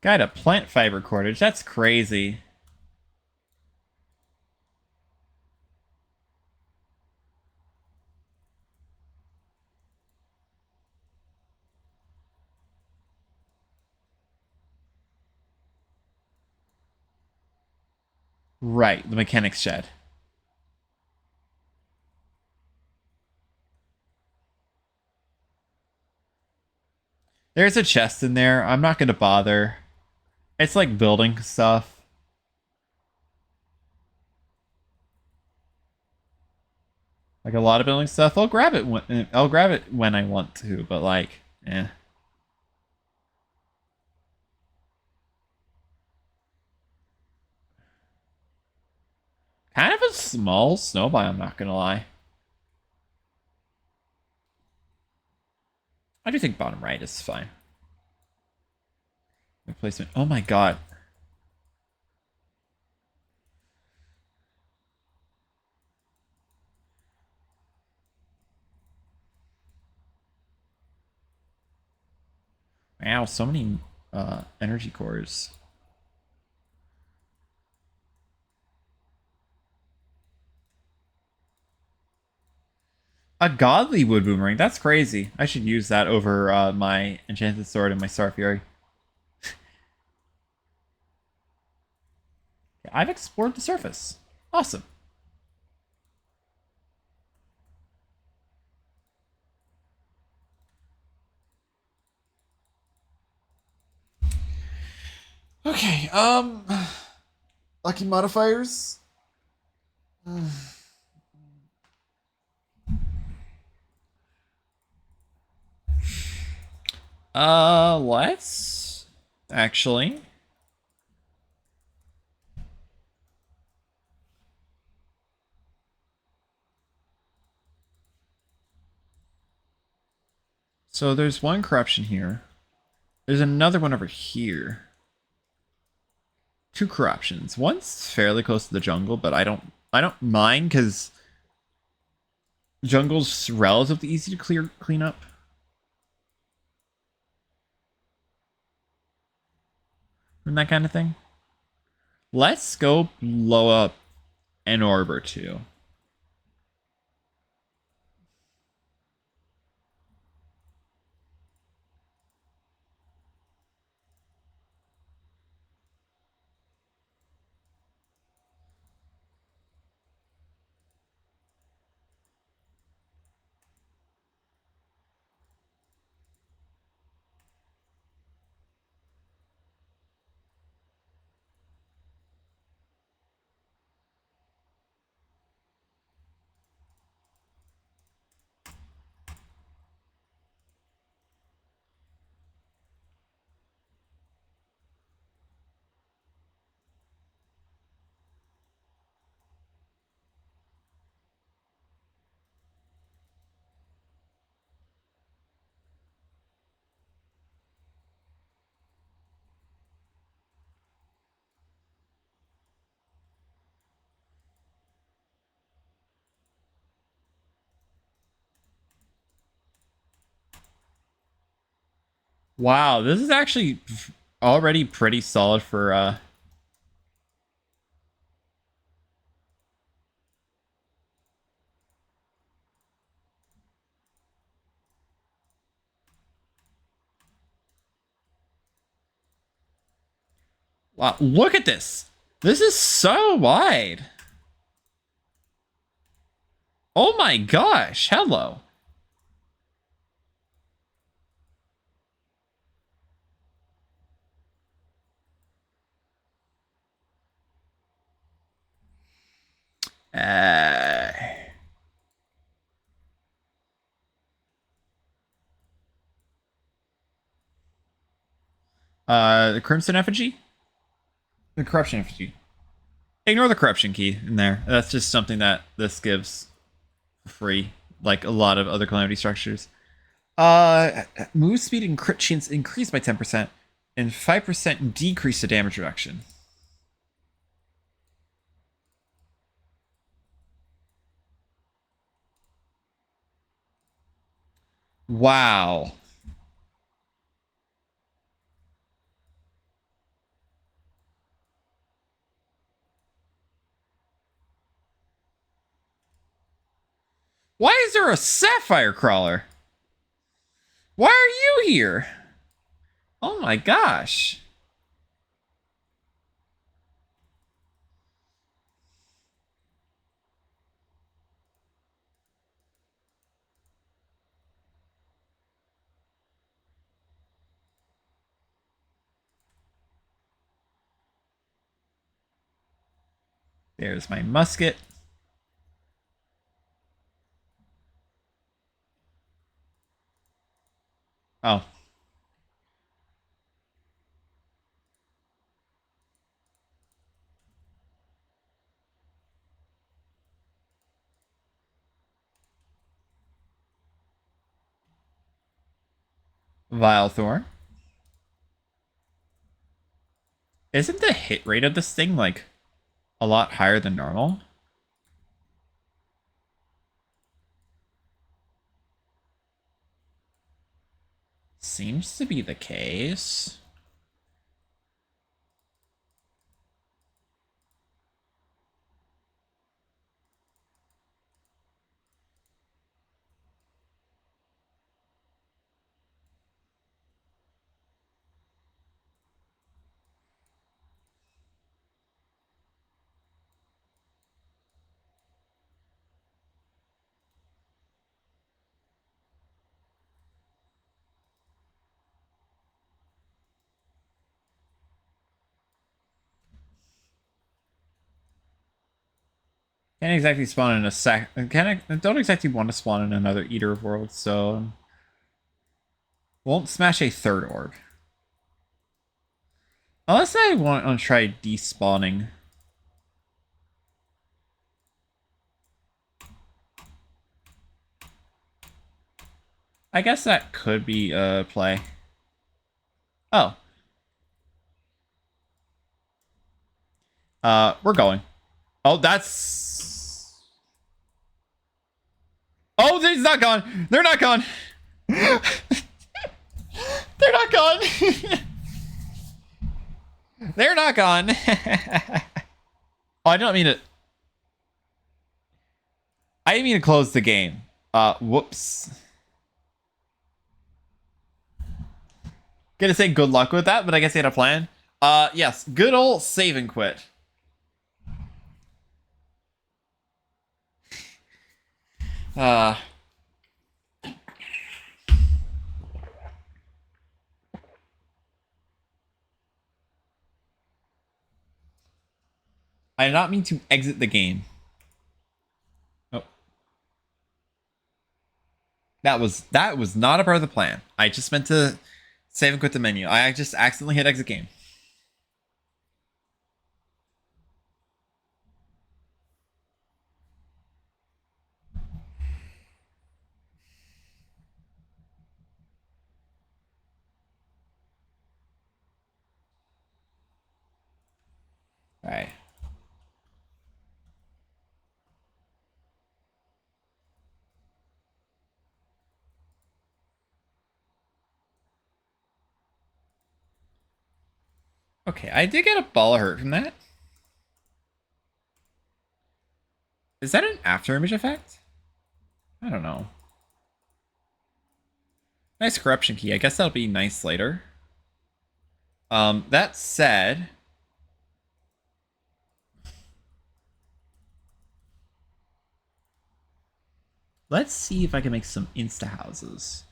Got a plant fiber cordage. That's crazy. Right, the mechanics shed. There's a chest in there. I'm not going to bother. It's like building stuff. Like a lot of building stuff. I'll grab it when I want to, but like, eh. Kind of a small snow biome, I'm not gonna lie. I do think bottom right is fine. Replacement. Oh my god. Wow, so many energy cores. A godly wood boomerang. That's crazy. I should use that over my enchanted sword and my Star Fury. I've explored the surface. Awesome. Okay, lucky modifiers. Let's actually. So there's one corruption here. There's another one over here. Two corruptions. One's fairly close to the jungle, but I don't mind because jungle's relatively easy to clean up. And that kind of thing. Let's go blow up an orb or two. Wow, this is actually already pretty solid for wow, look at this. This is so wide. Oh my gosh, hello. Uh, the Crimson Effigy? The Corruption Effigy. Ignore the Corruption key in there. That's just something that this gives for free, like a lot of other Calamity structures. Move speed and crit chance increased by 10%, and 5% decrease to damage reduction. Wow. Why is there a Sapphire Crawler? Why are you here? Oh my gosh. There's my musket. Oh, Vile Thorn. Isn't the hit rate of this thing like a lot higher than normal? Seems to be the case. Can't exactly spawn in a sec. Don't exactly want to spawn in another Eater of Worlds, so won't smash a third orb. Unless I want to try despawning. I guess that could be a play. Oh. We're going. Oh, that's... Oh, he's not gone. They're not gone. They're not gone. They're not gone. Oh, I don't mean to... I didn't mean to close the game. Whoops. Gonna say good luck with that, but I guess he had a plan. Yes. Good old save and quit. I'm I did not mean to exit the game. Oh. That was not a part of the plan. I just meant to save and quit the menu. I just accidentally hit exit game. All right. Okay, I did get a ball of hurt from that. Is that an after image effect? I don't know. Nice corruption key. I guess that'll be nice later. That said, let's see if I can make some insta houses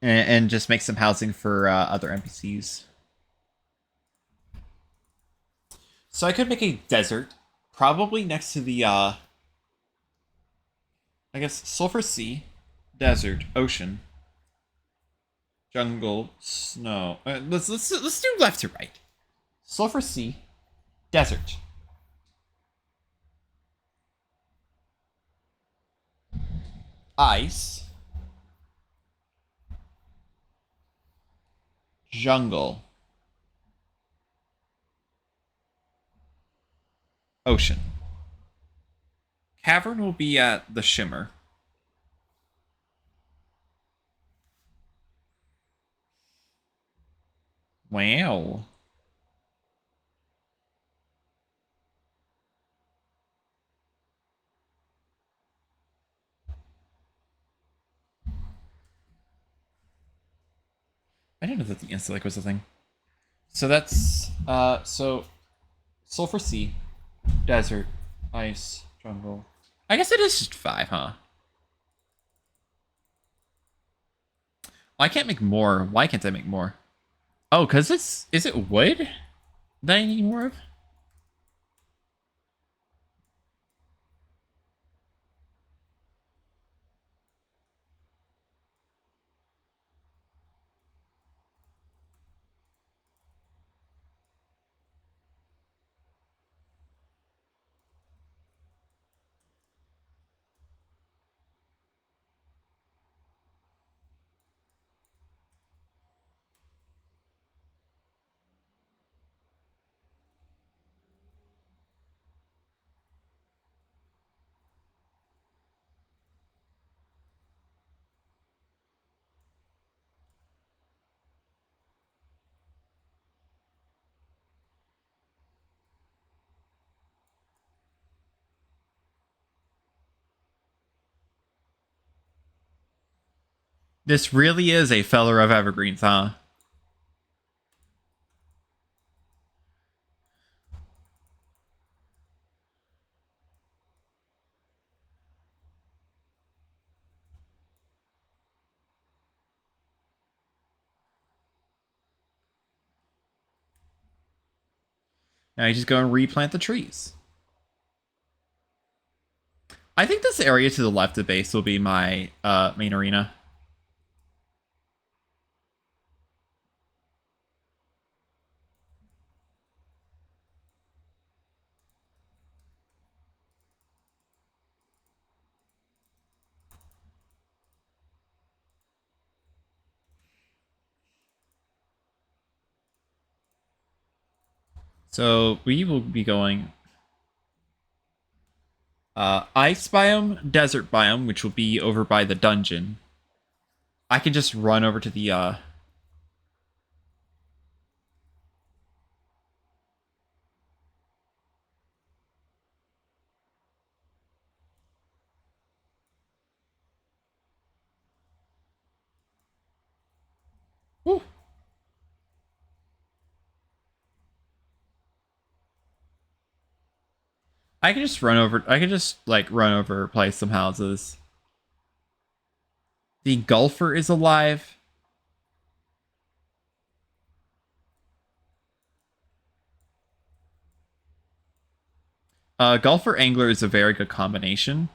and just make some housing for other NPCs. So I could make a desert, probably next to the I guess Sulfur Sea, desert, ocean, jungle, snow. Let's do left to right. Sulfur Sea, desert, ice, jungle, ocean. Cavern will be at the shimmer. Wow. I didn't know that the insta was a thing. So that's so Sulfur Sea, desert, ice, jungle. I guess it is just 5, huh? I can't make more. Why can't I make more? Oh, because is it wood that I need more of? This really is a feller of evergreens, huh? Now you just go and replant the trees. I think this area to the left of base will be my main arena. So we will be going ice biome, desert biome, which will be over by the dungeon. I can just run over to the whew. I can just run over. I can just like run over, play some houses. The golfer is alive. Golfer angler is a very good combination.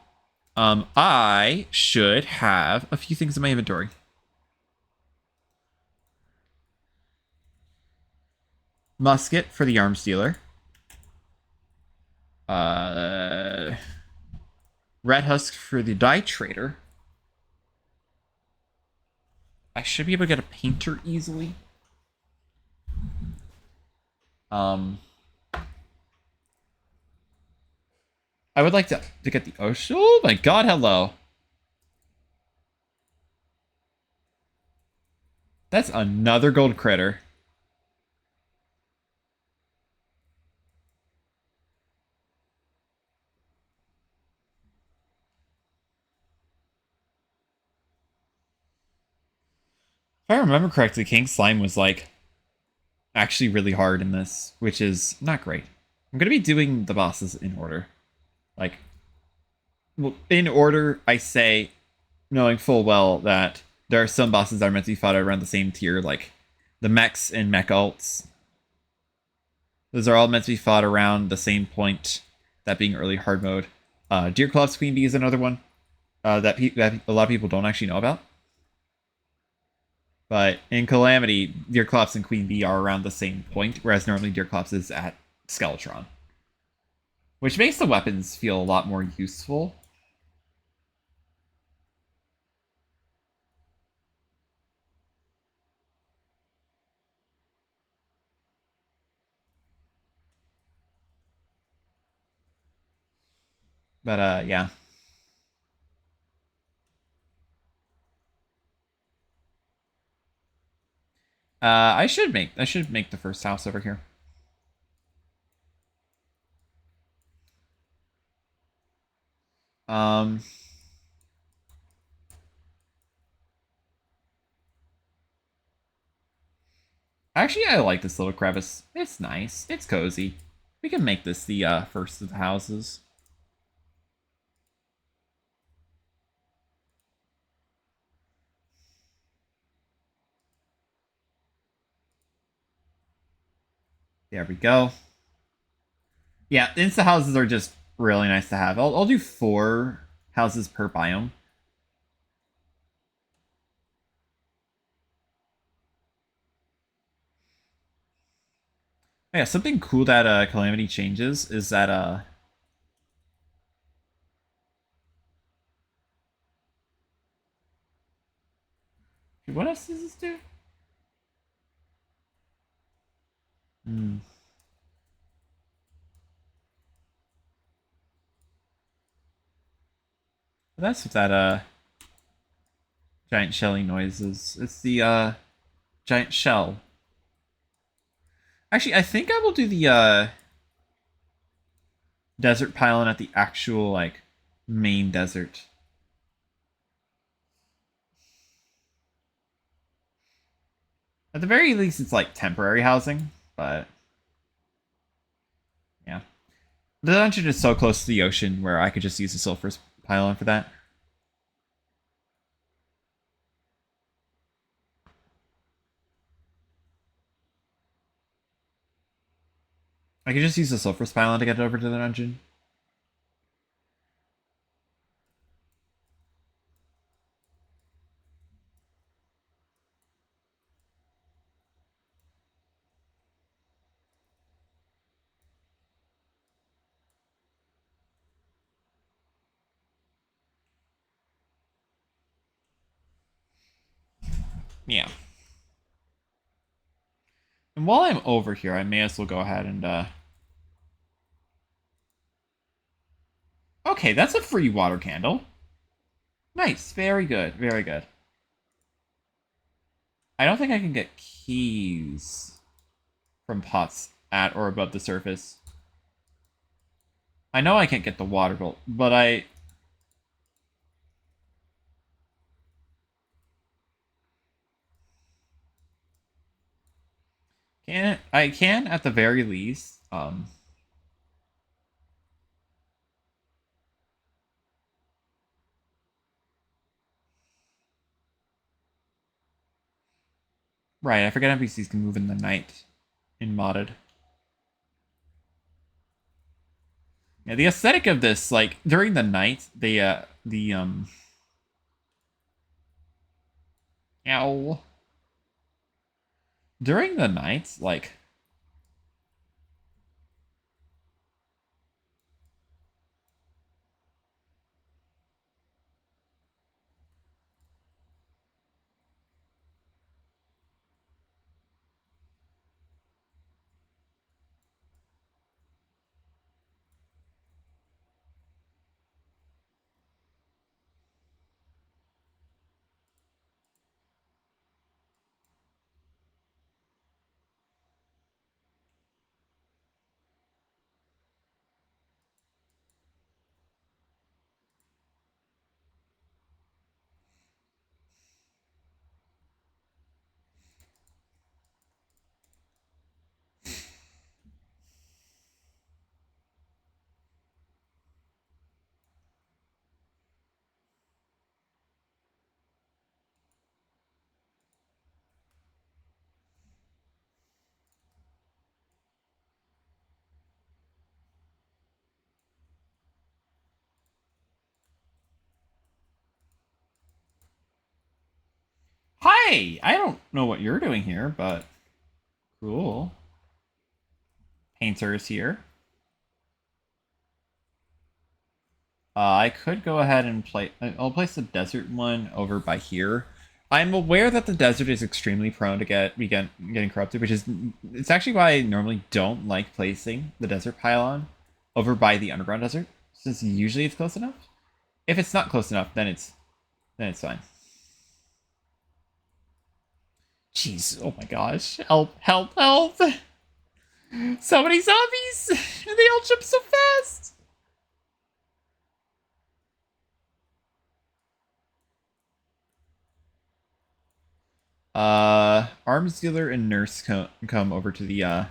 I should have a few things in my inventory. Musket for the arms dealer. Red husk for the dye trader. I should be able to get a painter easily. I would like to get the ocean. Oh my god, hello. That's another gold critter. If I remember correctly, King Slime was like actually really hard in this, which is not great. I'm gonna be doing the bosses in order. Like, well, in order, I say, knowing full well that there are some bosses that are meant to be fought around the same tier, like the mechs and mech alts. Those are all meant to be fought around the same point, that being early hard mode. Deerclaw's Queen Bee is another one that a lot of people don't actually know about. But in Calamity, Deerclops and Queen Bee are around the same point, whereas normally Deerclops is at Skeletron. Which makes the weapons feel a lot more useful. But yeah. I should make the first house over here. Um Actually, I like this little crevice. It's nice. It's cozy. We can make this the first of the houses. There we go. Yeah, insta houses are just really nice to have. I'll do 4 houses per biome. Yeah, something cool that Calamity changes is that what else does this do? Hmm. That's what that giant shelling noise is. It's the giant shell. Actually, I think I will do the desert pylon at the actual like main desert. At the very least, it's like temporary housing, but yeah. The dungeon is so close to the ocean where I could just use the sulfur pylon for that. I could just use the sulfur pylon to get over to the dungeon. Yeah. And while I'm over here, I may as well go ahead and okay, that's a free water candle. Nice, very good, very good. I don't think I can get keys from pots at or above the surface. I know I can't get the water bolt, but I can. I can at the very least. Right, I forget NPCs can move in the night in modded. Yeah, the aesthetic of this, like during the night, the ow. During the night, like hi! I don't know what you're doing here, but cool. Painter is here. I could go ahead and play. I'll place the desert one over by here. I'm aware that the desert is extremely prone to getting corrupted, which is it's actually why I normally don't like placing the desert pylon over by the underground desert, since usually it's close enough. If it's not close enough, then it's fine. Jeez, oh my gosh. Help, help, help! So many zombies! They all jump so fast! Arms dealer and nurse come over to the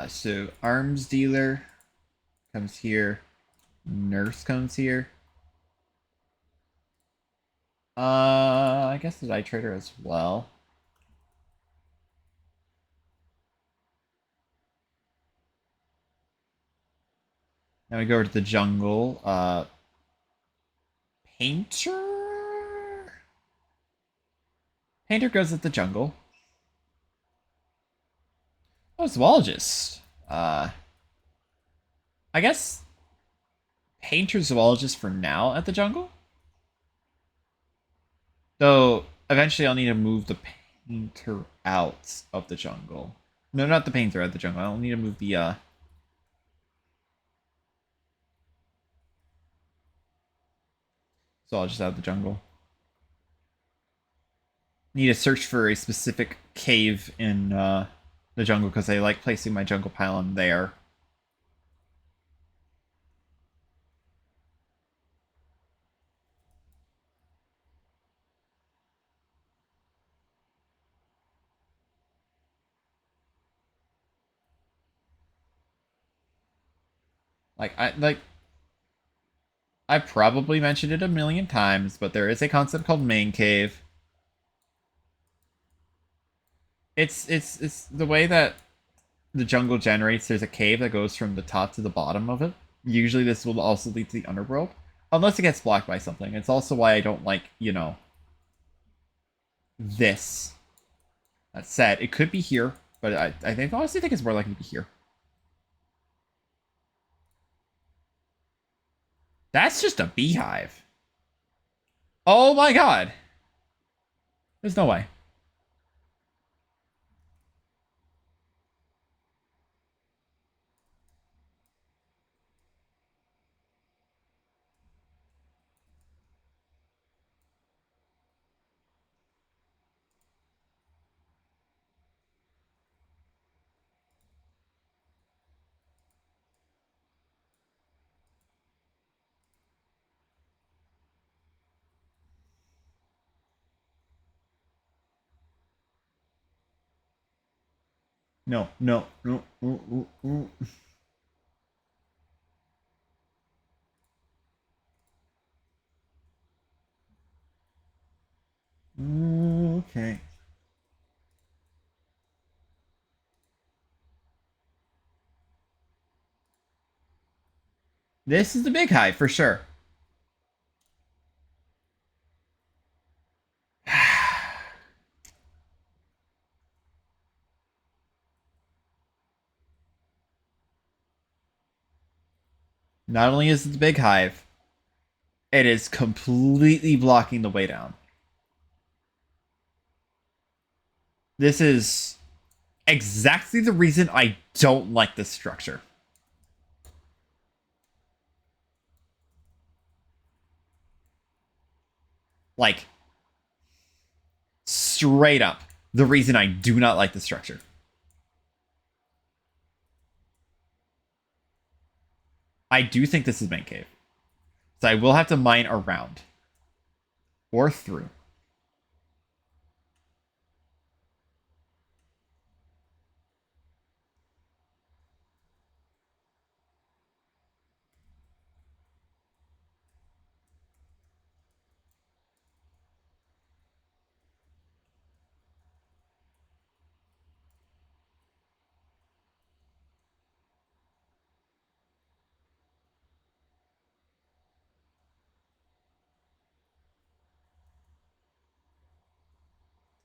so arms dealer comes here, nurse comes here. I guess the die trader as well. Now we go over to the jungle. Painter? Painter goes at the jungle. Oh, zoologist. I guess painter zoologist for now at the jungle. Though eventually I'll need to move the painter out of the jungle. No, not the painter out of the jungle. I'll need to move the So I'll just add the jungle. Need to search for a specific cave in the jungle because I like placing my jungle pylon there. I probably mentioned it a million times, but there is a concept called main cave. It's the way that the jungle generates. There's a cave that goes from the top to the bottom of it. Usually, this will also lead to the underworld, unless it gets blocked by something. It's also why I don't like, this. That said, it could be here, but I think honestly think it's more likely to be here. That's just a beehive. Oh my god. There's no way. No, no, no. Ooh, ooh, ooh. Okay. This is the big hive for sure. Not only is it the big hive, it is completely blocking the way down. This is exactly the reason I don't like this structure. Like, straight up, the reason I do not like the structure. I do think this is main cave. So I will have to mine around. Or through.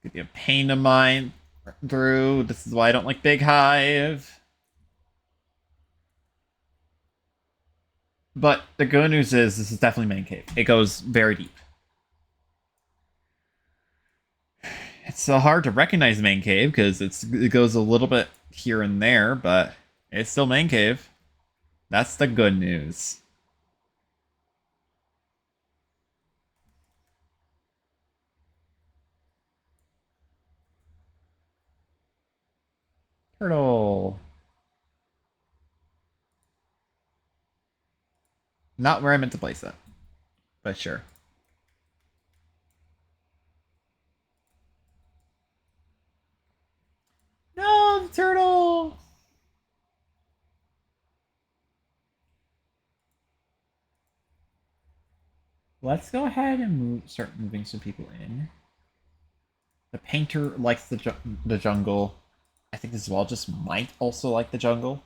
Could be a pain to mine through. This is why I don't like Big Hive. But the good news is this is definitely main cave. It goes very deep. It's so hard to recognize main cave because it goes a little bit here and there, but it's still main cave. That's the good news. Turtle. Not where I meant to place that, but sure. No, the turtle. Let's go ahead and start moving some people in. The painter likes the jungle. I think this wall just might also like the jungle.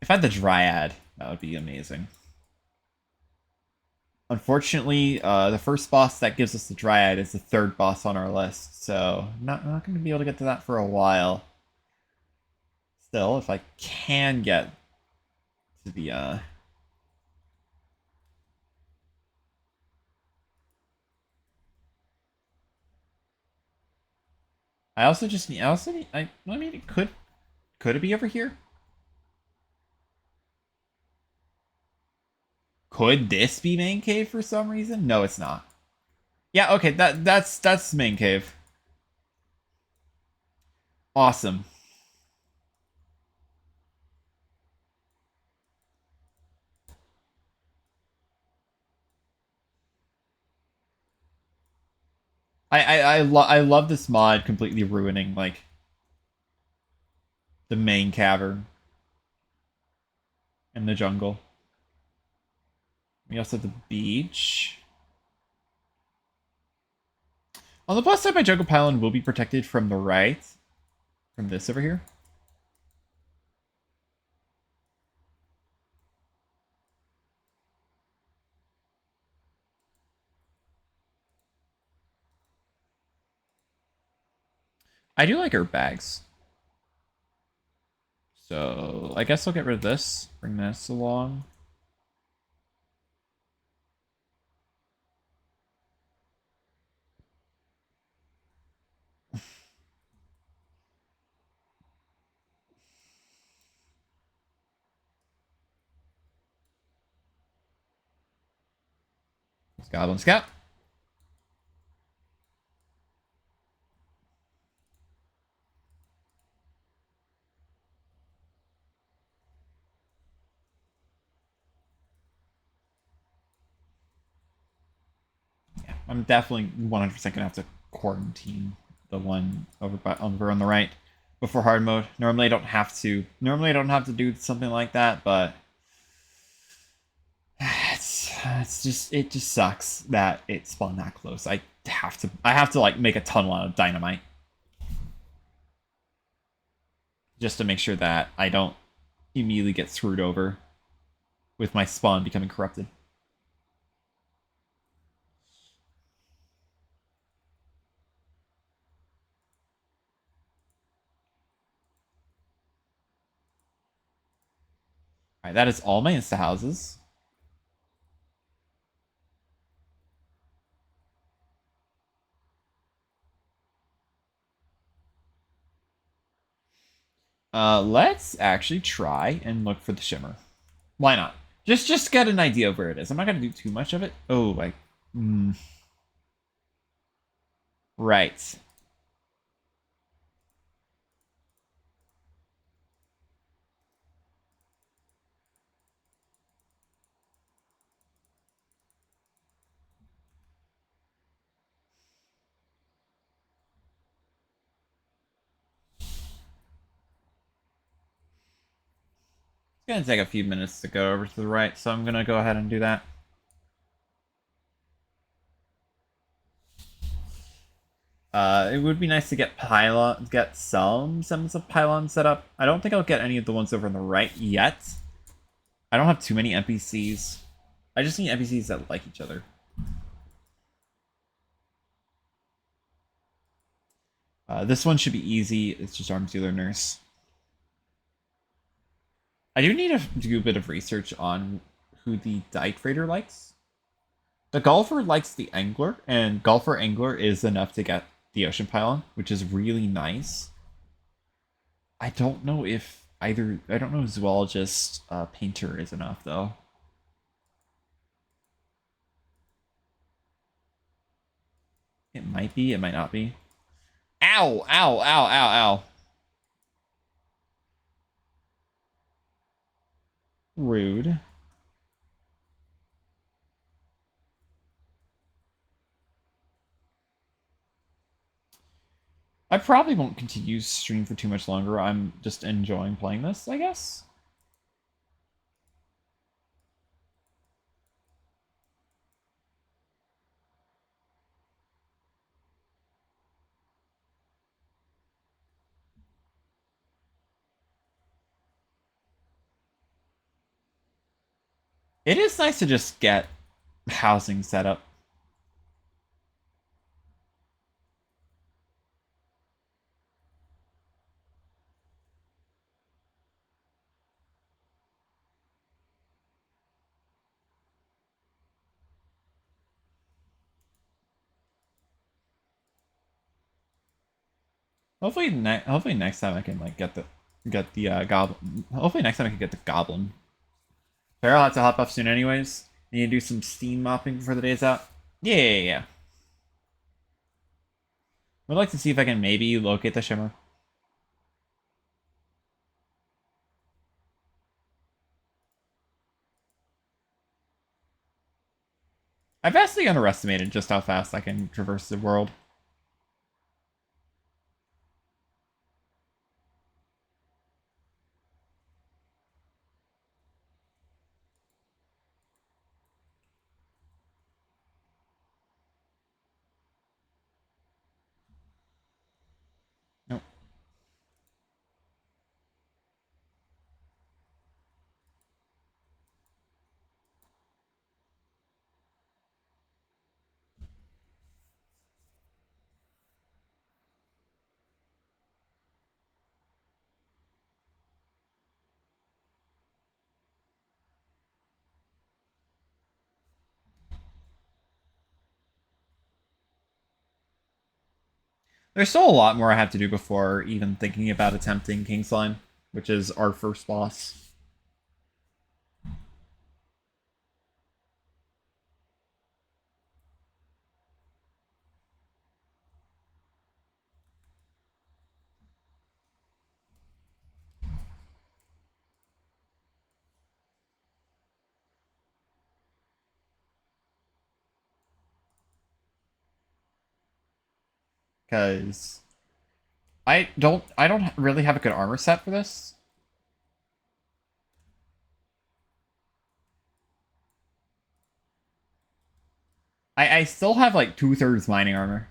If I had the dryad, that would be amazing. Unfortunately, the first boss that gives us the dryad is the third boss on our list, so not going to be able to get to that for a while. Still, if I can get to the I also just need. I also need. I mean, it could it be over here? Could this be main cave for some reason? No, it's not. Yeah, okay, that's main cave. Awesome. I love this mod completely ruining like the main cavern and the jungle. We also have the beach. On the plus side, my jungle pylon will be protected from the right, from this over here. I do like herb bags. So I guess I'll get rid of this. Bring this along. Goblin Scout. Yeah, I'm definitely 100% gonna have to quarantine the one over on the right before hard mode. Normally I don't have to. Normally I don't have to do something like that, but it just sucks that it spawned that close. I have to like make a tunnel out of dynamite just to make sure that I don't immediately get screwed over with my spawn becoming corrupted. Alright, that is all my insta houses. Let's actually try and look for the shimmer. Why not? Just get an idea of where it is. I'm not gonna do too much of it. Oh, like, right. It's gonna take a few minutes to go over to the right, so I'm gonna go ahead and do that. It would be nice to get some semblance of pylon set up. I don't think I'll get any of the ones over on the right yet. I don't have too many NPCs. I just need NPCs that like each other. This one should be easy. It's just Arms Dealer Nurse. I do need to do a bit of research on who the Dyke Raider likes. The Golfer likes the Angler, and Golfer Angler is enough to get the Ocean Pylon, which is really nice. I don't know if either... I don't know if Zoologist Painter is enough, though. It might be, it might not be. Ow! Ow! Ow! Ow! Ow! Rude. I probably won't continue to stream for too much longer. I'm just enjoying playing this, I guess. It is nice to just get housing set up. Hopefully next time I can like get the goblin. Hopefully next time I can get the goblin. Farrell has to hop off soon anyways. Need to do some steam mopping before the day's out. Yeah, yeah, yeah. I'd like to see if I can maybe locate the shimmer. I vastly underestimated just how fast I can traverse the world. Nope. There's still a lot more I have to do before even thinking about attempting Kingsline, which is our first boss. Because I don't really have a good armor set for this. I still have like 2/3 mining armor.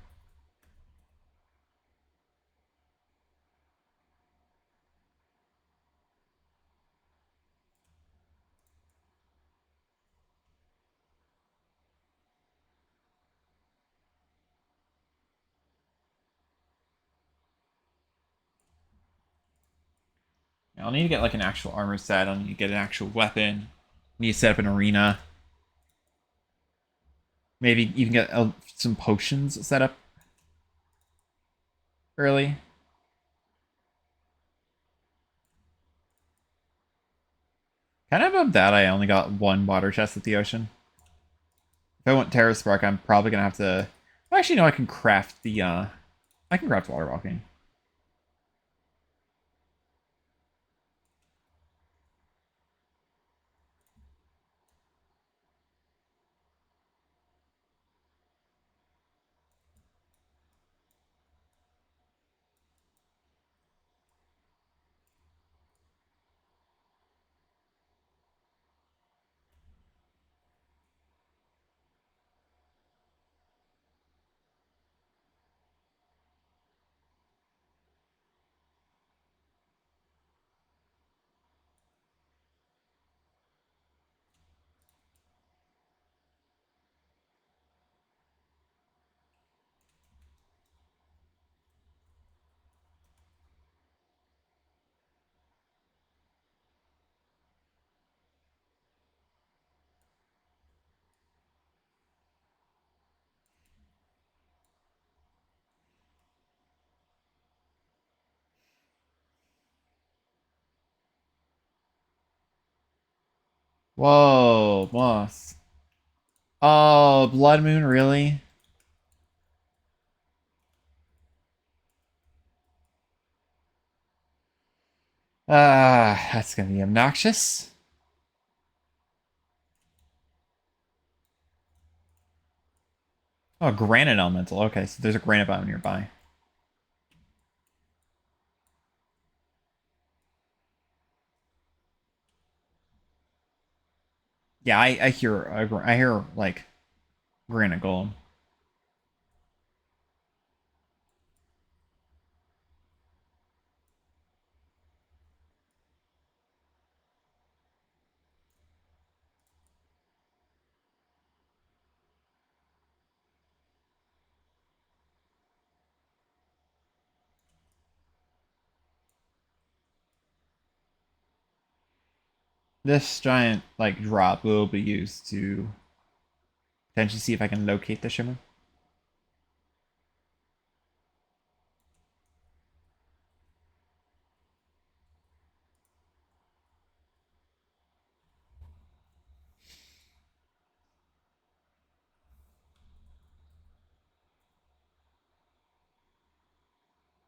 I'll need to get like an actual armor set. I'll need to get an actual weapon. Need to set up an arena. Maybe even get some potions set up early. Kind of above that, I only got one water chest at the ocean. If I want Terra Spark, I'm probably gonna have to. Well, actually, no, I can craft the. I can craft water walking. Whoa, moss. Oh, Blood Moon, really? Ah, that's gonna be obnoxious. Oh, Granite Elemental. Okay, so there's a granite biome nearby. Yeah, I hear like granite golem. This giant like drop will be used to potentially see if I can locate the shimmer.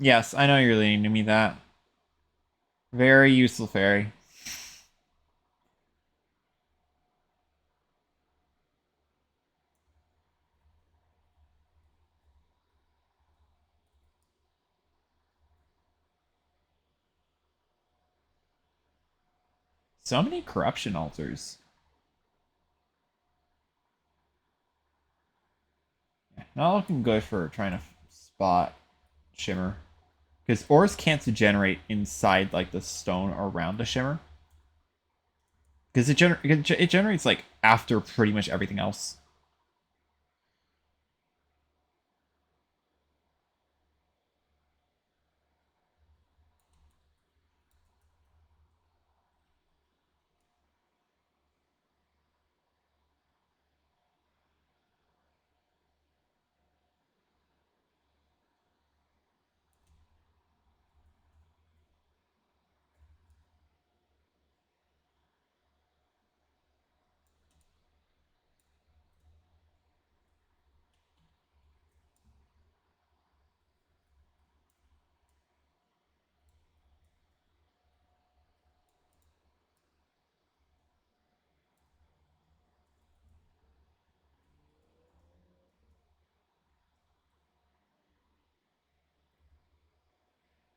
Yes, I know you're leaning to me that. Very useful fairy. So many corruption altars. Not looking good for trying to spot Shimmer. Because ores can't degenerate inside like the stone around the Shimmer. Because it generates like after pretty much everything else.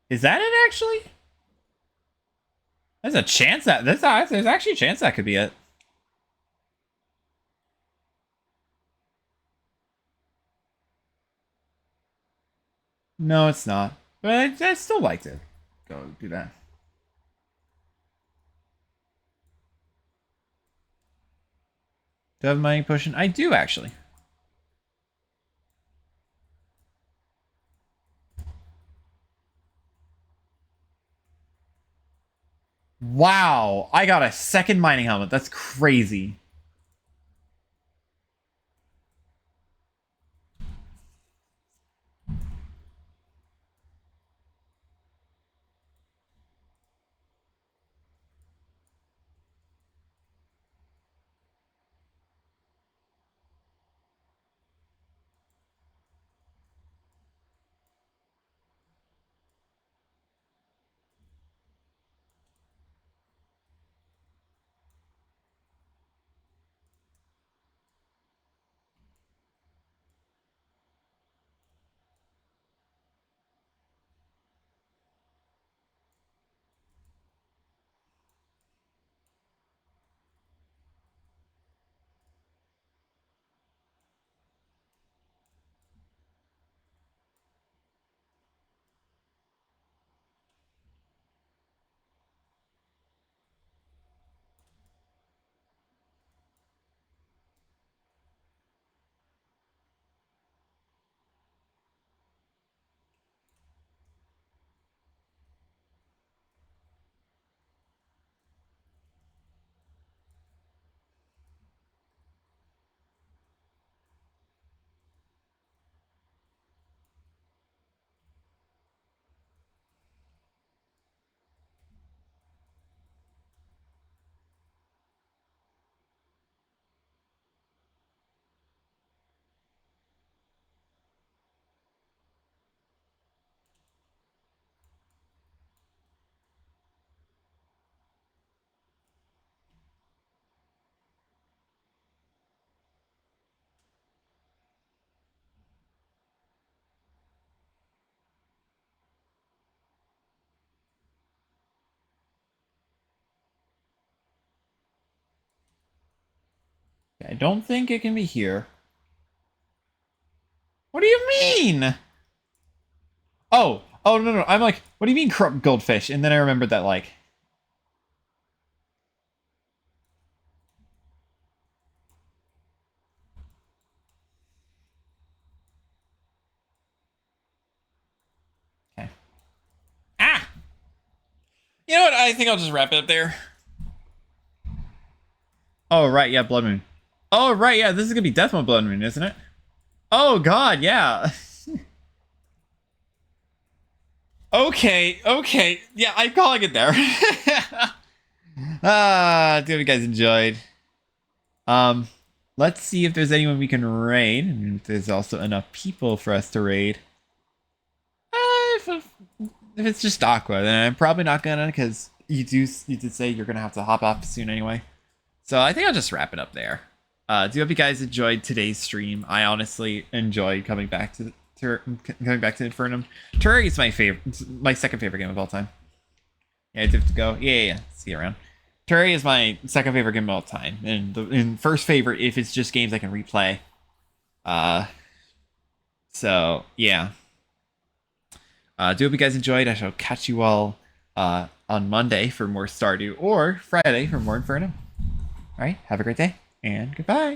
Is that it actually? There's a chance that there's actually a chance that could be it. No, it's not. But I still like to go do that. Do I have money pushing? I do actually. Wow, I got a second mining helmet. That's crazy. I don't think it can be here. What do you mean? Oh, no, no. I'm like, what do you mean corrupt goldfish? And then I remembered that, like, okay. Ah! You know what? I think I'll just wrap it up there. Oh, right. Yeah, Blood Moon. Oh, right. Yeah, this is going to be Death Mode Blood Moon, isn't it? Oh, God. Yeah. Okay. Yeah, I'm calling it there. I hope you guys enjoyed. Um, let's see if there's anyone we can raid, and if there's also enough people for us to raid. If it's just Aqua, then I'm probably not gonna, because you did say you're gonna have to hop off soon anyway. So I think I'll just wrap it up there. Do hope you guys enjoyed today's stream. I honestly enjoyed coming back to Infernum. Terraria is my favorite, my second favorite game of all time. Yeah, I do have to go. Yeah. See you around. Terraria is my second favorite game of all time, and first favorite if it's just games I can replay. So yeah. Do hope you guys enjoyed. I shall catch you all on Monday for more Stardew or Friday for more Infernum. All right, have a great day and goodbye.